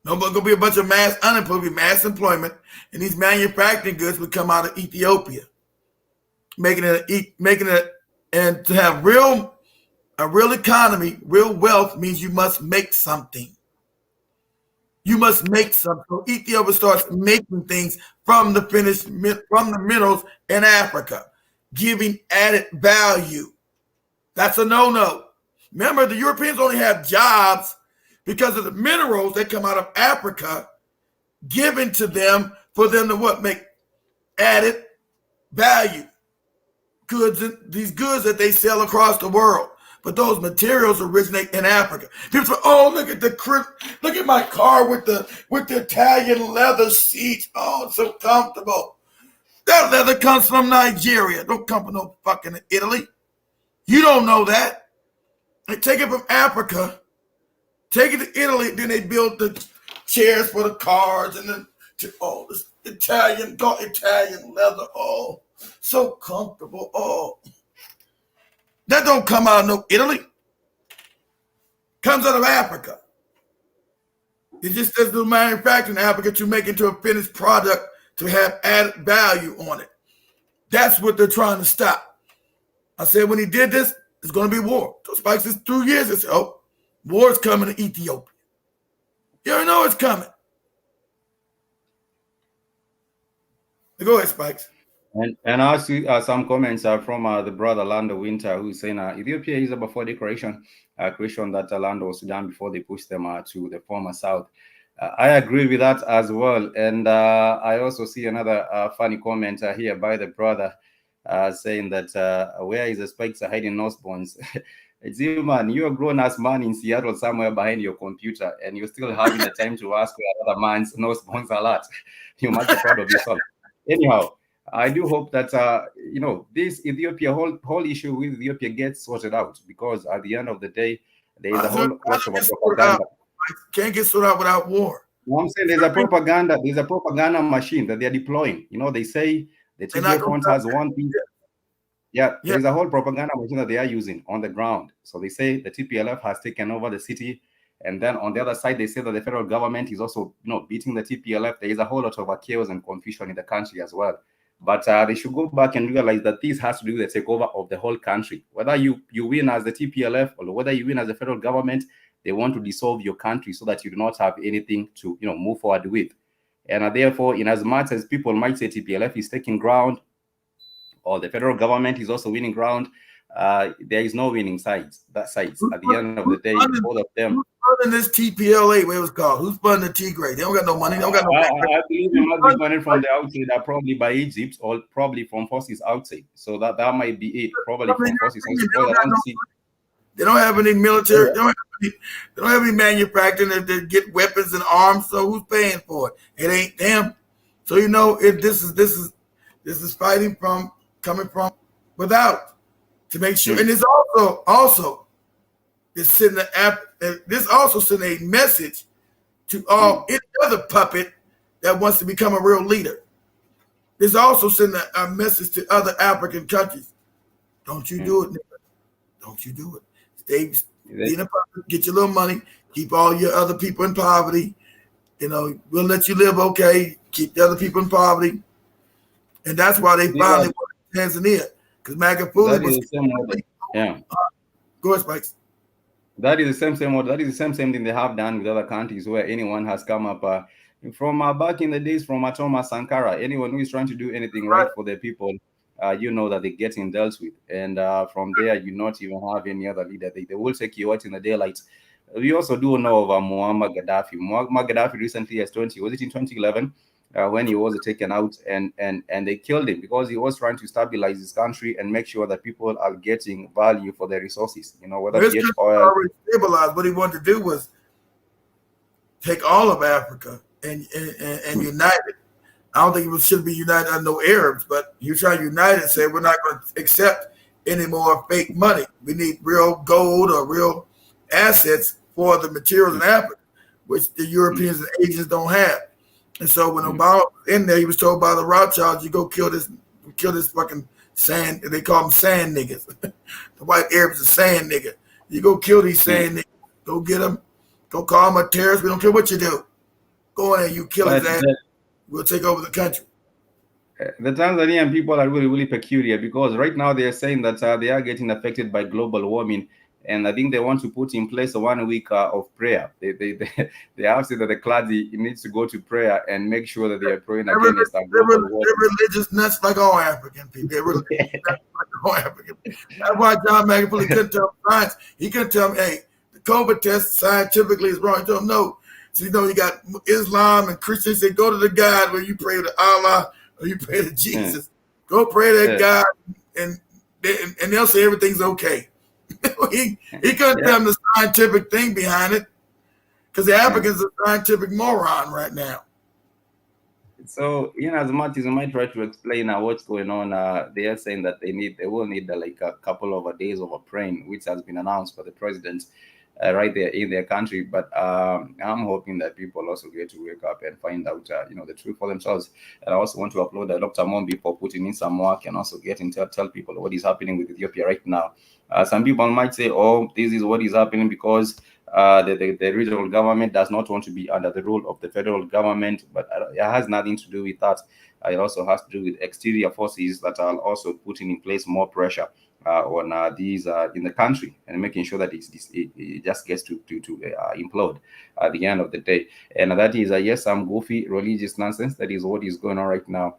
No, but going to be a bunch of mass unemployment, mass employment, and these manufacturing goods would come out of Ethiopia, making it, and to have a real economy, real wealth means you must make something. You must make something. So Ethiopia starts making things from the minerals in Africa, giving added value. That's a no-no. Remember, the Europeans only have jobs because of the minerals that come out of Africa given to them for them to what? Make added value. Goods, these goods that they sell across the world. But those materials originate in Africa. People say, "Oh, look at my car with the Italian leather seats. Oh, it's so comfortable." That leather comes from Nigeria. Don't come from no fucking Italy. You don't know that. They take it from Africa Take it to Italy, then they built the chairs for the cars and this Italian leather. Oh, so comfortable. Oh, that don't come out of no Italy. Comes out of Africa. It just does the manufacturing in Africa to make into a finished product to have added value on it. That's what they're trying to stop. I said when he did this, it's going to be war. So Spike says 2 years. They said, oh, war's coming to Ethiopia. You already know it's coming. Go ahead, Spikes. And I see some comments from the brother Lando Winter, who's saying Ethiopia is about for the creation that land was done before they pushed them to the former South. I agree with that as well. And I also see another funny comment here by the brother saying that where is the Spikes hiding Northbones? It's you, man. You're a grown-ass man in Seattle somewhere behind your computer, and you're still having the time to ask where another man's Northbones are at. You must be proud of yourself. Anyhow, I do hope that this Ethiopia whole issue with Ethiopia gets sorted out, because at the end of the day, there is a whole lot of propaganda. Can't get sorted out without war. No, I'm saying there's a propaganda machine that they're deploying. They say the TPLF front has one thing. Yeah, there's a whole propaganda machine that they are using on the ground. So they say the TPLF has taken over the city, and then on the other side, they say that the federal government is also, beating the TPLF. There is a whole lot of chaos and confusion in the country as well. But they should go back and realize that this has to do with the takeover of the whole country. Whether you win as the TPLF or whether you win as the federal government, they want to dissolve your country so that you do not have anything to, move forward with. And therefore, in as much as people might say TPLF is taking ground, or the federal government is also winning ground, there is no winning sides. At the end of the day, both of them. Who's funding this TPLA? What it was called? Who's funding the Tigray? They don't got no money. They don't got no. I believe they might be funded from the outside, probably by Egypt or probably from forces outside. So that might be it. Probably from forces outside. They don't have any military. They don't have any manufacturing that get weapons and arms. So who's paying for it? It ain't them. So this is fighting coming from without to make sure. And it's also it's sending this also sending a message to any other puppet that wants to become a real leader. This also sending a message to other African countries. Don't you do it, nigga. Don't you do it. Stay in a puppet, get your little money, keep all your other people in poverty. We'll let you live okay, keep the other people in poverty. And that's why they finally went to Tanzania. Because Magufuli was go ahead, Spikes. That is the same thing they have done with other countries where anyone has come up from back in the days from Thomas Sankara. Anyone who is trying to do anything right for their people, that they're getting dealt with. And from there, you not even have any other leader. They will take you out in the daylight. We also do know of Muammar Gaddafi. Muammar Gaddafi recently, was it in 2011? When he was taken out and they killed him because he was trying to stabilize his country and make sure that people are getting value for their resources. Whether it's oil. Already stabilized. What he wanted to do was take all of Africa and unite it. I don't think it should be united under no Arabs, but you try to unite it and say we're not going to accept any more fake money. We need real gold or real assets for the materials in Africa, which the Europeans and Asians don't have. And so when Obama was in there, he was told by the Rothschilds, you go kill this fucking sand. They call them sand niggas. The white Arabs are sand nigga. You go kill these sand niggas. Go get them. Go call them a terrorist. We don't care what you do. Go in there, you kill his ass. We'll take over the country. The Tanzanian people are really, really peculiar because right now they are saying that they are getting affected by global warming. And I think they want to put in place a 1 week of prayer. They have said that the clergy needs to go to prayer and make sure that they are praying against global warming. They're religious nuts like all African people. They're religious nuts like all African people. That's why John Magufuli couldn't tell me science. He couldn't tell me, hey, the COVID test scientifically is wrong. He told him no. So, you got Islam and Christians say go to the God where you pray to Allah or you pray to Jesus. Go pray to that God and they'll say everything's okay. he couldn't tell them the scientific thing behind it because the Africans are scientific moron right now. So, as much as you might try to explain what's going on, they are saying that they will need like a couple of days of a praying, which has been announced by the president. right there in their country. But I'm hoping that people also get to wake up and find out, the truth for themselves. And I also want to applaud Dr. Mombi for putting in some work and also getting to tell people what is happening with Ethiopia right now. Some people might say, oh, this is what is happening because the regional government does not want to be under the rule of the federal government, but it has nothing to do with that. It also has to do with exterior forces that are also putting in place more pressure on these in the country and making sure that it just gets to implode at the end of the day. And that is, yes, some goofy religious nonsense. That is what is going on right now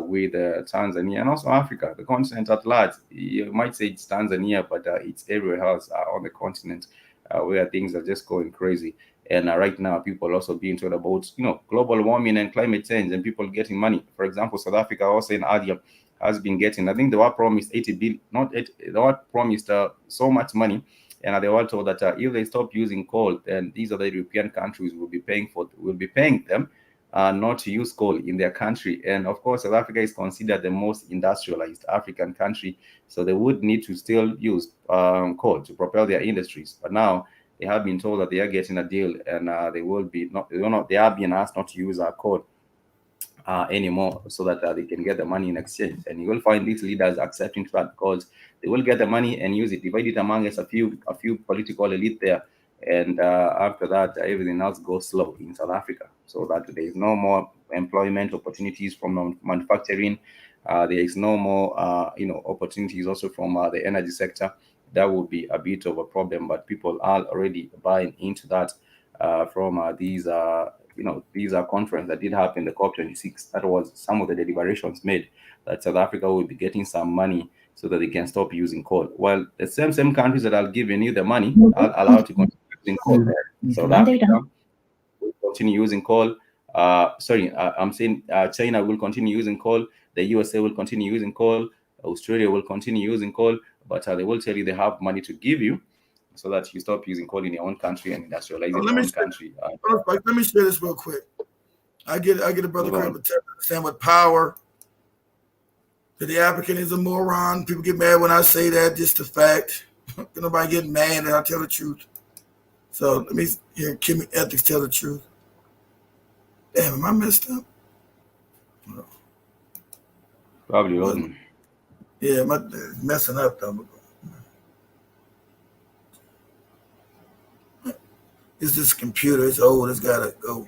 with Tanzania and also Africa, the continent at large. You might say it's Tanzania, but it's everywhere else on the continent where things are just going crazy. And right now, people also being told about, global warming and climate change and people getting money. For example, South Africa also in ADIA has been getting, I think they were promised 80 billion, not 80, they were promised so much money. And they were told that if they stop using coal, then these other European countries will be paying them not to use coal in their country. And of course, South Africa is considered the most industrialized African country. So they would need to still use coal to propel their industries. But now they have been told that they are getting a deal, and they are being asked not to use our coal anymore, so that they can get the money in exchange. And you will find these leaders accepting that because they will get the money and use it, divide it among us a few political elite there, and after that everything else goes slow in South Africa, so that there is no more employment opportunities from manufacturing. There is no more opportunities also from the energy sector. That would be a bit of a problem, but people are already buying into that from these conference that did happen, the COP26. That was some of the deliberations made that South Africa will be getting some money so that they can stop using coal. Well, the same countries that are giving you the money are allowed to continue using coal. South Africa will continue using coal. I'm saying China will continue using coal. The USA will continue using coal. Australia will continue using coal, but they will tell you they have money to give you so that you stop using coal in your own country and industrialize in your own country. Let me share this real quick. I get a brother Craig to understand with power that the African is a moron. People get mad when I say that, just the fact. Nobody get mad and I tell the truth. So let me hear Kimmy Ethics tell the truth. Damn, am I messed up? No. Probably wasn't. Yeah, my messing up though. It's this computer. It's old. It's gotta go.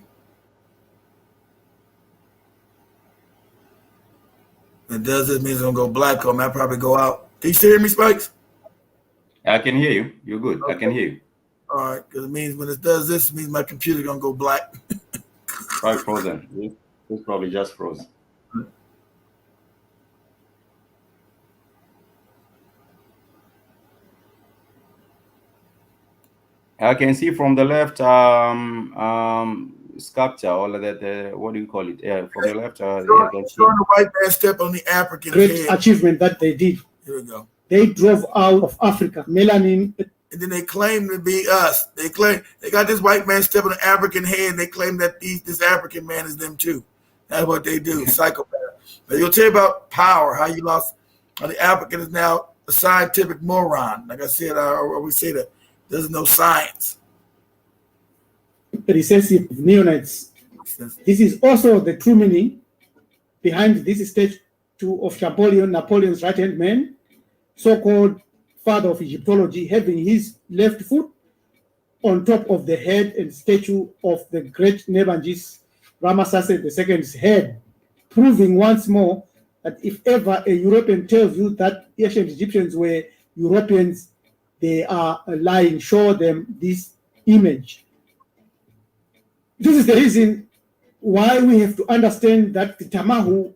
It does. It means it's gonna go black on me. I probably go out. Can you still hear me, Spikes? I can hear you. You're good. Okay. I can hear you. All right, because it means when it does this, it means my computer gonna go black. Probably frozen. It's probably just frozen. I can see from the left sculpture, all of that. What do you call it? Yeah, from the left. Showing the white man step on the African great head. Achievement that they did. Here we go. They drove out of Africa melanin. And then they claim to be us. They claim they got this white man step on the African head. And they claim that this African man is them too. That's what they do, psychopath. But you'll tell you about power, how you lost. How the African is now a scientific moron. Like I said, we say that. There's no science. Recessive neonates. This is also the true meaning behind this statue of Napoleon's right-hand man, so-called father of Egyptology, having his left foot on top of the head and statue of the great Nebangis Ramesses II's head, proving once more that if ever a European tells you that ancient Egyptians were Europeans, they are lying. Show them this image. This is the reason why we have to understand that the Tamahu,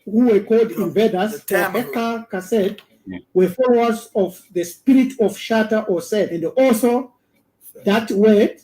who were called invaders, or Heka Kaset, were followers of the spirit of Shata or Set. And also that word,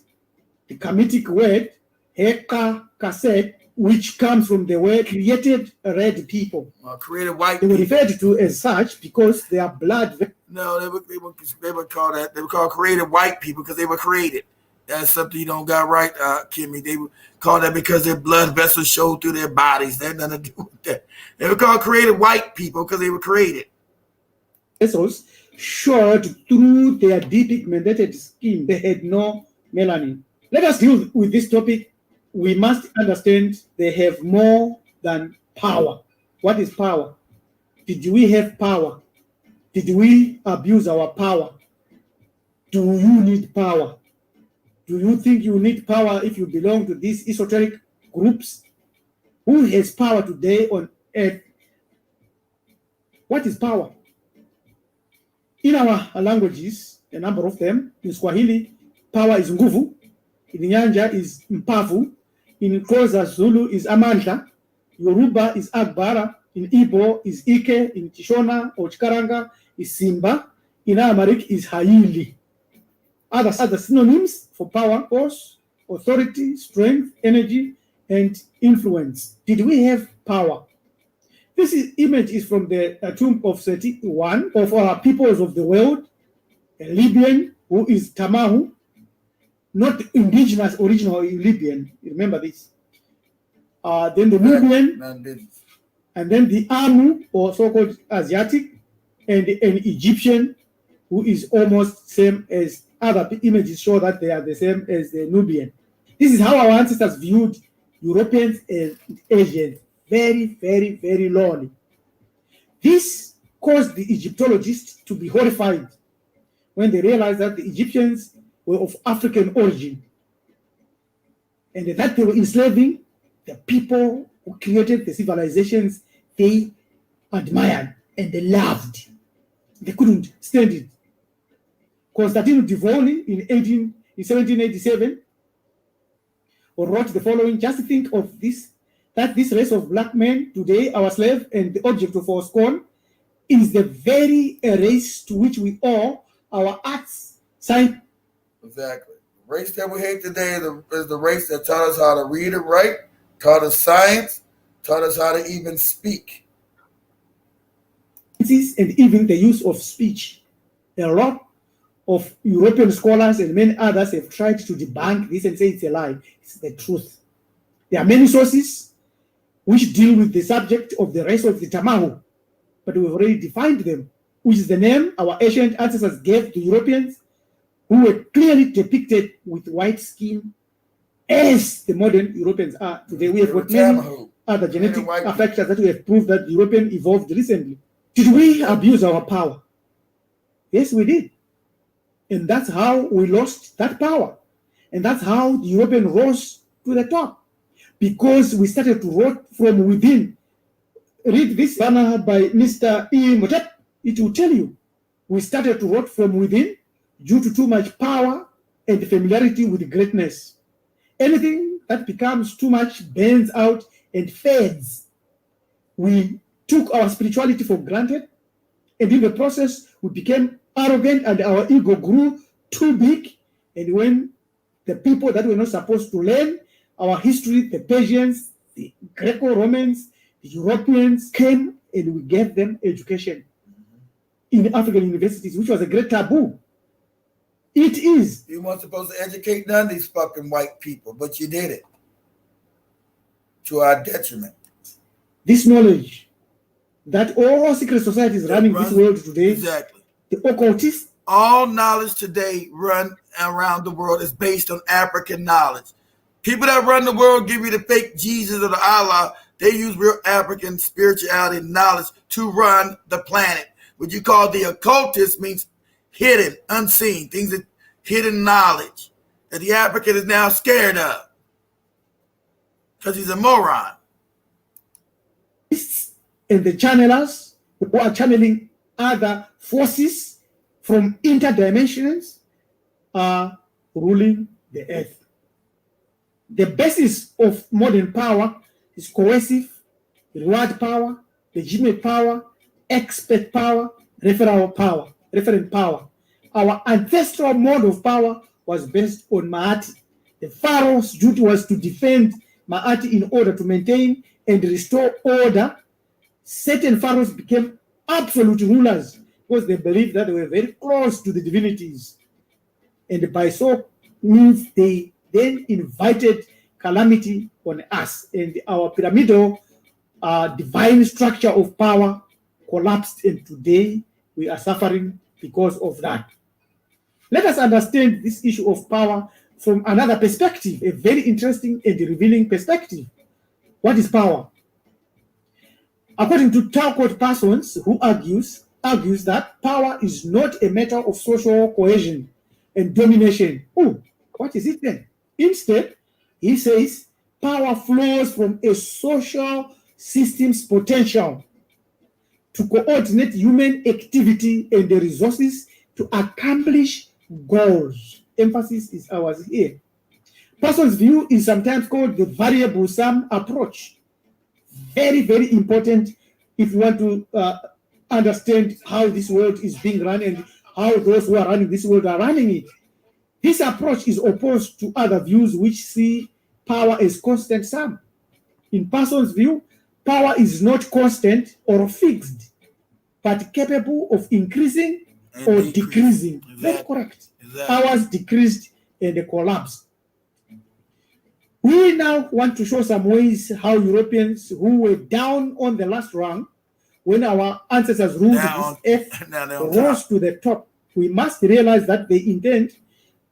the Kamitic word, Heka Kaset, which comes from the word created red people. Created white people. They were referred to as such because their blood. No, they would call that. They would call created white people because they were created. That's something you don't got right, Kimmy. They would call that because their blood vessels showed through their bodies. That had nothing to do with that. They would call created white people because they were created. vessels showed through their depigmented skin they had no melanin. Let us deal with this topic. We must understand they have more than power. What is power? Did we have power? Did we abuse our power? Do you need power? Do you think you need power if you belong to these esoteric groups? Who has power today on earth? What is power? In our languages, a number of them, in Swahili, power is nguvu. In Nyanja is mpavu. In Xhosa Zulu is amandla. Yoruba is agbara. In Igbo is ike. In Chishona or Chikaranga is simba. In Amharic is haili. Other synonyms for power: force, authority, strength, energy, and influence. Did we have power? This image is from the tomb of 31 of our peoples of the world, a Libyan who is Tamahu, not indigenous, original Libyan. Remember this. Then the Nubian, and then the Amu, or so-called Asiatic, and an Egyptian who is almost same as other images show that they are the same as the Nubian. This is how our ancestors viewed Europeans and Asians. Very, very, very lowly. This caused the Egyptologists to be horrified when they realized that the Egyptians were of African origin and that they were enslaving the people who created the civilizations they admired and they loved. They couldn't stand it. Constantino Divoni in 1787 wrote the following: just think of this, that this race of black men today, our slave and the object of our scorn, is the very race to which we owe our arts, science. Exactly. The race that we hate today is the race that taught us how to read and write, taught us science, taught us how to even speak. And even the use of speech. A lot of European scholars and many others have tried to debunk this and say it's a lie. It's the truth. There are many sources which deal with the subject of the race of the Tamahu, but we've already defined them, which is the name our ancient ancestors gave to Europeans who were clearly depicted with white skin as the modern Europeans are today. We have got many other genetic factors that we have proved that European evolved recently. Did we abuse our power? Yes, we did. And that's how we lost that power. And that's how the European rose to the top. Because we started to rot from within. Read this banner by Mr. E. Motep. It will tell you. We started to rot from within due to too much power and familiarity with greatness. Anything that becomes too much burns out and fades. We took our spirituality for granted, and in the process, we became arrogant and our ego grew too big. And when the people that were not supposed to learn our history, the Persians, the Greco-Romans, the Europeans came and we gave them education in African universities, which was a great taboo. It is. You weren't supposed to educate none of these fucking white people, but you did it to our detriment. This knowledge that all secret societies running this world today, exactly, the occultists, all knowledge today run around the world is based on African knowledge. People that run the world give you the fake Jesus or the Allah. They use real African spirituality and knowledge to run the planet. What you call the occultist means hidden, unseen, things that hidden knowledge that the African is now scared of because he's a moron. And the channelers who are channeling other forces from interdimensions are ruling the earth. The basis of modern power is coercive, reward power, legitimate power, expert power, referent power. Our ancestral mode of power was based on Maati. The pharaoh's duty was to defend Maati in order to maintain and restore order. Certain pharaohs became absolute rulers because they believed that they were very close to the divinities. And by so means, they then invited calamity on us. And our pyramidal divine structure of power collapsed. And today, we are suffering because of that. Let us understand this issue of power from another perspective, a very interesting and revealing perspective. What is power? According to Talcott Parsons, who argues that power is not a matter of social cohesion and domination. Oh, what is it then? Instead, he says power flows from a social system's potential to coordinate human activity and the resources to accomplish goals. Emphasis is ours here. Parsons' view is sometimes called the variable sum approach. Very, very important if you want to understand how this world is being run and how those who are running this world are running it. This approach is opposed to other views which see power as constant sum. In Parsons' view, power is not constant or fixed, but capable of increasing or decreasing. Exactly. Very correct. Exactly. Powers decreased and collapsed. We now want to show some ways how Europeans who were down on the last rung when our ancestors ruled this earth rose to the top. We must realize that they intend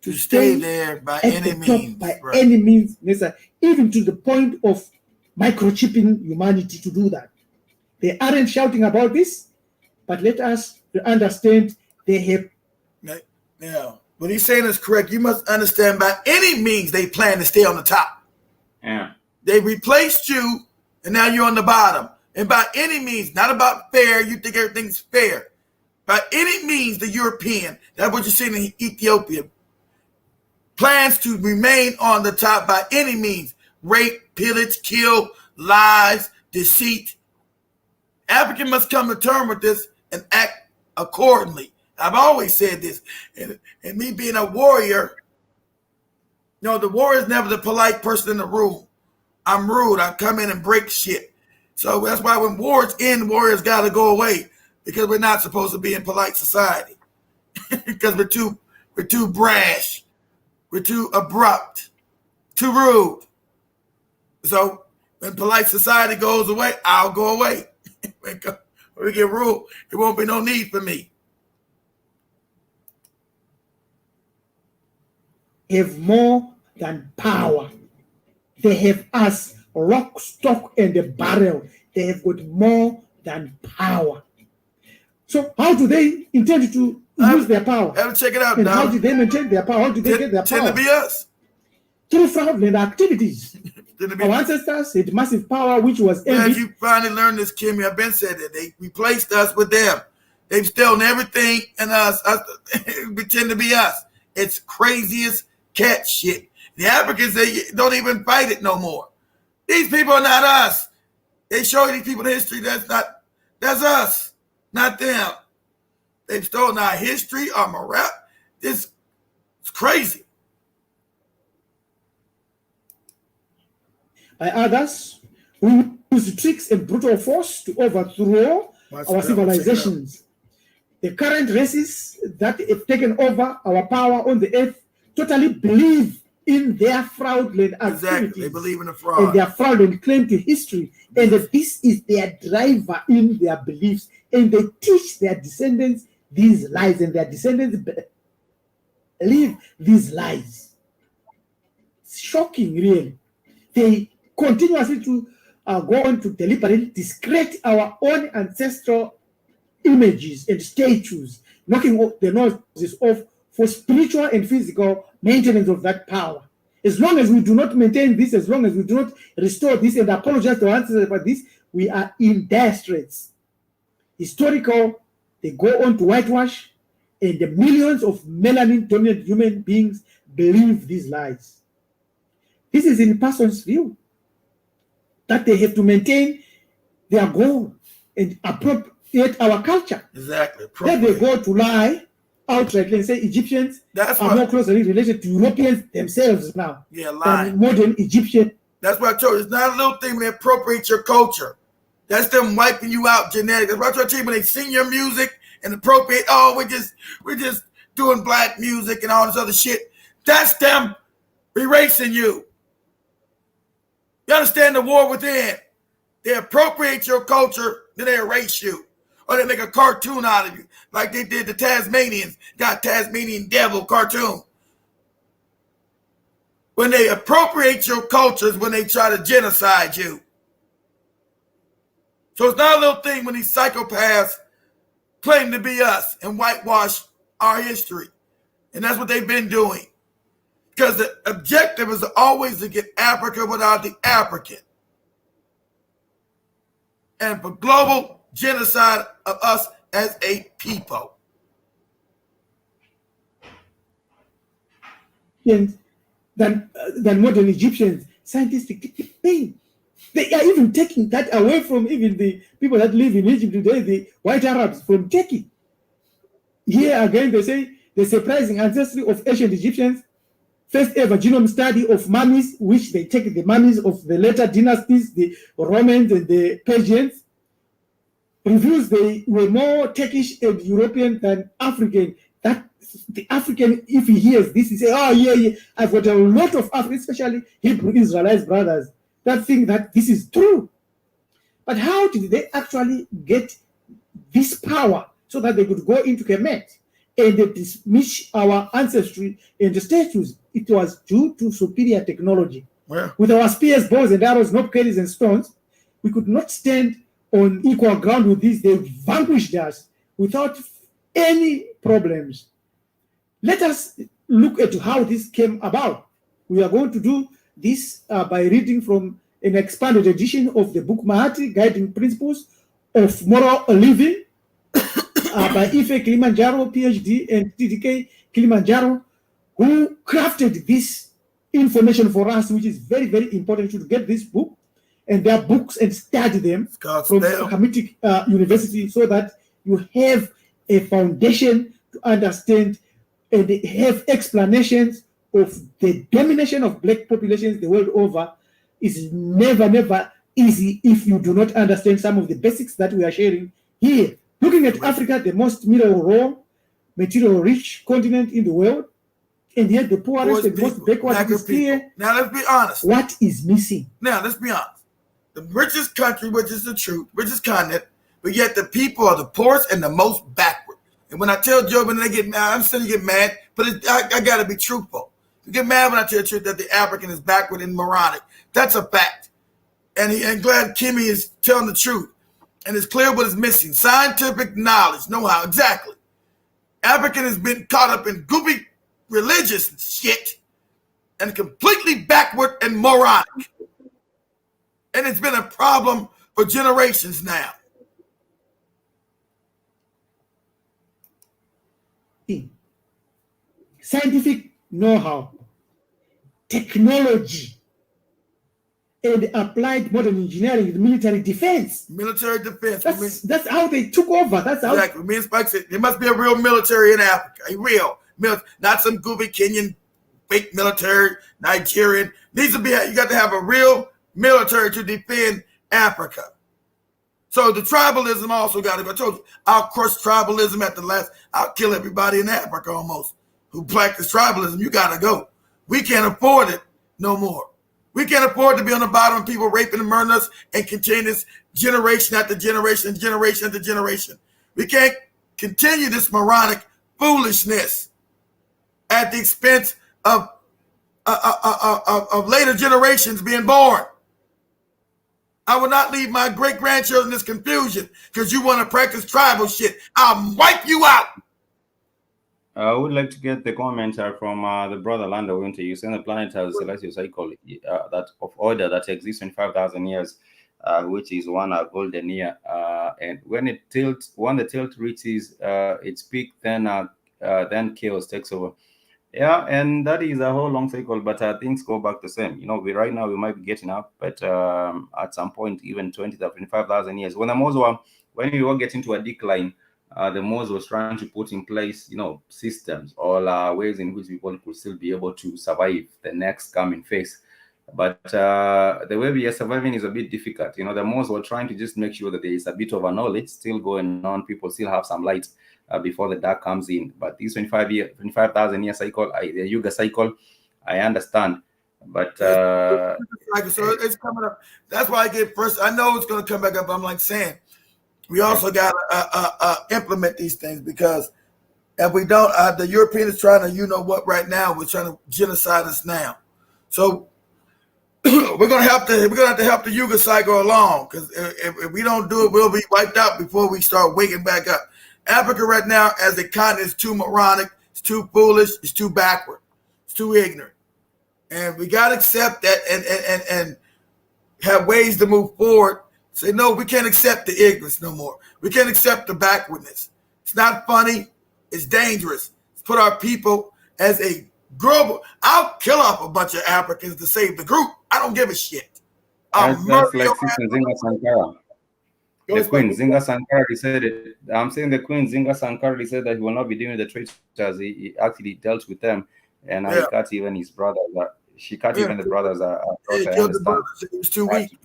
to stay there by any means. By any means necessary, even to the point of microchipping humanity to do that. They aren't shouting about this, but let us understand they have. Now, what he's saying is correct. You must understand by any means they plan to stay on the top. Yeah. They replaced you, and now you're on the bottom. And by any means, not about fair, you think everything's fair. By any means, the European, that's what you're seeing in Ethiopia, plans to remain on the top by any means. Rape, pillage, kill, lies, deceit. African must come to terms with this and act accordingly. I've always said this. And me being a warrior, the warrior is never the polite person in the room. I'm rude. I come in and break shit. So that's why when wars end, warriors got to go away because we're not supposed to be in polite society because we're too brash. We're too abrupt, too rude. So when polite society goes away, I'll go away. When we get rude, there won't be no need for me. Have more than power. They have us lock, stock, and a barrel. They have got more than power. So how do they intend to use their power? Check it out. And how do they maintain their power? How do they get their power? Tend to be us. Through fraudulent activities. Our ancestors had massive power, which was envy. You finally learned this, Kimmy. I've been said that they replaced us with them. They've stolen everything and us pretend to be us. It's craziest cat shit. The Africans, they don't even fight it no more. These people are not us. They show these people the history. That's us, not them. They've stolen our history, our morale. It's crazy. By others who use tricks and brutal force to overthrow our civilizations. The current races that have taken over our power on the earth totally believe in their fraudulent activities. Exactly. They believe in the fraud. And their fraudulent claim to history. And this is their driver in their beliefs. And they teach their descendants these lies. And their descendants believe these lies. It's shocking, really. They continuously to go on to deliberately discredit our own ancestral images and statues, knocking the noses off for spiritual and physical maintenance of that power. As long as we do not maintain this, as long as we do not restore this and apologize to our ancestors about this, we are in dire straits. Historical, they go on to whitewash, and the millions of melanin-dominant human beings believe these lies. This is in Parsons' view, that they have to maintain their goal and appropriate our culture. Exactly. Then they go to lie outrightly and say Egyptians are more closely related to Europeans themselves now. Yeah, lying. Than modern Egyptian. That's what I told you. It's not a little thing when they appropriate your culture. That's them wiping you out genetically. That's what I told you when they sing your music and appropriate, we're just doing black music and all this other shit. That's them erasing you. You understand the war within? They appropriate your culture, then they erase you. Or they make a cartoon out of you, like they did the Tasmanians, got Tasmanian devil cartoon. When they appropriate your cultures, when they try to genocide you. So it's not a little thing when these psychopaths claim to be us and whitewash our history. And that's what they've been doing. Because the objective is always to get Africa without the African. And for global genocide of us as a people. Than modern Egyptians, scientific pain. They are even taking that away from even the people that live in Egypt today, the white Arabs from Turkey. Here again, they say the surprising ancestry of ancient Egyptians, first ever genome study of mummies, which they take the mummies of the later dynasties, the Romans and the Persians, reveals they were more Turkish and European than African. That the African, if he hears this, he say, "Oh yeah, I've got a lot of African, especially Hebrew Israelite brothers, that think that this is true." But how did they actually get this power so that they could go into Kemet and they dismiss our ancestry and the statues? It was due to superior technology. Where? With our spears, bows, and arrows, knobkerries, and stones, we could not stand on equal ground with these. They vanquished us without any problems. Let us look at how this came about. We are going to do this by reading from an expanded edition of the book Mahati, Guiding Principles of Moral Living by Ife Kilimanjaro, PhD, and TDK Kilimanjaro, who crafted this information for us, which is very, very important to get this book and their books and study them from Hamitic University so that you have a foundation to understand and have explanations of the domination of black populations the world over. Is never easy if you do not understand some of the basics that we are sharing here. Looking at Africa, the most material-rich continent in the world, and yet the poorest and most backward is clear. Now let's be honest. What is missing? Now let's be honest. The richest country, which is the truth, richest continent, but yet the people are the poorest and the most backward. And when I tell Joe, when they get mad, I'm saying you get mad, but I got to be truthful. You get mad when I tell the truth that the African is backward and moronic. That's a fact. And glad Kimmy is telling the truth. And it's clear what is missing. Scientific knowledge, know-how, exactly. African has been caught up in goopy religious shit and completely backward and moronic. And it's been a problem for generations now. Scientific know-how, technology, and applied modern engineering in military defense. Military defense. That's how they took over. That's how. Exactly. Me and Spike said there must be a real military in Africa. A real military, not some goofy Kenyan fake military, Nigerian. Needs to be. You got to have a real military to defend Africa. So the tribalism also got to go. I told you, I'll crush tribalism at the last. I'll kill everybody in Africa almost who practice tribalism. You got to go. We can't afford it no more. We can't afford to be on the bottom of people raping and murdering us and continue this generation after generation, generation after generation. We can't continue this moronic foolishness at the expense of later generations being born. I will not leave my great-grandchildren in this confusion because you want to practice tribal shit. I'll wipe you out. I would like to get the commentary from the brother Lando Winter. You say the planet has a celestial cycle that of order that exists in 5,000 years, which is one golden year. And when the tilt reaches its peak, then chaos takes over. Yeah, and that is a whole long cycle, but things go back the same. You know, right now we might be getting up, but at some point, even 25,000 years, when we were getting to a decline, the Moors was trying to put in place, you know, systems or ways in which people could still be able to survive the next coming phase. But the way we are surviving is a bit difficult. You know, the Moors were trying to just make sure that there is a bit of a knowledge still going on. People still have some light before the dark comes in. But this 25,000 year cycle, the Yuga cycle, I understand. But so it's coming up. That's why I get first. I know it's going to come back up. I'm like saying, we also got to implement these things, because if we don't, the European is trying to, you know what, right now, we're trying to genocide us now. So we're gonna have to help the Yuga cycle along, because if we don't do it, we'll be wiped out before we start waking back up. Africa right now, as a continent, is too moronic, it's too foolish, it's too backward, it's too ignorant, and we gotta accept that and have ways to move forward. Say, no, we can't accept the ignorance no more. We can't accept the backwardness. It's not funny. It's dangerous. Let's put our people as a global. I'll kill off a bunch of Africans to save the group. I don't give a shit. That's like Sister Zinga Sankara. The Queen Zinga Sankara said it. I'm saying the Queen Zinga Sankara said that he will not be dealing with the traitors. He actually dealt with them, and he cut even his brothers. She cut even the brothers. He killed the brothers. He was too weak.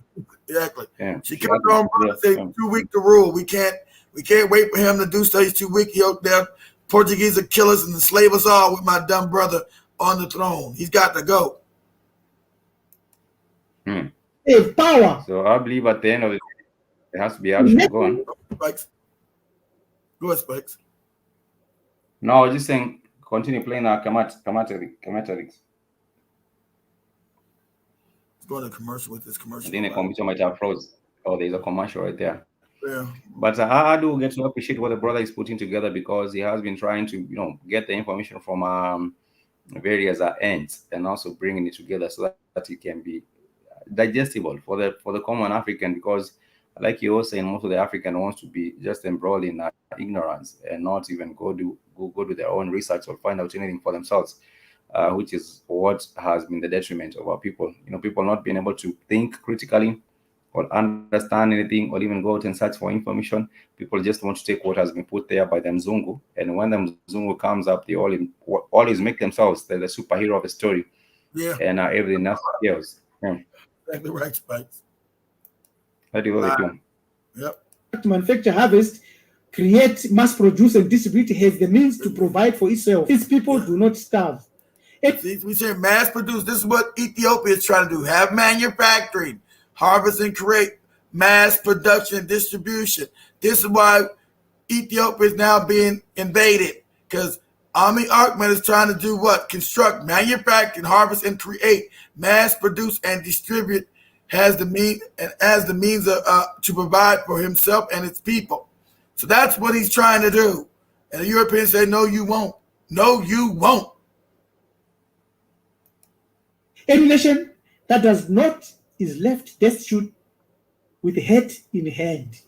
Exactly. Yeah. She killed her own brothers. He was too weak to rule. We can't wait for him to do so. He's too weak. They're Portuguese will kill us and enslave us all with my dumb brother on the throne. He's got to go. Hey, power. So I believe at the end of it, there has to be action going. Spikes. Go ahead, Spikes. No, I was just saying, continue playing our Kamatarix. Going to commercial with this commercial. I think the computer might have froze. Oh, there's a commercial right there. Yeah. But I do get to appreciate what the brother is putting together, because he has been trying to, get the information from various ends and also bringing it together so that it can be digestible for the common African. Because, like you were saying, most of the African wants to be just embroiled in ignorance and not even go do their own research or find out anything for themselves. Which is what has been the detriment of our people. People not being able to think critically or understand anything or even go out and search for information. People just want to take what has been put there by the Mzungu. And when the Mzungu comes up, they always make themselves the superhero of the story. Yeah. And everything else fails. Yeah. Exactly right, Spikes. How do you do? Yep. To manufacture, harvest, create, mass produce, and distribute has the means to provide for itself. Its people do not starve. We say mass produce. This is what Ethiopia is trying to do. Have manufacturing, harvest and create, mass production and distribution. This is why Ethiopia is now being invaded, because Abiy Ahmed is trying to do what? Construct, manufacture, harvest, and create, mass produce and distribute, has the means to provide for himself and its people. So that's what he's trying to do. And the Europeans say, no, you won't. No, you won't. Any nation that does not is left destitute with a head in hand.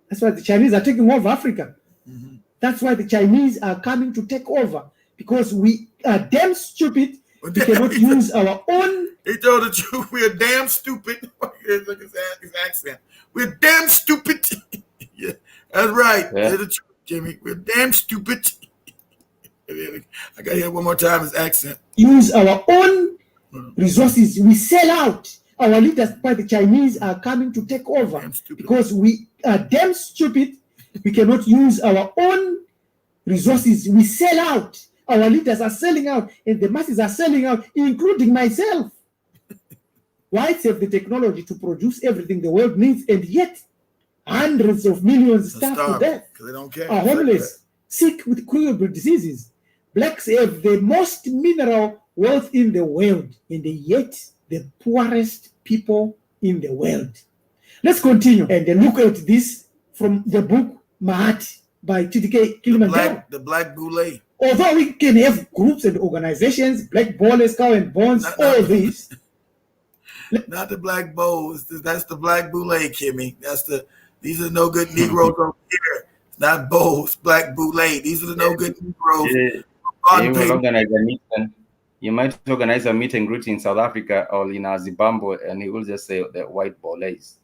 That's why the Chinese are taking over Africa. Mm-hmm. That's why the Chinese are coming to take over, because we are damn stupid. We cannot use our own. He told the truth. We are damn stupid. Look at his accent. We're damn stupid. Yeah, that's right. Yeah. That's the truth, Jimmy. We're damn stupid. I got to hear one more time his accent. Use our own resources. We sell out. Our leaders by the Chinese are coming to take over because we are damn stupid. We cannot use our own resources. We sell out. Our leaders are selling out, and the masses are selling out, including myself. Whites have the technology to produce everything the world needs, and yet hundreds of millions starve to death, they don't care. Are homeless, sick with curable diseases. Blacks have the most mineral wealth in the world, and yet the poorest people in the world. Let's continue and look at this from the book Mahati by TDK Kilimanjaro. The Black Boule. Although we can have groups and organizations, Black Ballers, Cow and Bonds, all this. Not the Black Bows. That's the Black Boule, Kimmy. These are no good Negroes over here. It's not Bows, Black Boule. These are the no good Negroes. You might organize a meet and greet in South Africa or in Zimbabwe, and he will just say the white Boulets.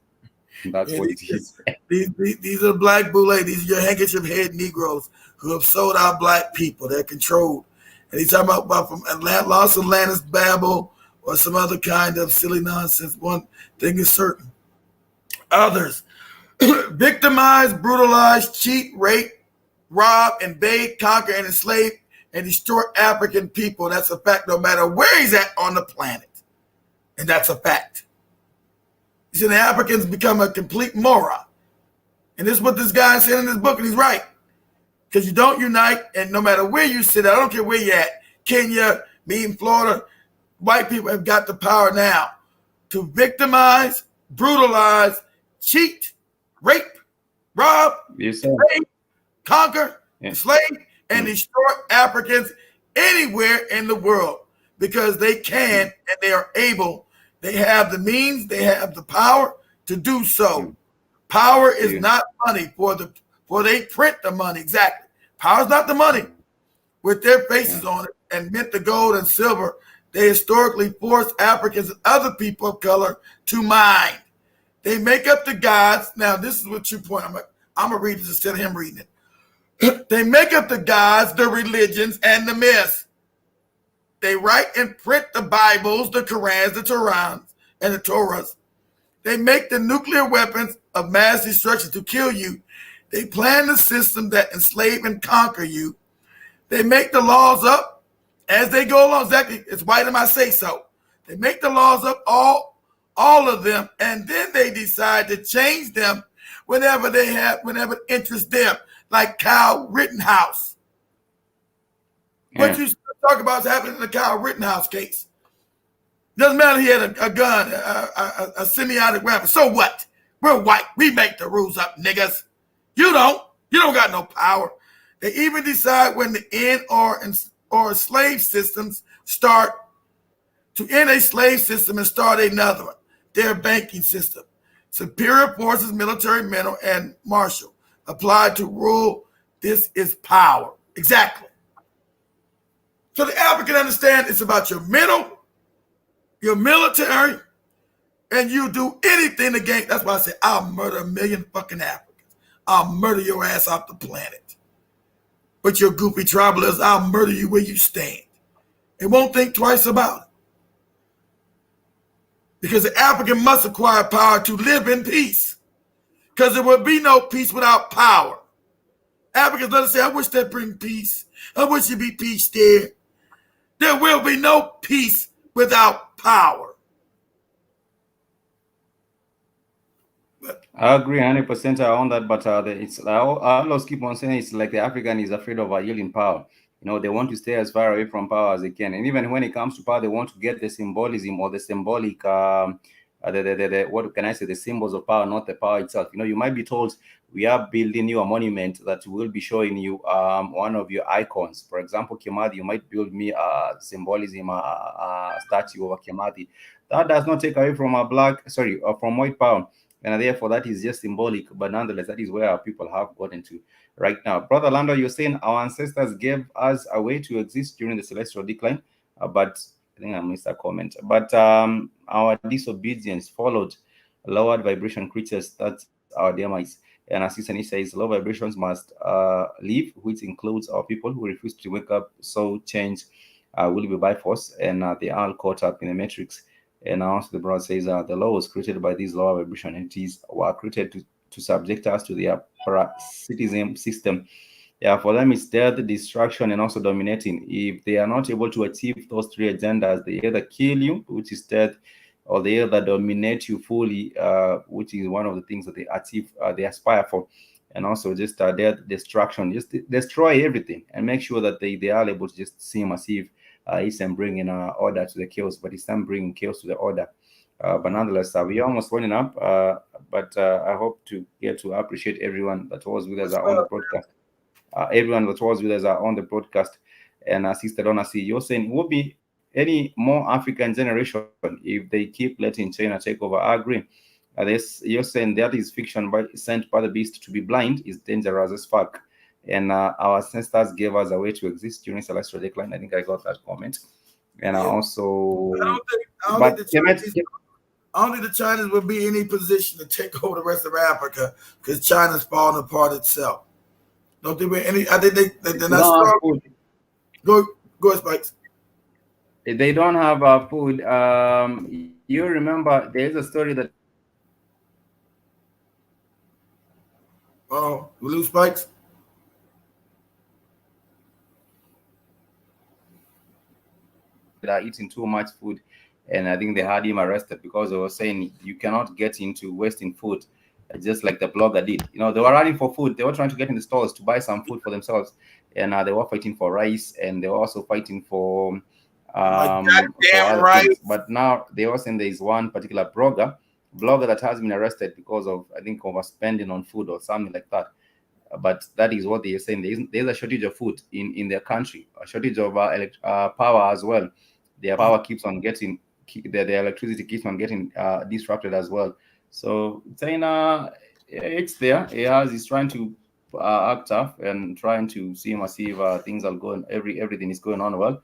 That's what it is. These are Black Boule. These are your handkerchief head Negroes who have sold out black people. They're controlled. And he's talking about from Los Atlantis Babel or some other kind of silly nonsense. One thing is certain. Others victimize, brutalize, cheat, rape, rob, invade, conquer, and enslave, and destroy African people. That's a fact no matter where he's at on the planet. And that's a fact. You see, the Africans become a complete moron. And this is what this guy said in this book, and he's right. Because you don't unite, and no matter where you sit, I don't care where you're at, Kenya, me in Florida, white people have got the power now to victimize, brutalize, cheat, rape, rob, slave, conquer, enslave, and destroy Africans anywhere in the world because they can and they are able. They have the means, they have the power to do so. Power is not money for they print the money. Exactly. Power is not the money with their faces on it and mint the gold and silver. They historically forced Africans and other people of color to mine. They make up the gods. Now, this is what you point. I'm going to read this instead of him reading it. They make up the gods, the religions, and the myths. They write and print the Bibles, the Qurans, the Torahs, and the Torahs. They make the nuclear weapons of mass destruction to kill you. They plan the system that enslave and conquer you. They make the laws up as they go along. Exactly, it's why them I say so. They make the laws up, all of them, and then they decide to change them whenever it interests them, like Kyle Rittenhouse. What you talk about is happening in the Kyle Rittenhouse case. Doesn't matter he had a gun, a semiotic weapon. So what? We're white. We make the rules up, niggas. You don't. You don't got no power. They even decide when to end or slave systems start, to end a slave system and start another one. Their banking system. Superior forces, military, mental, and martial, applied to rule. This is power. Exactly. So the African understand it's about your mental, your military, and you do anything against. That's why I say I'll murder 1 million fucking Africans. I'll murder your ass off the planet. But your goofy tribalists, I'll murder you where you stand. It won't think twice about it. Because the African must acquire power to live in peace. Because there will be no peace without power. Africans let us say, I wish they'd bring peace. I wish there'd be peace there. There will be no peace without power. I agree 100% on that, but I always keep on saying it's like the African is afraid of yielding power. You know, they want to stay as far away from power as they can, and even when it comes to power, they want to get the symbolism or the symbolic, what can I say, the symbols of power, not the power itself. You know, you might be told we are building you a monument that will be showing you one of your icons. For example, Kimathi, you might build me a symbolism, a statue of a Kimathi. That does not take away from from white power. And therefore, that is just symbolic, but nonetheless, that is where our people have gotten to right now. Brother Lando, you're saying our ancestors gave us a way to exist during the celestial decline, but I think I missed a comment. But our disobedience followed lowered vibration creatures. That's our demise. And as Isani says, low vibrations must leave, which includes our people who refuse to wake up. So change will be by force, and they are all caught up in the matrix. And also the brother says the laws created by these lower vibration entities were created to subject us to their parasitism system. Yeah, for them it's death, destruction, and also dominating. If they are not able to achieve those three agendas, they either kill you, which is death, or they either dominate you fully, which is one of the things that they achieve, they aspire for. And also just death, destruction, just destroy everything and make sure that they are able to just seem as if it's them bringing order to the chaos, but it's them bringing chaos to the order. But nonetheless, we're almost running up. But I hope to get to appreciate everyone that was with us on the broadcast. Everyone that was with us on the broadcast. And Sister Donna C, you're saying it will be any more African generation if they keep letting China take over. I agree. You're saying that is fiction, but sent by the beast to be blind is dangerous as fuck. And our ancestors gave us a way to exist during celestial decline. I think I got that comment. And I also, I don't think the Chinese will be in any position to take over the rest of Africa because China's falling apart itself. Don't think we're any. I think they're not strong. Go, Spikes. They don't have food. You remember there's a story that. Oh, we lose Spikes. Are eating too much food, and I think they had him arrested because they were saying you cannot get into wasting food. just like the blogger did. You know, they were running for food. They were trying to get in the stores to buy some food for themselves, and they were fighting for rice, and they were also fighting for other right. things. But now they were saying there is one particular blogger that has been arrested because of, I think, overspending on food or something like that. But that is what they are saying. There's a shortage of food in their country, a shortage of power as well. Their power keeps on getting, their electricity keeps on getting disrupted as well. So China, it's there. He's trying to act tough and trying to see if things are going, everything is going on well.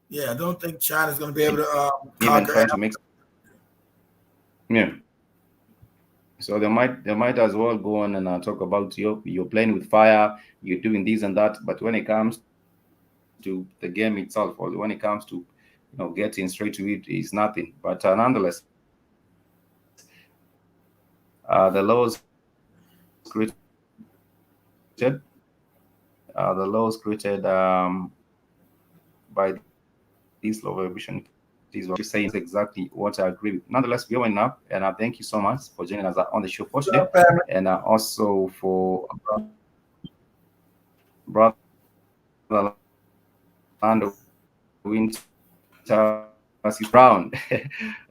Yeah, I don't think China's going to be able to even trying to make. Yeah. So they might as well go on and talk about you're playing with fire, you're doing this and that. But when it comes to the game itself, or when it comes to getting straight to it, is nothing. But nonetheless, the laws created by this law revision is what you're saying is exactly what I agree with. Nonetheless, we're going up, and thank you so much for joining us on the show for today, and also for brother Lando Winter Brown,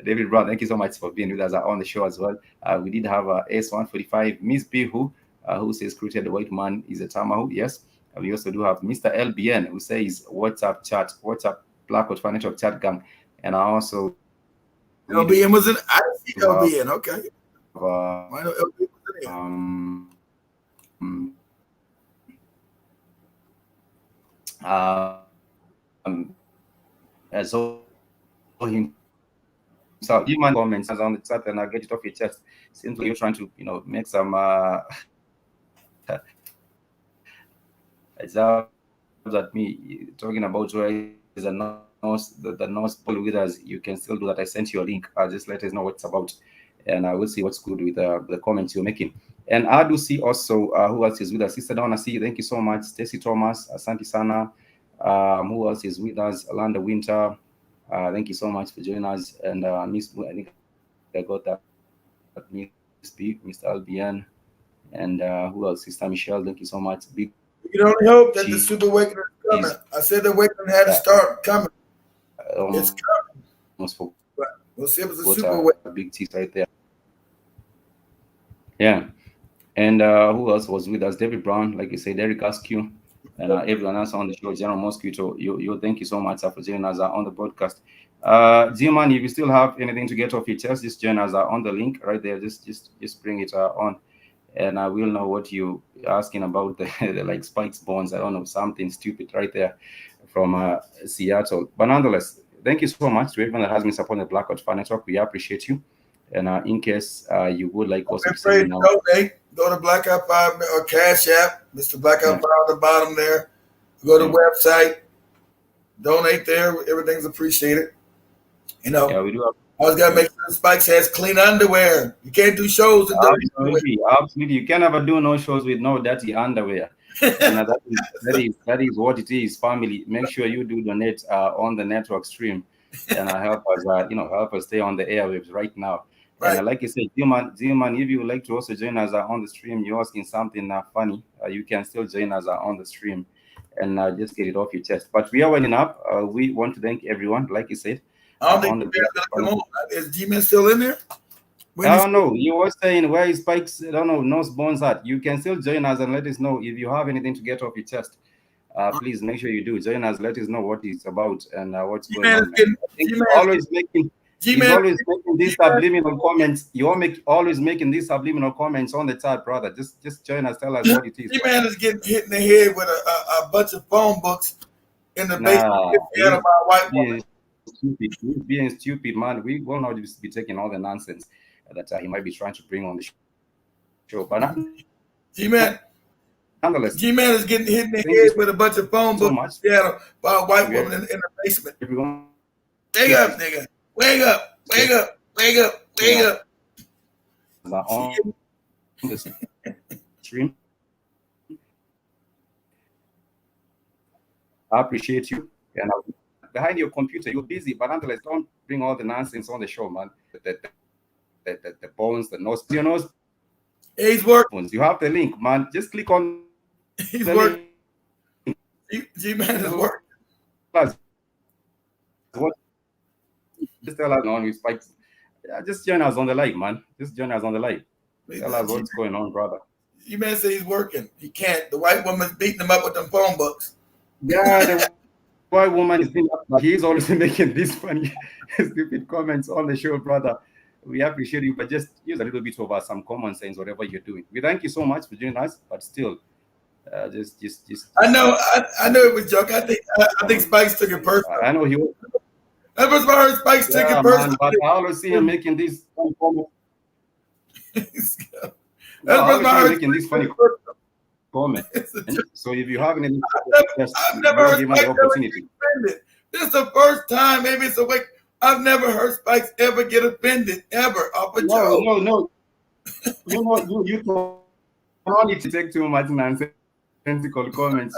David Brown. Thank you so much for being with us on the show as well. We did have S145 Miss B who says created the white man is a Tamahu. Yes. We also do have Mr. LBN who says WhatsApp Blackout Financial Chat Gang. And I also LBN was in. I didn't see LBN. Okay. I know LBN was in as so himself, you might comments on the chat and I'll get it off your chest. Seems like you're trying to make some it's out that me talking about where is a the North Pole with us. You can still do that. I sent you a link. Just let us know what it's about, and I will see what's good with the comments you're making. And I do see also who else is with us. Sister Donna C, thank you so much. Stacy Thomas, Asante Sana. Who else is with us? Alanda Winter. Thank you so much for joining us. And Miss, I think I got that. Miss B, Mr. Albion, and who else? Sister Michelle. Thank you so much. Big. You can only hope that the Super Awakening is coming. I said the Awakening had to start coming. It's coming. We'll see if it's a Super Awakening. Big T right there. Yeah. And who else was with us? David Brown, like you said, Derek Askew, and everyone else on the show, General Mosquito. You thank you so much for joining us on the podcast. G-Man, if you still have anything to get off your chest, just join us on the link right there. Just bring it on. And I will know what you're asking about the like Spikes bonds. I don't know, something stupid right there from Seattle. But nonetheless, thank you so much to everyone that has been supporting the Blackout Fan Network. We appreciate you. And in case you would like also to say donate, go to Blackout 5 or Cash App, Mr. Blackout 5 at the bottom there. Go to the website, donate there. Everything's appreciated. We do. Always got to make sure Spikes has clean underwear. You can't do shows with dirty underwear. Absolutely. You can never do no shows with no dirty underwear. And that is what it is, family. Make sure you do donate on the network stream and help us stay on the airwaves right now. Right. And like I said, Zilman, if you would like to also join us on the stream, you're asking something funny, you can still join us on the stream and just get it off your chest. But we are winding up. We want to thank everyone, like you said. I don't think G-Man's gonna come on. Is G-Man still in there? I don't know. You were saying where is Spikes? I don't know. Nose Bones at. You can still join us and let us know if you have anything to get off your chest. Please make sure you do join us. Let us know what it's about and what's going on. He's always making these subliminal comments. You're always making these subliminal comments on the chat, brother. Just join us. Tell us what it is. G-Man is getting hit in the head with a bunch of phone books in the basement by a white woman. He's being stupid, man. We will not be taking all the nonsense that he might be trying to bring on the show. But G-Man, nonetheless, G-Man is getting hit in the head with a bunch of phone books by a white woman in the basement. Wake up, nigga. Wake up. Wake up. Wake up. Wake up. On the stream. I appreciate you. And behind your computer, you're busy, but nonetheless, don't bring all the nonsense on the show, man. the bones, the nose, your nose. He's working. You have the link, man. Just click on. He's working. G-Man is working. What? Just tell us on with spikes. Just join us on the live, man. Just join us on the live. Tell us what's going on, brother. G-Man said he's working. He can't. The white woman's beating him up with them phone books. Yeah, the white woman is being, but he's always making these funny, stupid comments on the show, brother. We appreciate you, but just use a little bit of some common sense, whatever you're doing. We thank you so much for joining us, but still, just. I know it was a joke. I think Spikes took it personal. I know he was. That was why Spikes took it personal. But I always see him making these funny comments. Making these funny comments. So if you have any, I've never heard Spikes opportunity. This is the first time, maybe it's a week. I've never heard Spikes ever get offended ever off a joke. No. You can only take too much nonsensical comments,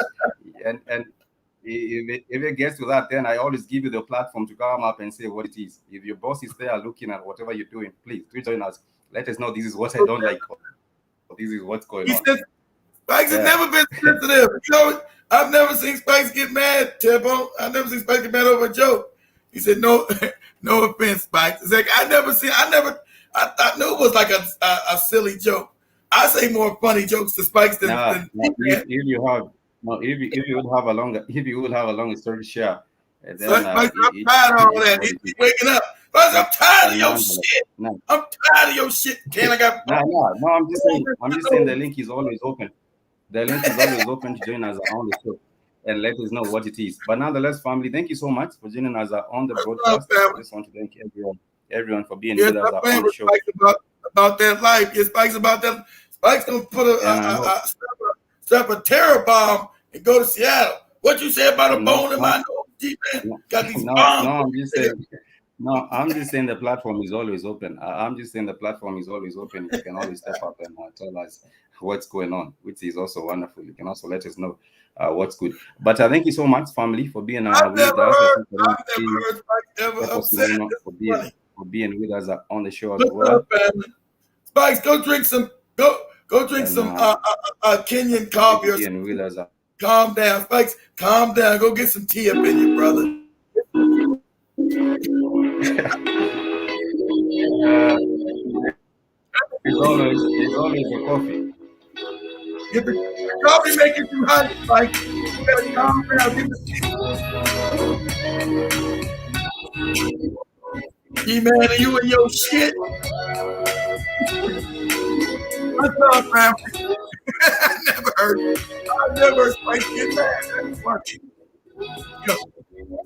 and if it gets to that, then I always give you the platform to come up and say what it is. If your boss is there looking at whatever you're doing, please join us. Let us know this is what I don't like. This is what's going on. Spikes has never been sensitive. You know, I've never seen Spikes get mad, Tempo. I've never seen Spikes get mad over a joke. He said, no offense, Spikes. It's like I knew it was like a silly joke. I say more funny jokes to Spikes than if you would have a longer story to share. Then, Spikes, I'm tired of all that. He's waking up. Spikes, I'm tired of your shit. I'm tired of your shit. No, I'm just saying the link is always open. The link is always open to join us on the show and let us know what it is. But nonetheless, family, thank you so much for joining us on the broadcast. I just want to thank everyone for being with us on the show. About that life. Yeah, Spike's about that. Spike's gonna put strap a terror bomb and go to Seattle. What you say about a bone in my nose? Got these bombs. I'm just saying the platform is always open. I'm just saying the platform is always open. You can always step up and tell us what's going on, which is also wonderful. You can also let us know what's good. But thank you so much, family, for being with us. For being with us on the show as well. Spikes, go drink some Kenyan coffee or something. Calm down, Spikes. Calm down. Go get some tea up in you, brother. It's always a coffee. Get the coffee making too hot, Spikes. You gotta calm down. Get the tea. Man, you and your shit. What's up, family? I never heard Spike get mad. That's funny. Yo,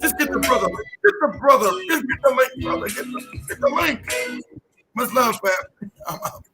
just get the brother. Just get the link, brother. Get the link. Much love, family. I'm out.